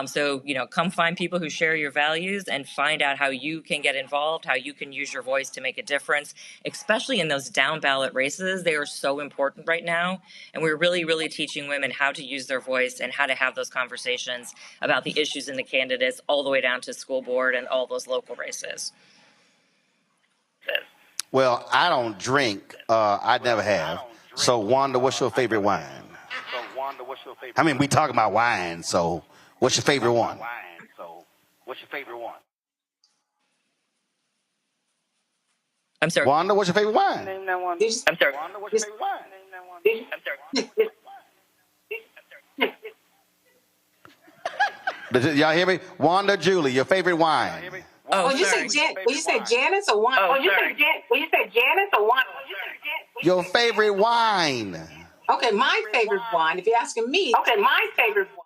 [SPEAKER 6] So come find people who share your values and find out how you can get involved, how you can use your voice to make a difference, especially in those down ballot races. They are so important right now. And we're really, really teaching women how to use their voice and how to have those conversations about the issues and the candidates all the way down to school board and all those local races.
[SPEAKER 3] Well, I don't drink. I never have. So, Wanda, what's your favorite wine? I mean, we talking about wine, so what's your favorite one?
[SPEAKER 6] I'm sorry.
[SPEAKER 3] Wanda, what's your favorite wine?
[SPEAKER 6] I'm sorry.
[SPEAKER 3] Wanda, what's your favorite wine? Y'all hear me? Wanda, Julie, your favorite wine?
[SPEAKER 7] You say Janice or Wanda? You say Janice or Wanda?
[SPEAKER 3] Your favorite wine.
[SPEAKER 7] Okay, my favorite wine. If you're asking me. Okay, my favorite wine.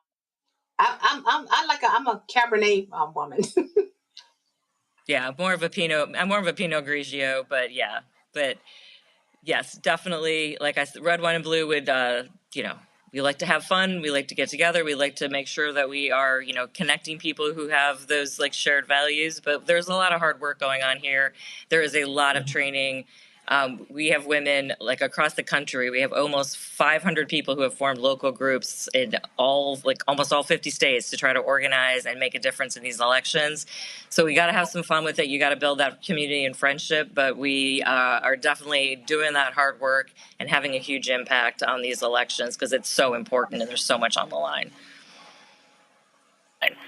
[SPEAKER 7] I'm a Cabernet woman.
[SPEAKER 6] Yeah, I'm more of a Pinot Grigio, but yes, definitely. Like I said, Red Wine and Blue would, we like to have fun. We like to get together. We like to make sure that we are, connecting people who have those shared values. But there's a lot of hard work going on here. There is a lot of training. We have women like across the country. We have almost 500 people who have formed local groups in almost all 50 states to try to organize and make a difference in these elections. So we got to have some fun with it. You got to build that community and friendship, but we are definitely doing that hard work and having a huge impact on these elections because it's so important and there's so much on the line.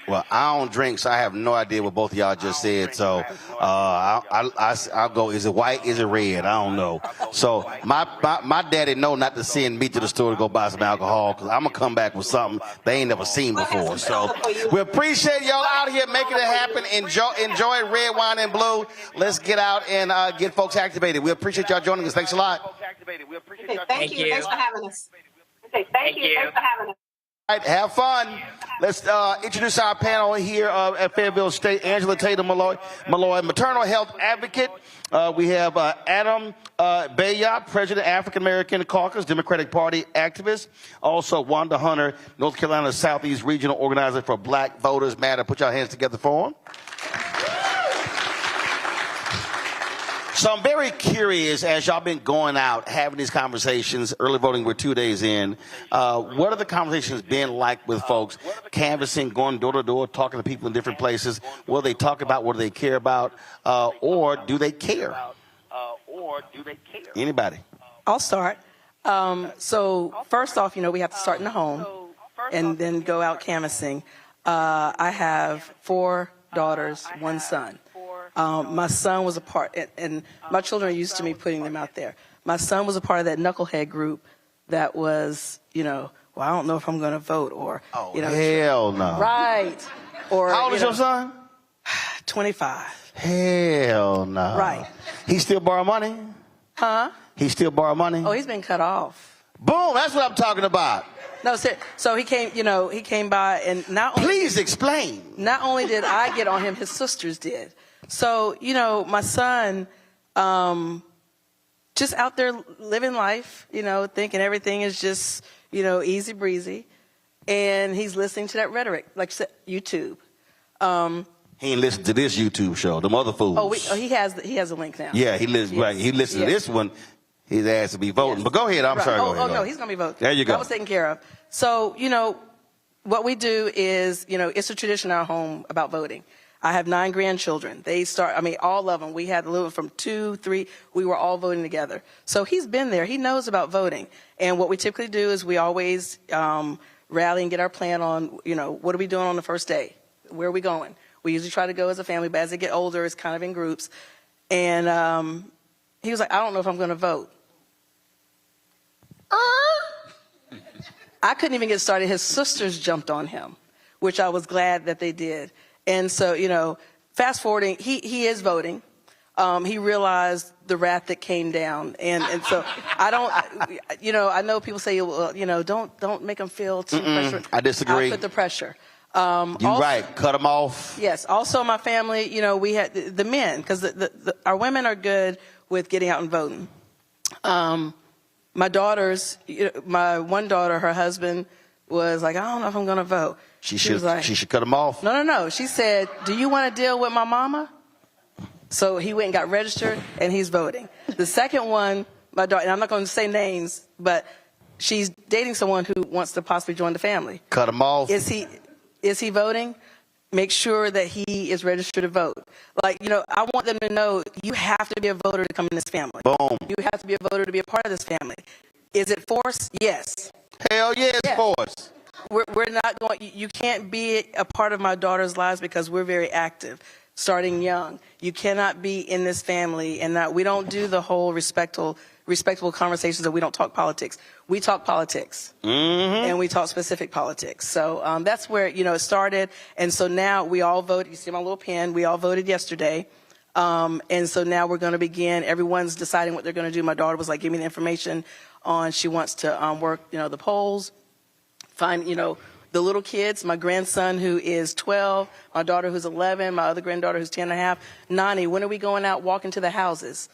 [SPEAKER 3] Well, I don't drink, so I have no idea what both of y'all just said. So I'll go, is it white, is it red? I don't know. So my daddy know not to send me to the store to go buy some alcohol because I'm going to come back with something they ain't never seen before. So we appreciate y'all out here making it happen. Enjoy red wine and blue. Let's get out and get folks activated. We appreciate y'all joining us. Thanks a lot.
[SPEAKER 7] Thank you. Thanks for having us.
[SPEAKER 6] Thank you.
[SPEAKER 7] Thanks for having us.
[SPEAKER 3] All right, have fun. Let's introduce our panel here at Fayetteville State. Angela Tatum Malloy, maternal health advocate. We have Adam Bayat, President, African American Caucus, Democratic Party activist. Also, Wanda Hunter, North Carolina Southeast Regional Organizer for Black Voters Matter. Put your hands together for them. So I'm very curious, as y'all been going out, having these conversations, early voting, we're 2 days in, what have the conversations been like with folks, canvassing, going door to door, talking to people in different places? What do they talk about? What do they care about? Or do they care? Anybody?
[SPEAKER 8] I'll start. So first off, we have to start in the home and then go out canvassing. I have 4 daughters, 1 son. My son was a part, and my children are used to me putting them out there. My son was a part of that knucklehead group that was, well, I don't know if I'm going to vote, or,
[SPEAKER 3] hell no.
[SPEAKER 8] Right. Or,
[SPEAKER 3] how old is your son?
[SPEAKER 8] 25.
[SPEAKER 3] Hell no.
[SPEAKER 8] Right.
[SPEAKER 3] He still borrow money?
[SPEAKER 8] Huh?
[SPEAKER 3] He still borrow money?
[SPEAKER 8] Oh, he's been cut off.
[SPEAKER 3] Boom, that's what I'm talking about.
[SPEAKER 8] No, so he came, he came by, and not only...
[SPEAKER 3] Please explain.
[SPEAKER 8] Not only did I get on him, his sisters did. So, my son, just out there living life, thinking everything is just, easy breezy. And he's listening to that rhetoric, like you said, YouTube.
[SPEAKER 3] He ain't listened to this YouTube show, them other fools.
[SPEAKER 8] He has a link now.
[SPEAKER 3] Yeah, he listens. Yes. Right. He listens to this one. His ass to be voting. Yes. But go ahead. I'm sorry. Go ahead.
[SPEAKER 8] No, he's going to be voting.
[SPEAKER 3] There you go.
[SPEAKER 8] That was taken care of. So, what we do is, it's a tradition in our home about voting. I have 9 grandchildren. They all of them. We had a little from 2, 3. We were all voting together. So he's been there. He knows about voting. And what we typically do is we always rally and get our plan on, what are we doing on the first day? Where are we going? We usually try to go as a family, but as they get older, it's kind of in groups. And he was like, I don't know if I'm going to vote. I couldn't even get started. His sisters jumped on him, which I was glad that they did. And so, fast forwarding, he is voting. He realized the wrath that came down. And so I don't, I know people say, well, don't make him feel too pressure.
[SPEAKER 3] I disagree.
[SPEAKER 8] I put the pressure.
[SPEAKER 3] You're right. Cut them off.
[SPEAKER 8] Yes. Also, my family, we had the men, because our women are good with getting out and voting. My daughters, my one daughter, her husband was like, I don't know if I'm going to vote.
[SPEAKER 3] She should cut them off.
[SPEAKER 8] No. She said, do you want to deal with my mama? So he went and got registered, and he's voting. The second one, my daughter, and I'm not going to say names, but she's dating someone who wants to possibly join the family.
[SPEAKER 3] Cut him off.
[SPEAKER 8] Is he voting? Make sure that he is registered to vote. I want them to know you have to be a voter to come in this family.
[SPEAKER 3] Boom.
[SPEAKER 8] You have to be a voter to be a part of this family. Is it forced? Yes.
[SPEAKER 3] Hell yeah, it's forced.
[SPEAKER 8] We're not going, you can't be a part of my daughter's lives because we're very active, starting young. You cannot be in this family, and we don't do the whole respectful conversations that we don't talk politics. We talk politics, and we talk specific politics. So that's where, it started. And so now we all voted. You see my little pen. We all voted yesterday. And so now we're going to begin. Everyone's deciding what they're going to do. My daughter was like, give me the information on, she wants to work, the polls, find, the little kids, my grandson who is 12, my daughter who's 11, my other granddaughter who's 10 and a half. Nani, when are we going out walking to the houses?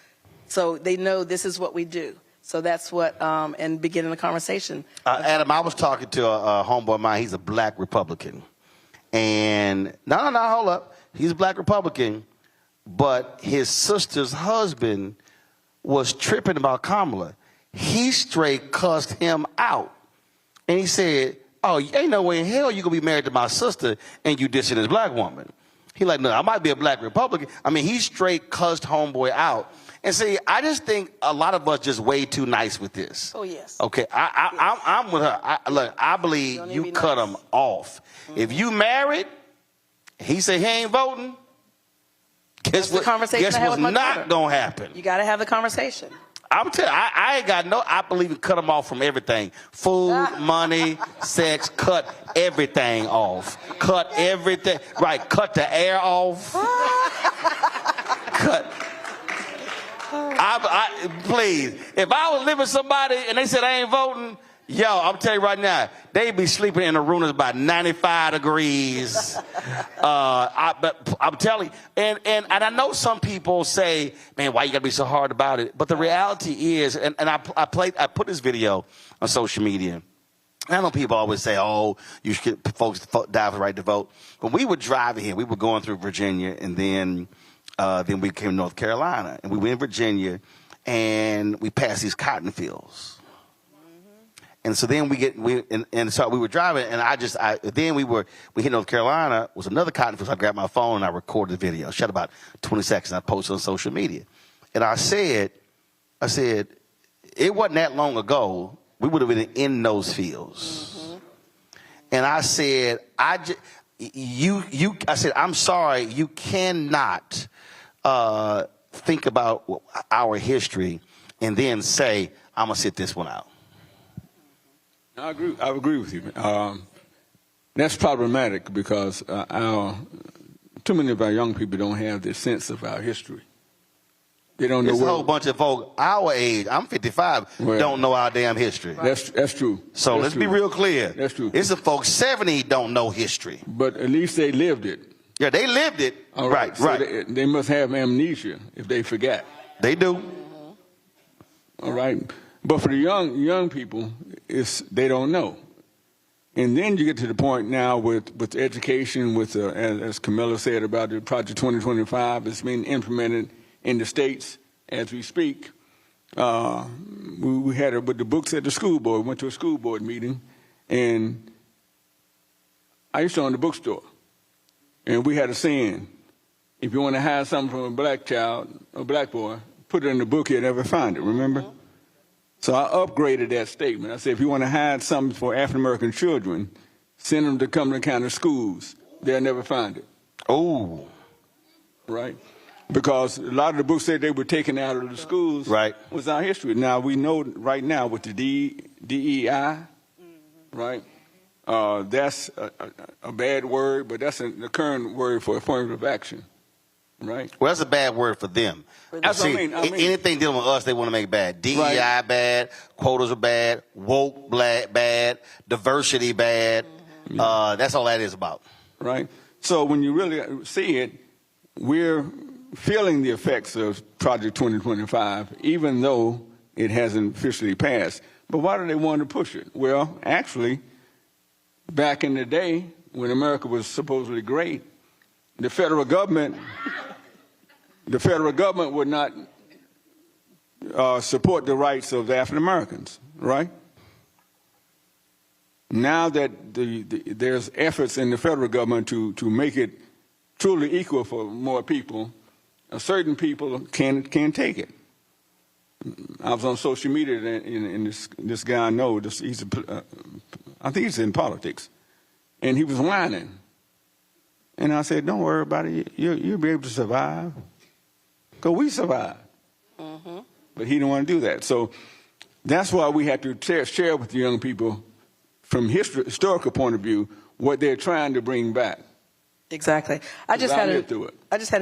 [SPEAKER 8] So they know this is what we do. So that's what, and beginning the conversation.
[SPEAKER 3] Adam, I was talking to a homeboy of mine. He's a black Republican. And, no, hold up. He's a black Republican, but his sister's husband was tripping about Kamala. He straight cussed him out. And he said, oh, ain't no way in hell you gonna be married to my sister and you dissing this black woman. He like, no, I might be a black Republican. I mean, he straight cussed homeboy out. And see, I just think a lot of us just way too nice with this.
[SPEAKER 8] Oh, yes.
[SPEAKER 3] Okay, I'm with her. Look, I believe you cut him off. If you married, he said he ain't voting, guess what's not going to happen?
[SPEAKER 8] You got to have the conversation.
[SPEAKER 3] I'm telling you, I ain't got no, I believe you cut him off from everything. Food, money, sex, cut everything off. Cut everything. Right, cut the air off. Cut. Please, if I was living with somebody and they said I ain't voting, yo, I'm telling you right now, they be sleeping in a room that's about 95 degrees. But I'm telling you, and I know some people say, man, why you gotta be so hard about it? But the reality is, and I put this video on social media. I know people always say, oh, you should folks die for the right to vote. But we were driving here, we were going through Virginia, and then we came to North Carolina, and we went in Virginia, and we passed these cotton fields. And so then so we were driving, and then we hit North Carolina, was another cotton field. So I grabbed my phone and I recorded the video. Shot about 20 seconds. I posted on social media, and I said, it wasn't that long ago we would have been in those fields. And I said, I said, I'm sorry, you cannot think about our history and then say, I'm gonna sit this one out.
[SPEAKER 18] I agree with you. That's problematic because too many of our young people don't have this sense of our history. They don't know.
[SPEAKER 3] There's a whole bunch of folk our age, I'm 55, don't know our damn history.
[SPEAKER 18] That's true.
[SPEAKER 3] So let's be real clear.
[SPEAKER 18] That's true.
[SPEAKER 3] It's the folks 70 don't know history.
[SPEAKER 18] But at least they lived it.
[SPEAKER 3] Yeah, they lived it.
[SPEAKER 18] All right. So they must have amnesia if they forget.
[SPEAKER 3] They do.
[SPEAKER 18] All right. But for the young people, they don't know. And then you get to the point now with education, with as Camilla said about the Project 2025, it's being implemented in the states as we speak. We had it with the books at the school board. We went to a school board meeting, and I used to own the bookstore. And we had a saying, if you want to hide something from a black child, a black boy, put it in the book, you'll never find it, remember? So I upgraded that statement. I said, if you want to hide something for African-American children, send them to Cumberland County schools. They'll never find it.
[SPEAKER 3] Oh.
[SPEAKER 18] Right? Because a lot of the books that they were taken out of the schools was our history. Now, we know right now with the DEI, right? That's a bad word, but that's the current word for affirmative action, right?
[SPEAKER 3] Well, that's a bad word for them.
[SPEAKER 18] That's what I mean.
[SPEAKER 3] Anything dealing with us, they want to make bad. DEI bad, quotas are bad, woke bad, diversity bad. That's all that is about.
[SPEAKER 18] Right. So when you really see it, we're feeling the effects of Project 2025, even though it hasn't officially passed. But why do they want to push it? Well, actually, back in the day when America was supposedly great, the federal government would not support the rights of the African Americans, right? Now that there's efforts in the federal government to make it truly equal for more people, certain people can take it. I was on social media and this guy I know, I think he's in politics, and he was whining. And I said, don't worry about it. You'll be able to survive. Because we survived. But he didn't want to do that. So that's why we have to share with the young people from historical point of view what they're trying to bring back.
[SPEAKER 8] Exactly. I just had an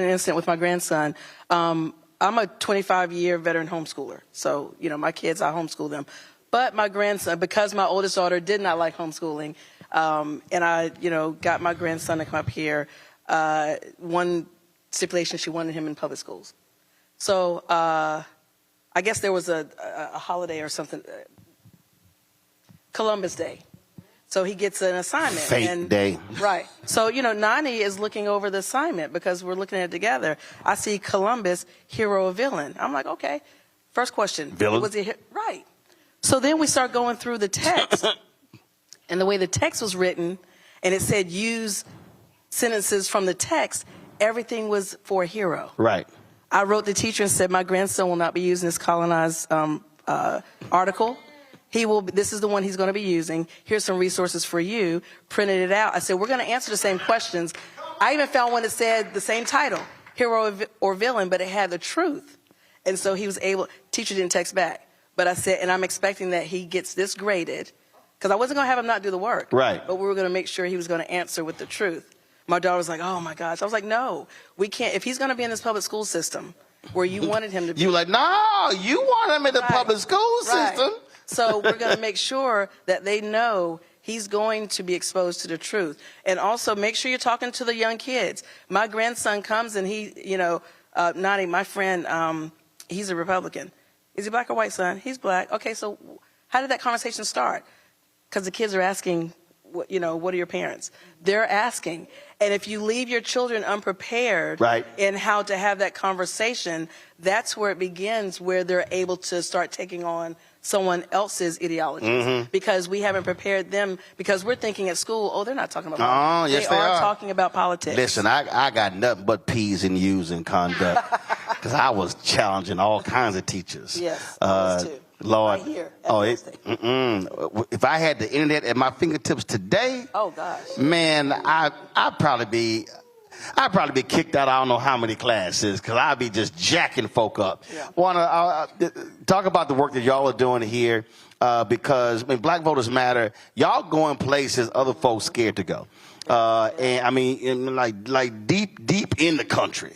[SPEAKER 8] incident with my grandson. I'm a 25-year veteran homeschooler. So, my kids, I homeschool them. But my grandson, because my oldest daughter did not like homeschooling, and I, got my grandson to come up here, one stipulation, she wanted him in public schools. So I guess there was a holiday or something, Columbus Day. So he gets an assignment.
[SPEAKER 3] Fate day.
[SPEAKER 8] Right. So, Nani is looking over the assignment because we're looking at it together. I see Columbus, hero or villain. I'm like, okay, First question.
[SPEAKER 3] Villain.
[SPEAKER 8] Was it right? So then we start going through the text, and the way the text was written, and it said use sentences from the text, everything was for a hero.
[SPEAKER 3] Right.
[SPEAKER 8] I wrote the teacher and said, my grandson will not be using this colonized article. This is the one he's going to be using. Here's some resources for you. Printed it out. I said, we're going to answer the same questions. I even found one that said the same title, hero or villain, but it had the truth. And so he was able, teacher didn't text back. But I said, and I'm expecting that he gets this graded, because I wasn't going to have him not do the work.
[SPEAKER 3] Right.
[SPEAKER 8] But we were going to make sure he was going to answer with the truth. My daughter was like, oh my gosh. I was like, no, we can't. If he's going to be in this public school system where you wanted him to be.
[SPEAKER 3] You were like, no, you want him in the public school system.
[SPEAKER 8] So we're going to make sure that they know he's going to be exposed to the truth. And also make sure you're talking to the young kids. My grandson comes and he, Nani, my friend, he's a Republican. Is he black or white, son? He's black. Okay, so how did that conversation start? Because the kids are asking, what are your parents? They're asking. And if you leave your children unprepared in how to have that conversation, that's where it begins, where they're able to start taking on someone else's ideologies, because we haven't prepared them, because we're thinking at school, oh, they're not talking about politics.
[SPEAKER 3] Yes,
[SPEAKER 8] they are talking about politics.
[SPEAKER 3] Listen, I got nothing but P's and U's in conduct, because I was challenging all kinds of teachers.
[SPEAKER 8] Yes, too.
[SPEAKER 3] Lord,
[SPEAKER 8] right here
[SPEAKER 3] if I had the internet at my fingertips today,
[SPEAKER 8] oh gosh,
[SPEAKER 3] man, I'd probably be kicked out. I don't know how many classes, because I'd be just jacking folk up. Yeah. Want to talk about the work that y'all are doing here, because Black Voters Matter. Y'all going places other folks scared to go, and I mean, like deep in the country,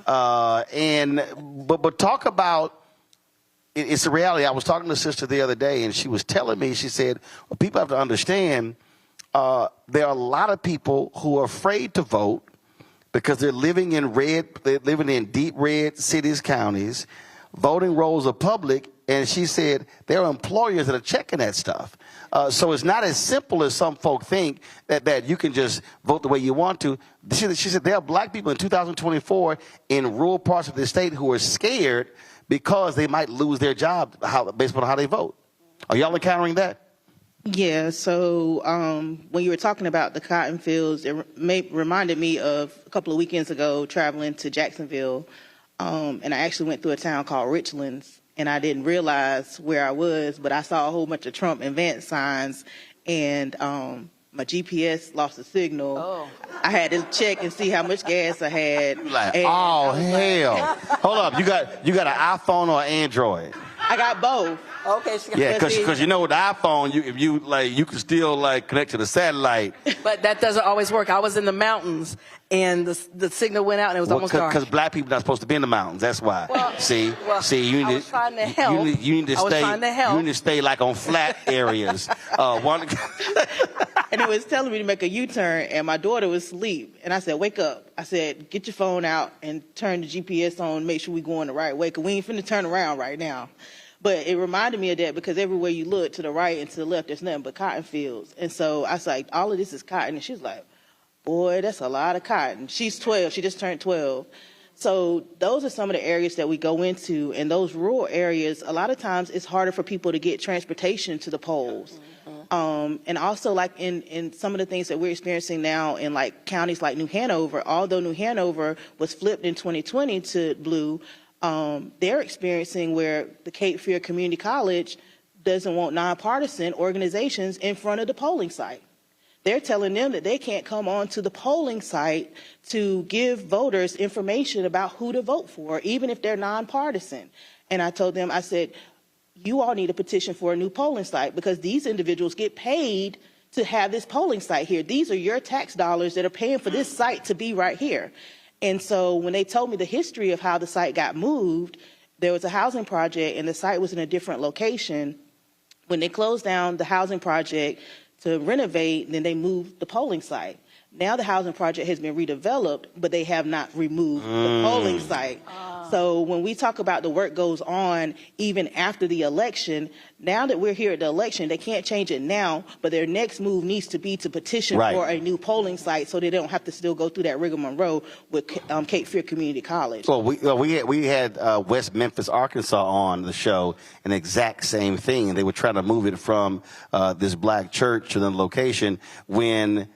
[SPEAKER 3] but talk about. It's a reality. I was talking to a sister the other day, and she was telling me, she said, well, people have to understand there are a lot of people who are afraid to vote because they're living in deep red cities, counties. Voting rolls are public, and she said there are employers that are checking that stuff. So it's not as simple as some folk think that you can just vote the way you want to. She said there are black people in 2024 in rural parts of the state who are scared because they might lose their job based on how they vote. Are y'all encountering that?
[SPEAKER 19] Yeah, so when you were talking about the cotton fields, it reminded me of a couple of weekends ago traveling to Jacksonville, and I actually went through a town called Richlands, and I didn't realize where I was, but I saw a whole bunch of Trump and Vance signs, and my GPS lost the signal. Oh. I had to check and see how much gas I had.
[SPEAKER 3] Like, oh, hell. Hold up, you got an iPhone or Android?
[SPEAKER 19] I got both.
[SPEAKER 8] Okay.
[SPEAKER 3] Yeah, because with the iPhone, you can still connect to the satellite.
[SPEAKER 8] But that doesn't always work. I was in the mountains, and the signal went out, and it was almost dark.
[SPEAKER 3] Because black people are not supposed to be in the mountains. That's why.
[SPEAKER 8] Well,
[SPEAKER 3] you
[SPEAKER 8] I was trying to help.
[SPEAKER 3] You need to stay. You need to stay on flat areas.
[SPEAKER 19] And it was telling me to make a U-turn, and my daughter was asleep. And I said, wake up. I said, get your phone out and turn the GPS on, make sure we're going the right way, because we ain't finna turn around right now. But it reminded me of that, because everywhere you look, to the right and to the left, there's nothing but cotton fields. And so I was like, all of this is cotton. And she's like, boy, that's a lot of cotton. She's 12. She just turned 12. So those are some of the areas that we go into. And those rural areas, a lot of times it's harder for people to get transportation to the polls. And also in some of the things that we're experiencing now in counties like New Hanover, although New Hanover was flipped in 2020 to blue, they're experiencing where the Cape Fear Community College doesn't want nonpartisan organizations in front of the polling site. They're telling them that they can't come on to the polling site to give voters information about who to vote for, even if they're nonpartisan. And I told them, I said, you all need a petition for a new polling site, because these individuals get paid to have this polling site here. These are your tax dollars that are paying for this site to be right here. And so when they told me the history of how the site got moved, there was a housing project and the site was in a different location. When they closed down the housing project to renovate, then they moved the polling site. Now the housing project has been redeveloped, but they have not removed the polling site. So when we talk about the work goes on even after the election, now that we're here at the election, they can't change it now, but their next move needs to be to petition for a new polling site so they don't have to still go through that rigmarole with Cape Fear Community College.
[SPEAKER 3] Well, we had West Memphis, Arkansas on the show, an exact same thing. And they were trying to move it from this black church to the location when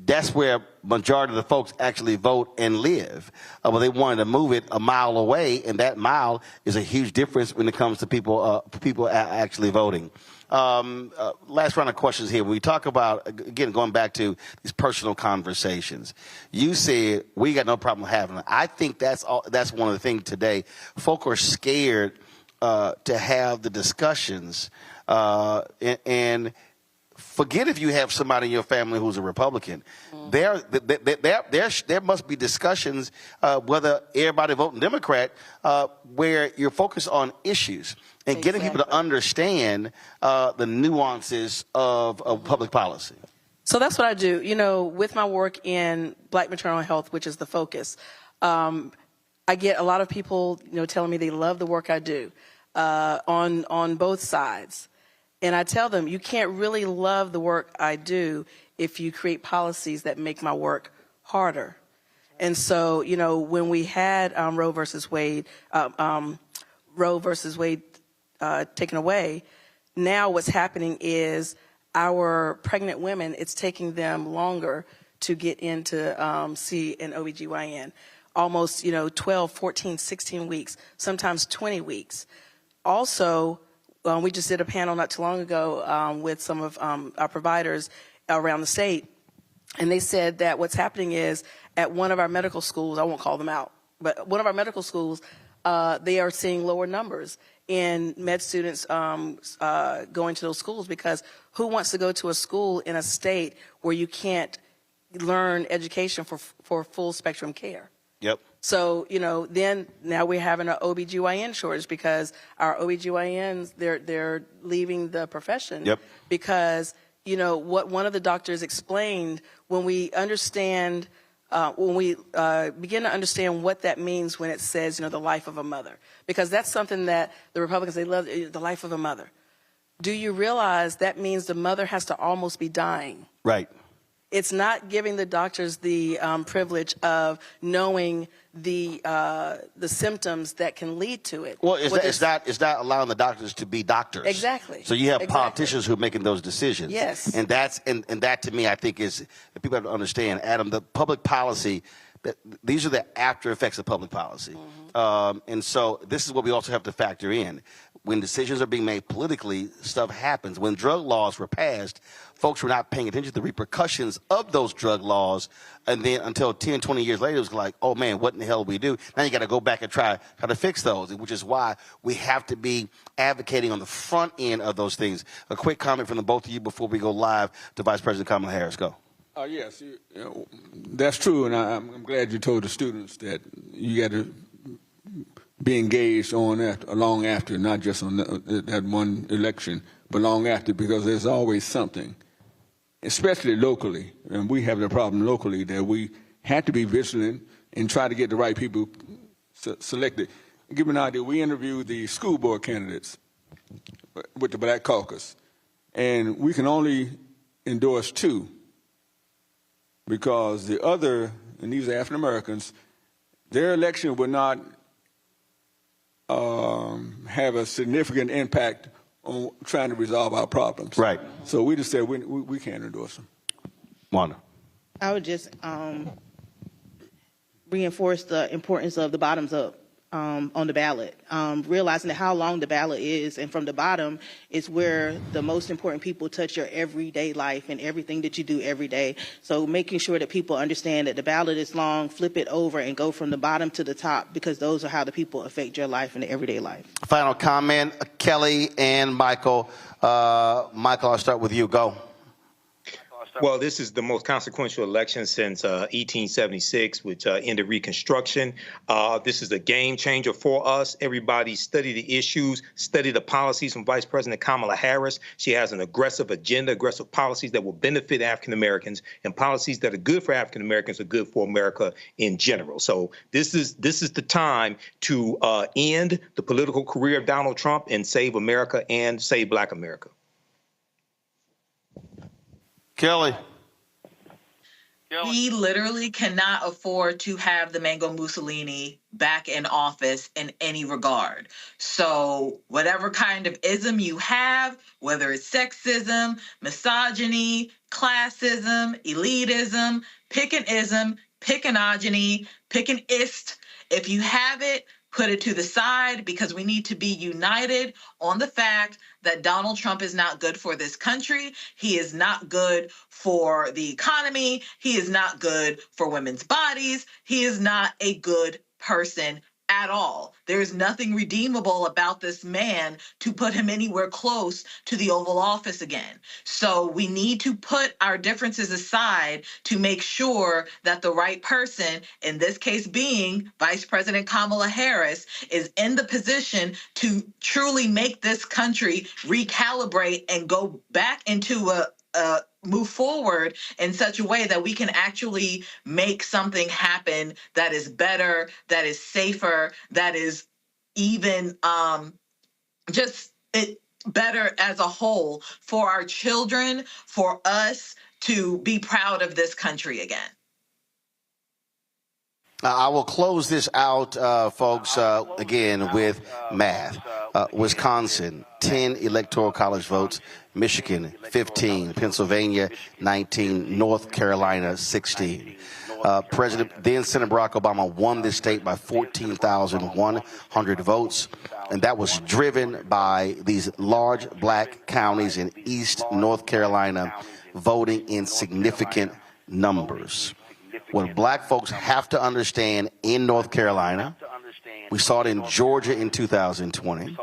[SPEAKER 3] that's where majority of the folks actually vote and live. But they wanted to move it a mile away, and that mile is a huge difference when it comes to people actually voting. Last round of questions here. When we talk about, again, going back to these personal conversations, you said we got no problem having them. I think that's one of the things today. Folk are scared to have the discussions, and forget if you have somebody in your family who's a Republican. There must be discussions, whether everybody voting Democrat, where you're focused on issues and getting people to understand the nuances of public policy.
[SPEAKER 8] So that's what I do. You know, with my work in Black maternal health, which is the focus, I get a lot of people, telling me they love the work I do on both sides. And I tell them, you can't really love the work I do if you create policies that make my work harder. And so, when we had Roe versus Wade taken away, now what's happening is our pregnant women, it's taking them longer to get into see an OBGYN. Almost, 12, 14, 16 weeks, sometimes 20 weeks. Also, we just did a panel not too long ago with some of our providers around the state, and they said that what's happening is at one of our medical schools, I won't call them out, but one of our medical schools, they are seeing lower numbers in med students going to those schools, because who wants to go to a school in a state where you can't learn education for full spectrum care?
[SPEAKER 3] Yep.
[SPEAKER 8] So, then now we're having an OBGYN shortage because our OBGYNs, they're leaving the profession.
[SPEAKER 3] Yep.
[SPEAKER 8] Because, what one of the doctors explained, when we understand, when we begin to understand what that means when it says, the life of a mother, because that's something that the Republicans, they love, the life of a mother. Do you realize that means the mother has to almost be dying?
[SPEAKER 3] Right.
[SPEAKER 8] It's not giving the doctors the privilege of knowing the symptoms that can lead to it.
[SPEAKER 3] Well, it's not allowing the doctors to be doctors.
[SPEAKER 8] Exactly.
[SPEAKER 3] So you have politicians who are making those decisions.
[SPEAKER 8] Yes.
[SPEAKER 3] And that to me, I think is, people have to understand, Adam, the public policy, these are the after effects of public policy. And so this is what we also have to factor in. When decisions are being made politically, stuff happens. When drug laws were passed, folks were not paying attention to the repercussions of those drug laws. And then until 10, 20 years later, it was like, oh, man, what in the hell do we do? Now you got to go back and try to fix those, which is why we have to be advocating on the front end of those things. A quick comment from the both of you before we go live to Vice President Kamala Harris. Go.
[SPEAKER 18] Yes, that's true. And I'm glad you told the students that you got to be engaged on that long after, not just on that one election, but long after, because there's always something, especially locally, and we have the problem locally, that we have to be vigilant and try to get the right people selected. Give me an idea, we interviewed the school board candidates with the Black Caucus, and we can only endorse 2, because the other, and these are African Americans, their election would not have a significant impact on trying to resolve our problems.
[SPEAKER 3] Right.
[SPEAKER 18] So we just said we can't endorse them.
[SPEAKER 3] Wanda.
[SPEAKER 19] I would just reinforce the importance of the bottoms up on the ballot, realizing that how long the ballot is, and from the bottom is where the most important people touch your everyday life and everything that you do every day. So making sure that people understand that the ballot is long, flip it over and go from the bottom to the top, because those are how the people affect your life in the everyday life.
[SPEAKER 3] Final comment, Kelly and Michael. Michael, I'll start with you. Go.
[SPEAKER 1] Well, this is the most consequential election since 1876, which ended Reconstruction. This is a game changer for us. Everybody study the issues, study the policies from Vice President Kamala Harris. She has an aggressive agenda, aggressive policies that will benefit African Americans, and policies that are good for African Americans are good for America in general. So this is the time to end the political career of Donald Trump and save America and save Black America.
[SPEAKER 3] Kelly.
[SPEAKER 10] We literally cannot afford to have the Mango Mussolini back in office in any regard. So whatever kind of ism you have, whether it's sexism, misogyny, classism, elitism, pick an ism, pick an ogeny, pick an ist, if you have it, put it to the side, because we need to be united on the fact that Donald Trump is not good for this country. He is not good for the economy. He is not good for women's bodies. He is not a good person at all. There is nothing redeemable about this man to put him anywhere close to the Oval Office again. So we need to put our differences aside to make sure that the right person, in this case being Vice President Kamala Harris, is in the position to truly make this country recalibrate and go back into a move forward in such a way that we can actually make something happen that is better, that is safer, that is even just better as a whole for our children, for us to be proud of this country again.
[SPEAKER 3] I will close this out, folks, again with math. Wisconsin, 10 electoral college votes. Michigan, 15. Pennsylvania, 19. North Carolina, 16. Then Senator Barack Obama won this state by 14,100 votes. And that was driven by these large black counties in East North Carolina voting in significant numbers. What black folks have to understand in North Carolina, we saw it in Georgia in 2020.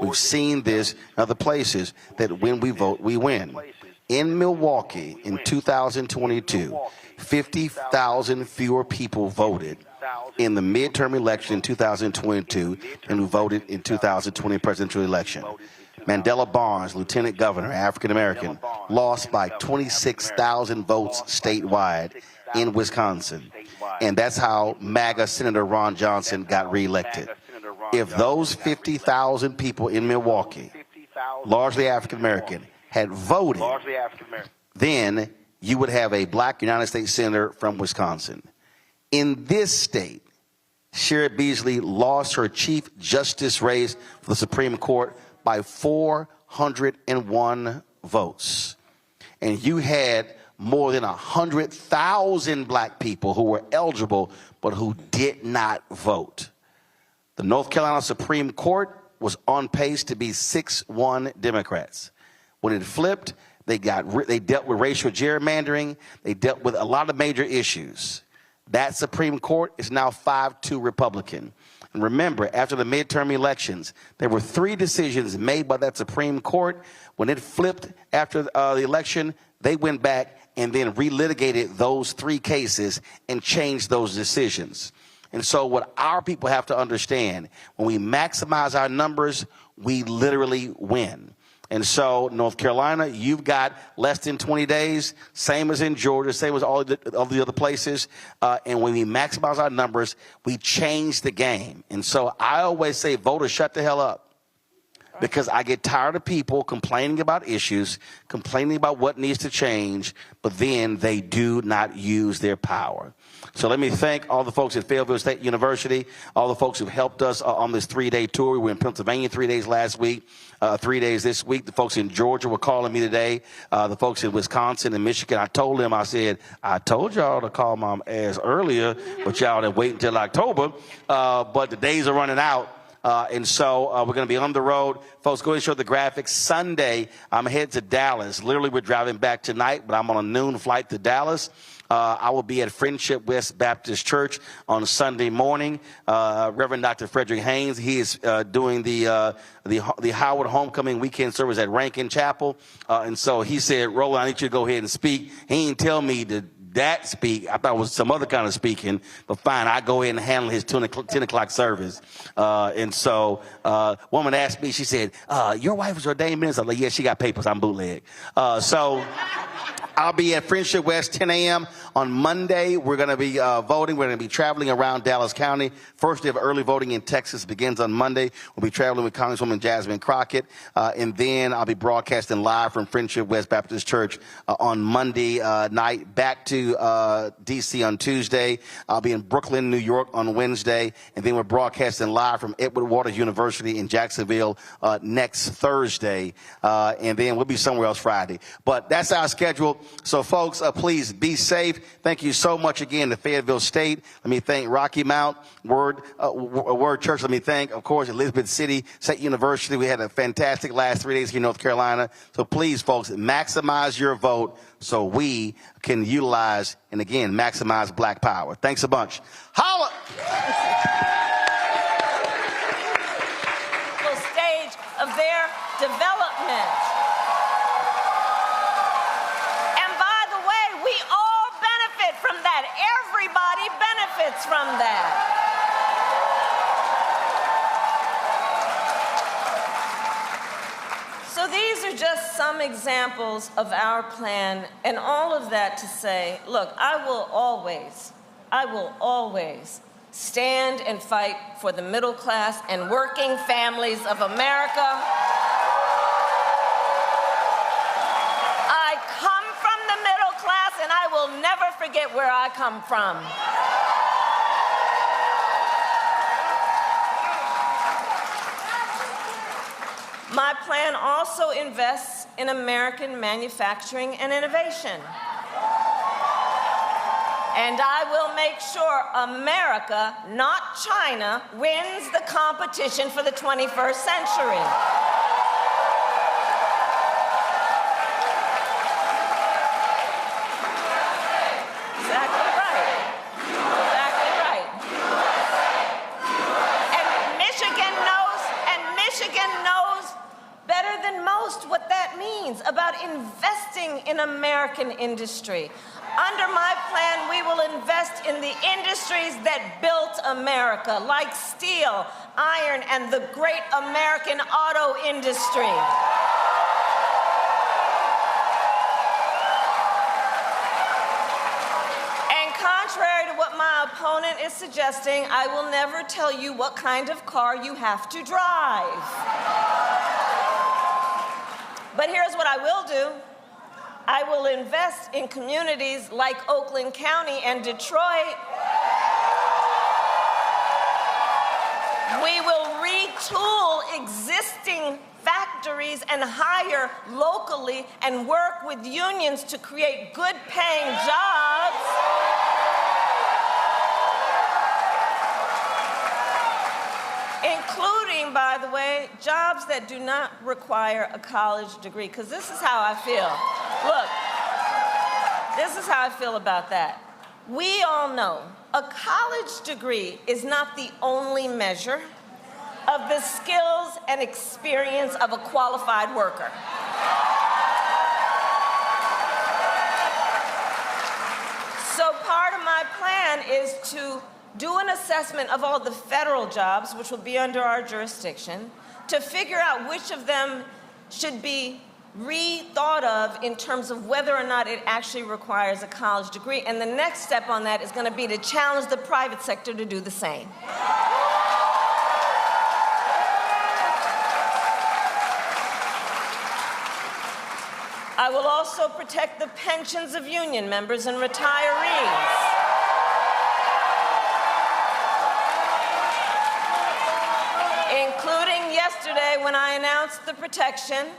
[SPEAKER 3] We've seen this in other places, that when we vote, we win. In Milwaukee in 2022, 50,000 fewer people voted in the midterm election in 2022 than who voted in 2020 presidential election. Mandela Barnes, Lieutenant Governor, African American, lost by 26,000 votes statewide in Wisconsin. And that's how MAGA Senator Ron Johnson got reelected. If those 50,000 people in Milwaukee, largely African American, had voted, then you would have a black United States Senator from Wisconsin. In this state, Sherrod Beasley lost her Chief Justice race for the Supreme Court by 401 votes. And you had more than 100,000 black people who were eligible but who did not vote. The North Carolina Supreme Court was on pace to be 6-1 Democrats. When it flipped, they dealt with racial gerrymandering. They dealt with a lot of major issues. That Supreme Court is now 5-2 Republican. And remember, after the midterm elections, there were 3 decisions made by that Supreme Court. When it flipped after the election, they went back and then relitigated those 3 cases and changed those decisions. And so what our people have to understand, when we maximize our numbers, we literally win. And so North Carolina, you've got less than 20 days, same as in Georgia, same as all the other places. And when we maximize our numbers, we change the game. And so I always say, voters, shut the hell up. Because I get tired of people complaining about issues, complaining about what needs to change, but then they do not use their power. So let me thank all the folks at Fayetteville State University, all the folks who've helped us on this 3-day tour. We were in Pennsylvania 3 days last week, 3 days this week. The folks in Georgia were calling me today. The folks in Wisconsin and Michigan, I told them, I said, I told y'all to call my ass earlier, but y'all didn't wait until October. But the days are running out. And so we're going to be on the road. Folks, go ahead and show the graphics. Sunday, I'm headed to Dallas. Literally, we're driving back tonight, but I'm on a noon flight to Dallas. I will be at Friendship West Baptist Church on Sunday morning. Reverend Dr. Frederick Haynes, he is doing the Howard Homecoming Weekend service at Rankin Chapel. And so he said, Roland, I need you to go ahead and speak. He didn't tell me that speak. I thought it was some other kind of speaking, but fine, I go ahead and handle his 10 o'clock service. And so woman asked me, she said, your wife was ordained minister? I'm like, yeah, she got papers. I'm bootleg. So I'll be at Friendship West 10 a.m. on Monday. We're going to be voting. We're going to be traveling around Dallas County. First day of early voting in Texas begins on Monday. We'll be traveling with Congresswoman Jasmine Crockett. And then I'll be broadcasting live from Friendship West Baptist Church on Monday night. Back to D.C. on Tuesday. I'll be in Brooklyn, New York on Wednesday. And then we're broadcasting live from Edward Waters University in Jacksonville next Thursday. And then we'll be somewhere else Friday. But that's our schedule. So, folks, please be safe. Thank you so much again to Fayetteville State. Let me thank Rocky Mount Word Church. Let me thank, of course, Elizabeth City State University. We had a fantastic last 3 days here in North Carolina. So, please, folks, maximize your vote so we can utilize and, again, maximize black power. Thanks a bunch. Holla!
[SPEAKER 29] Stage of their development. From that. Everybody benefits from that. So these are just some examples of our plan, and all of that to say, look, I will always stand and fight for the middle class and working families of America. And I will never forget where I come from. My plan also invests in American manufacturing and innovation. And I will make sure America, not China, wins the competition for the 21st century. What that means about investing in American industry. Under my plan, we will invest in the industries that built America, like steel, iron, and the great American auto industry. And contrary to what my opponent is suggesting, I will never tell you what kind of car you have to drive. But here's what I will do. I will invest in communities like Oakland County and Detroit. We will retool existing factories and hire locally and work with unions to create good-paying jobs. Including, by the way, jobs that do not require a college degree, because this is how I feel. Look, this is how I feel about that. We all know a college degree is not the only measure of the skills and experience of a qualified worker. So part of my plan is to do an assessment of all the federal jobs, which will be under our jurisdiction, to figure out which of them should be rethought of in terms of whether or not it actually requires a college degree. And the next step on that is going to be to challenge the private sector to do the same. I will also protect the pensions of union members and retirees. Including yesterday when I announced the protection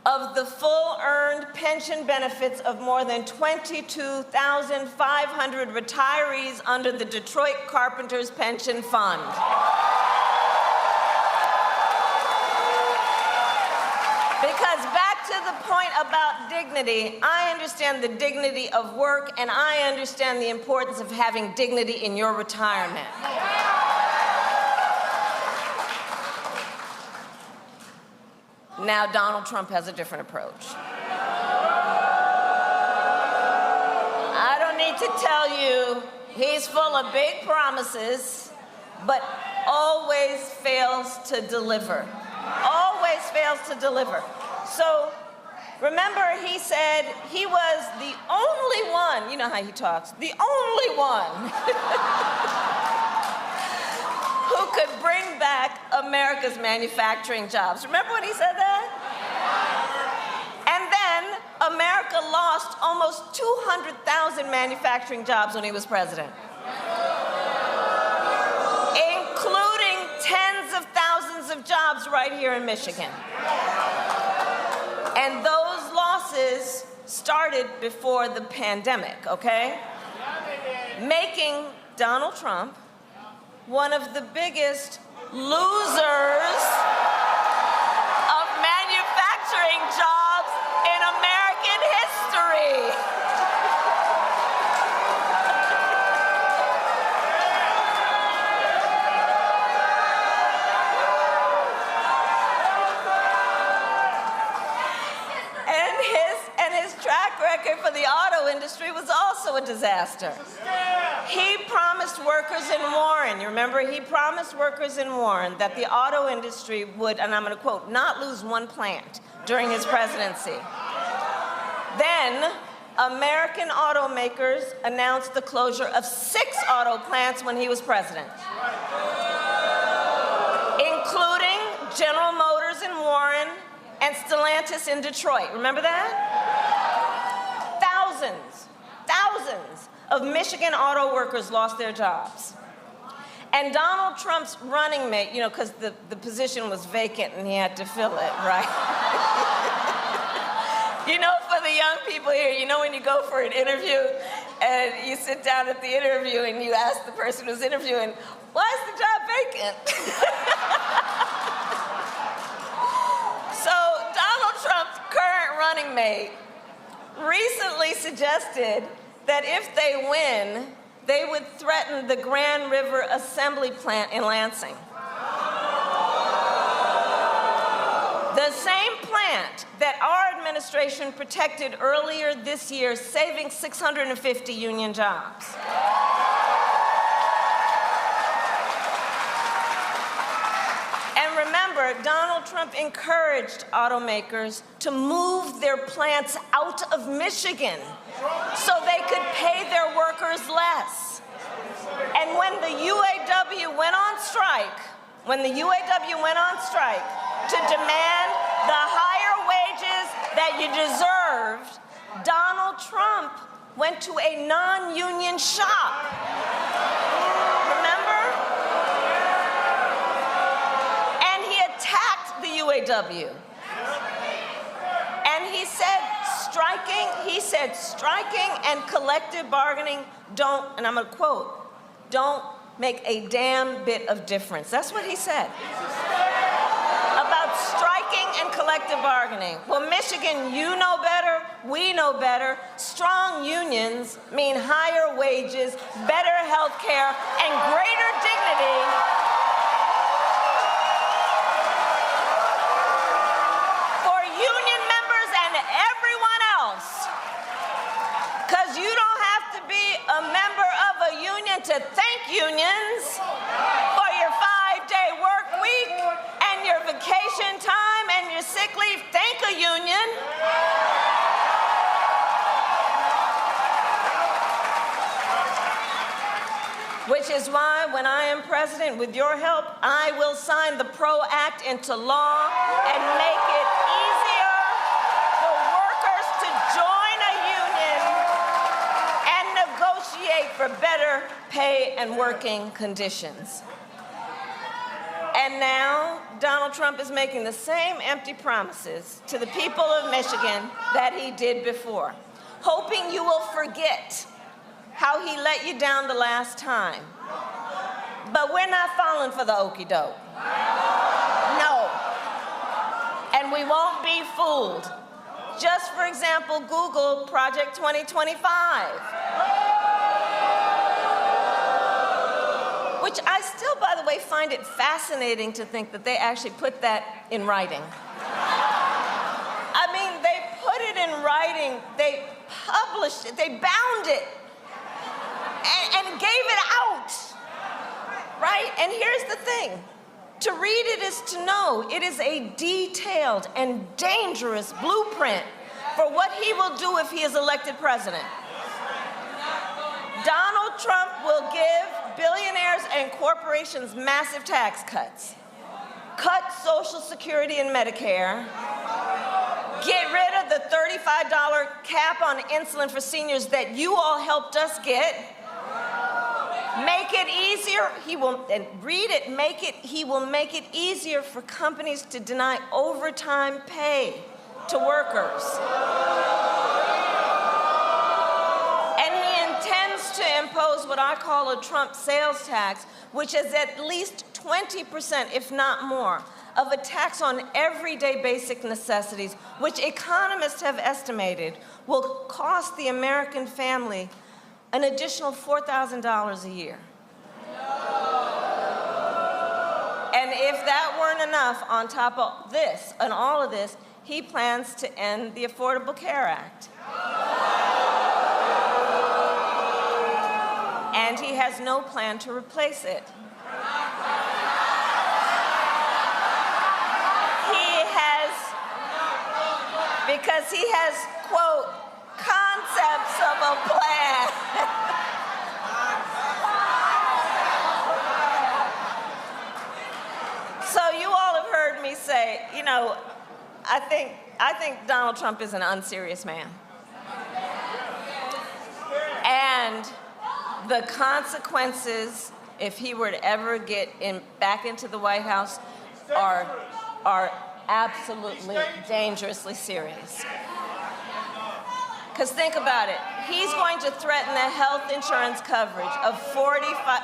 [SPEAKER 29] of the full earned pension benefits of more than 22,500 retirees under the Detroit Carpenters Pension Fund. the point about dignity, I understand the dignity of work, and I understand the importance of having dignity in your retirement. Now, Donald Trump has a different approach. I don't need to tell you, he's full of big promises, but always fails to deliver. Always fails to deliver. So, remember, he said he was the only one, you know how he talks, the only one who could bring back America's manufacturing jobs. Remember when he said that? And then America lost almost 200,000 manufacturing jobs when he was president, including tens of thousands of jobs right here in Michigan. And those losses started before the pandemic, okay? Making Donald Trump one of the biggest losers of manufacturing jobs in American history. And his track record for the auto industry was also a disaster. He promised workers in Warren, you remember, he promised workers in Warren that the auto industry would, and I'm going to quote, not lose one plant during his presidency. Then, American automakers announced the closure of 6 auto plants when he was president, including General Motors in Warren and Stellantis in Detroit. Remember that? Thousands of Michigan auto workers lost their jobs. And Donald Trump's running mate, you know, because the position was vacant and he had to fill it, right? You know, for the young people here, you know when you go for an interview and you sit down at the interview and you ask the person who's interviewing, why is the job vacant? So Donald Trump's current running mate recently suggested that if they win, they would threaten the Grand River Assembly Plant in Lansing. The same plant that our administration protected earlier this year, saving 650 union jobs. And remember, Donald Trump encouraged automakers to move their plants out of Michigan so they could pay their workers less. And when the UAW went on strike, to demand the higher wages that you deserved, Donald Trump went to a non-union shop. Remember? And he attacked the UAW. And he said striking and collective bargaining don't, and I'm going to quote, don't make a damn bit of difference. That's what he said about striking and collective bargaining. Well, Michigan, you know better, we know better. Strong unions mean higher wages, better health care, and greater dignity for union members and everyone else. Because you don't have to be a member of a union to thank unions for your 5-day work week and your vacation time and your sick leave. Thank a union. Which is why, when I am president, with your help, I will sign the PRO Act into law and make it easier for workers to join a union and negotiate for better pay and working conditions. And now, Donald Trump is making the same empty promises to the people of Michigan that he did before, hoping you will forget how he let you down the last time. But we're not falling for the okie doke. No. And we won't be fooled. Just for example, Google Project 2025. Which I still, by the way, find it fascinating to think that they actually put that in writing. I mean, they put it in writing, they published it, they bound it, and gave it out, right? And here's the thing. To read it is to know. It is a detailed and dangerous blueprint for what he will do if he is elected president. Donald Trump will give billionaires and corporations massive tax cuts, cut Social Security and Medicare, get rid of the $35 cap on insulin for seniors that you all helped us get, make it easier, he will make it easier for companies to deny overtime pay to workers. And he intends to impose what I call a Trump sales tax, which is at least 20%, if not more, of a tax on everyday basic necessities, which economists have estimated will cost the American family an additional $4,000 a year. And if that weren't enough, on top of this and all of this, he plans to end the Affordable Care Act. And he has no plan to replace it. Because he has, quote, concepts of a plan. So you all have heard me say, you know, I think Donald Trump is an unserious man. And the consequences, if he were to ever get back into the White House, are absolutely dangerously serious. Because think about it. He's going to threaten the health insurance coverage of 45.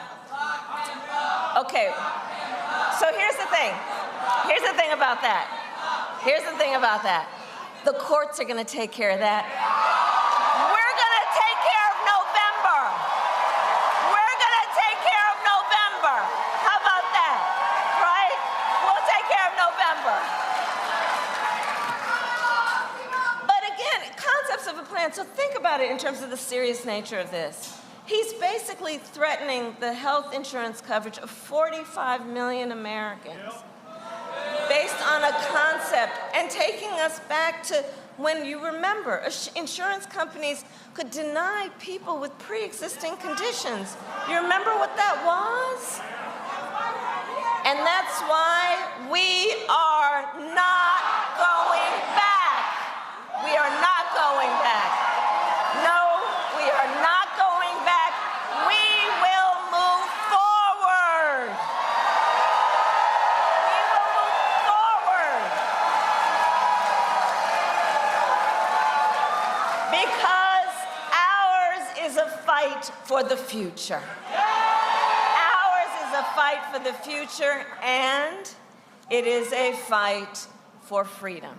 [SPEAKER 29] Okay, so here's the thing. Here's the thing about that. Here's the thing about that. The courts are going to take care of that. We're going to take care of November. We're going to take care of November. How about that? Right? We'll take care of November. Of a plan. So think about it in terms of the serious nature of this. He's basically threatening the health insurance coverage of 45 million Americans based on a concept and taking us back to when you remember insurance companies could deny people with pre-existing conditions. You remember what that was? And that's why we are not going back. We are not going back. No, we are not going back. We will move forward. We will move forward. Because ours is a fight for the future. Ours is a fight for the future, and it is a fight for freedom.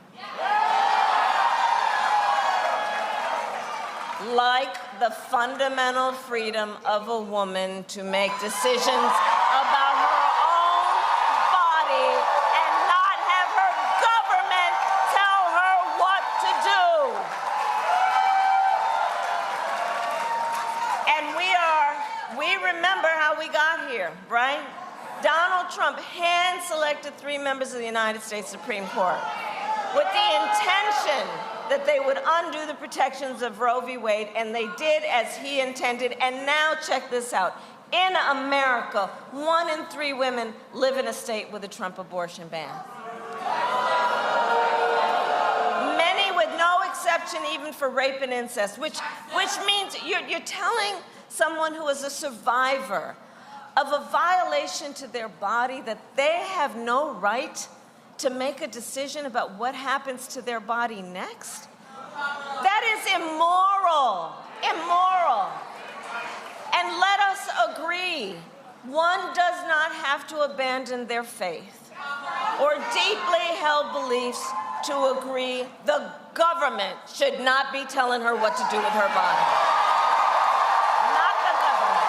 [SPEAKER 29] Like the fundamental freedom of a woman to make decisions about her own body and not have her government tell her what to do. And we remember how we got here, right? Donald Trump hand-selected 3 members of the United States Supreme Court with the intention that they would undo the protections of Roe v. Wade, and they did as he intended. And now check this out. In America, 1 in 3 women live in a state with a Trump abortion ban. Many with no exception even for rape and incest, which means you're telling someone who is a survivor of a violation to their body that they have no right to make a decision about what happens to their body next? That is immoral. Immoral. And let us agree, one does not have to abandon their faith or deeply held beliefs to agree the government should not be telling her what to do with her body. Not the government.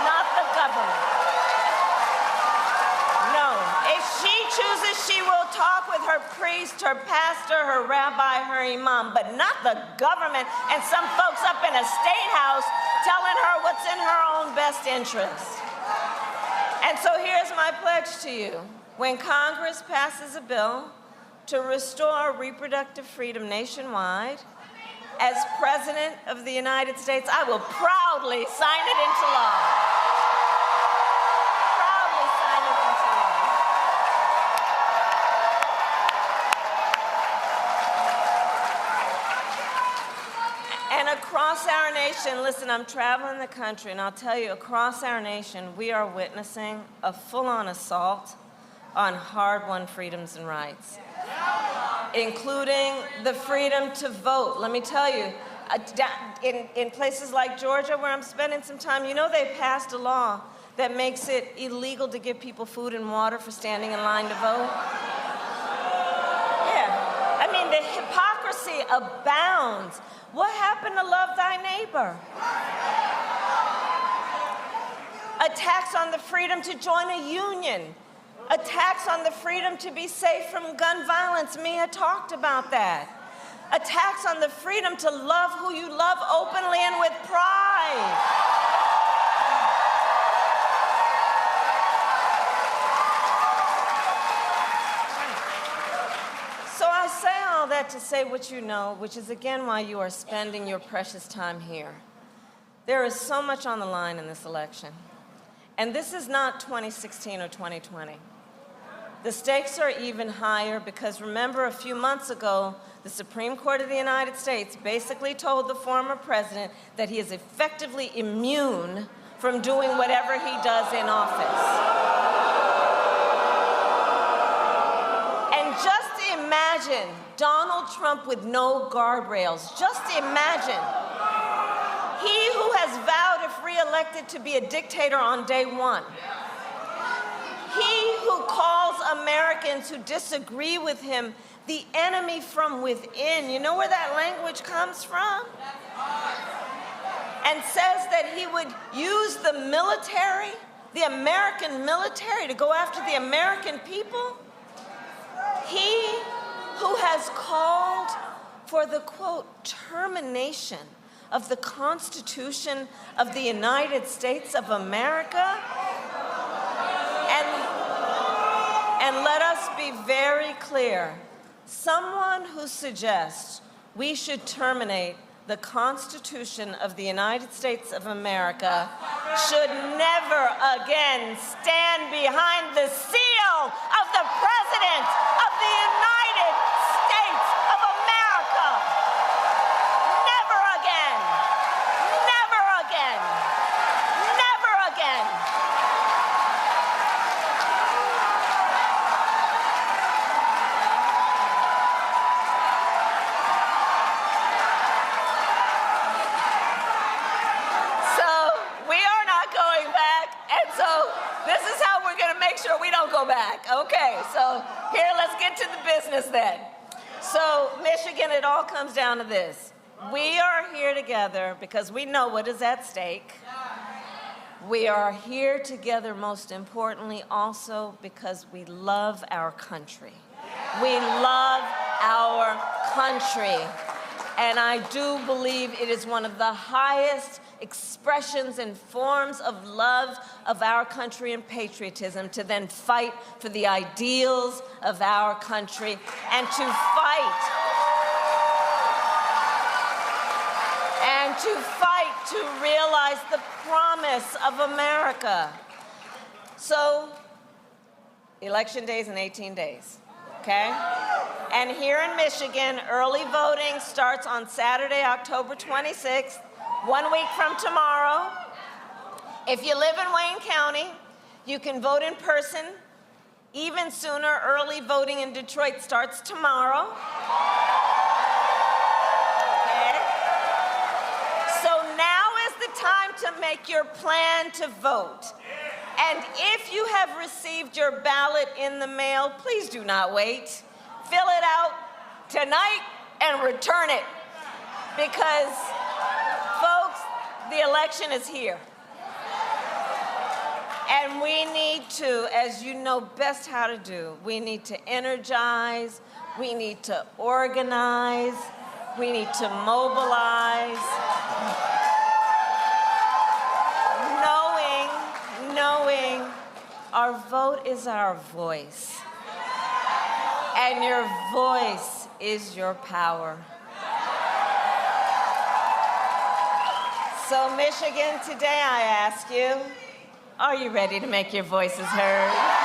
[SPEAKER 29] Not the government. No. If she chooses, she will talk with her priest, her pastor, her rabbi, her imam, but not the government and some folks up in a state house telling her what's in her own best interest. And so here's my pledge to you. When Congress passes a bill to restore reproductive freedom nationwide, as President of the United States, I will proudly sign it into law. Proudly sign it into law. And across our nation, listen, I'm traveling the country, and I'll tell you, across our nation, we are witnessing a full-on assault on hard-won freedoms and rights, including the freedom to vote. Let me tell you, in places like Georgia, where I'm spending some time, you know they passed a law that makes it illegal to give people food and water for standing in line to vote. Yeah, I mean, the hypocrisy abounds. What happened to love thy neighbor? Attacks on the freedom to join a union. Attacks on the freedom to be safe from gun violence. Mia talked about that. Attacks on the freedom to love who you love openly and with pride. So I say all that to say what you know, which is again why you are spending your precious time here. There is so much on the line in this election. And this is not 2016 or 2020. The stakes are even higher because remember, a few months ago, the Supreme Court of the United States basically told the former president that he is effectively immune from doing whatever he does in office. And just imagine Donald Trump with no guardrails. Just imagine. He who has vowed, if re-elected, to be a dictator on day one. He who calls Americans who disagree with him the enemy from within. You know where that language comes from? And says that he would use the military, the American military, to go after the American people. He who has called for the, quote, termination of the Constitution of the United States of America. And let us be very clear. Someone who suggests we should terminate the Constitution of the United States of America should never again stand behind the seal of the President of the United States of America. Never again. Never again. Never again. Sure we don't go back. Okay, so here, let's get to the business then. So Michigan, it all comes down to this. We are here together because we know what is at stake. We are here together, most importantly, also because we love our country. We love our country. And I do believe it is one of the highest expressions and forms of love of our country and patriotism to then fight for the ideals of our country and to fight to realize the promise of America. So, election day is in 18 days, okay? And here in Michigan, early voting starts on Saturday, October 26th. 1 week from tomorrow. If you live in Wayne County, you can vote in person. Even sooner, early voting in Detroit starts tomorrow. Okay. So now is the time to make your plan to vote. And if you have received your ballot in the mail, please do not wait.
[SPEAKER 4] fill it out tonight and return it. Because, folks, the election is here. And we need to, as you know best how to do, we need to energize, we need to organize, we need to mobilize, knowing our vote is our voice, and your voice is your power. So Michigan, today I ask you, are you ready to make your voices heard?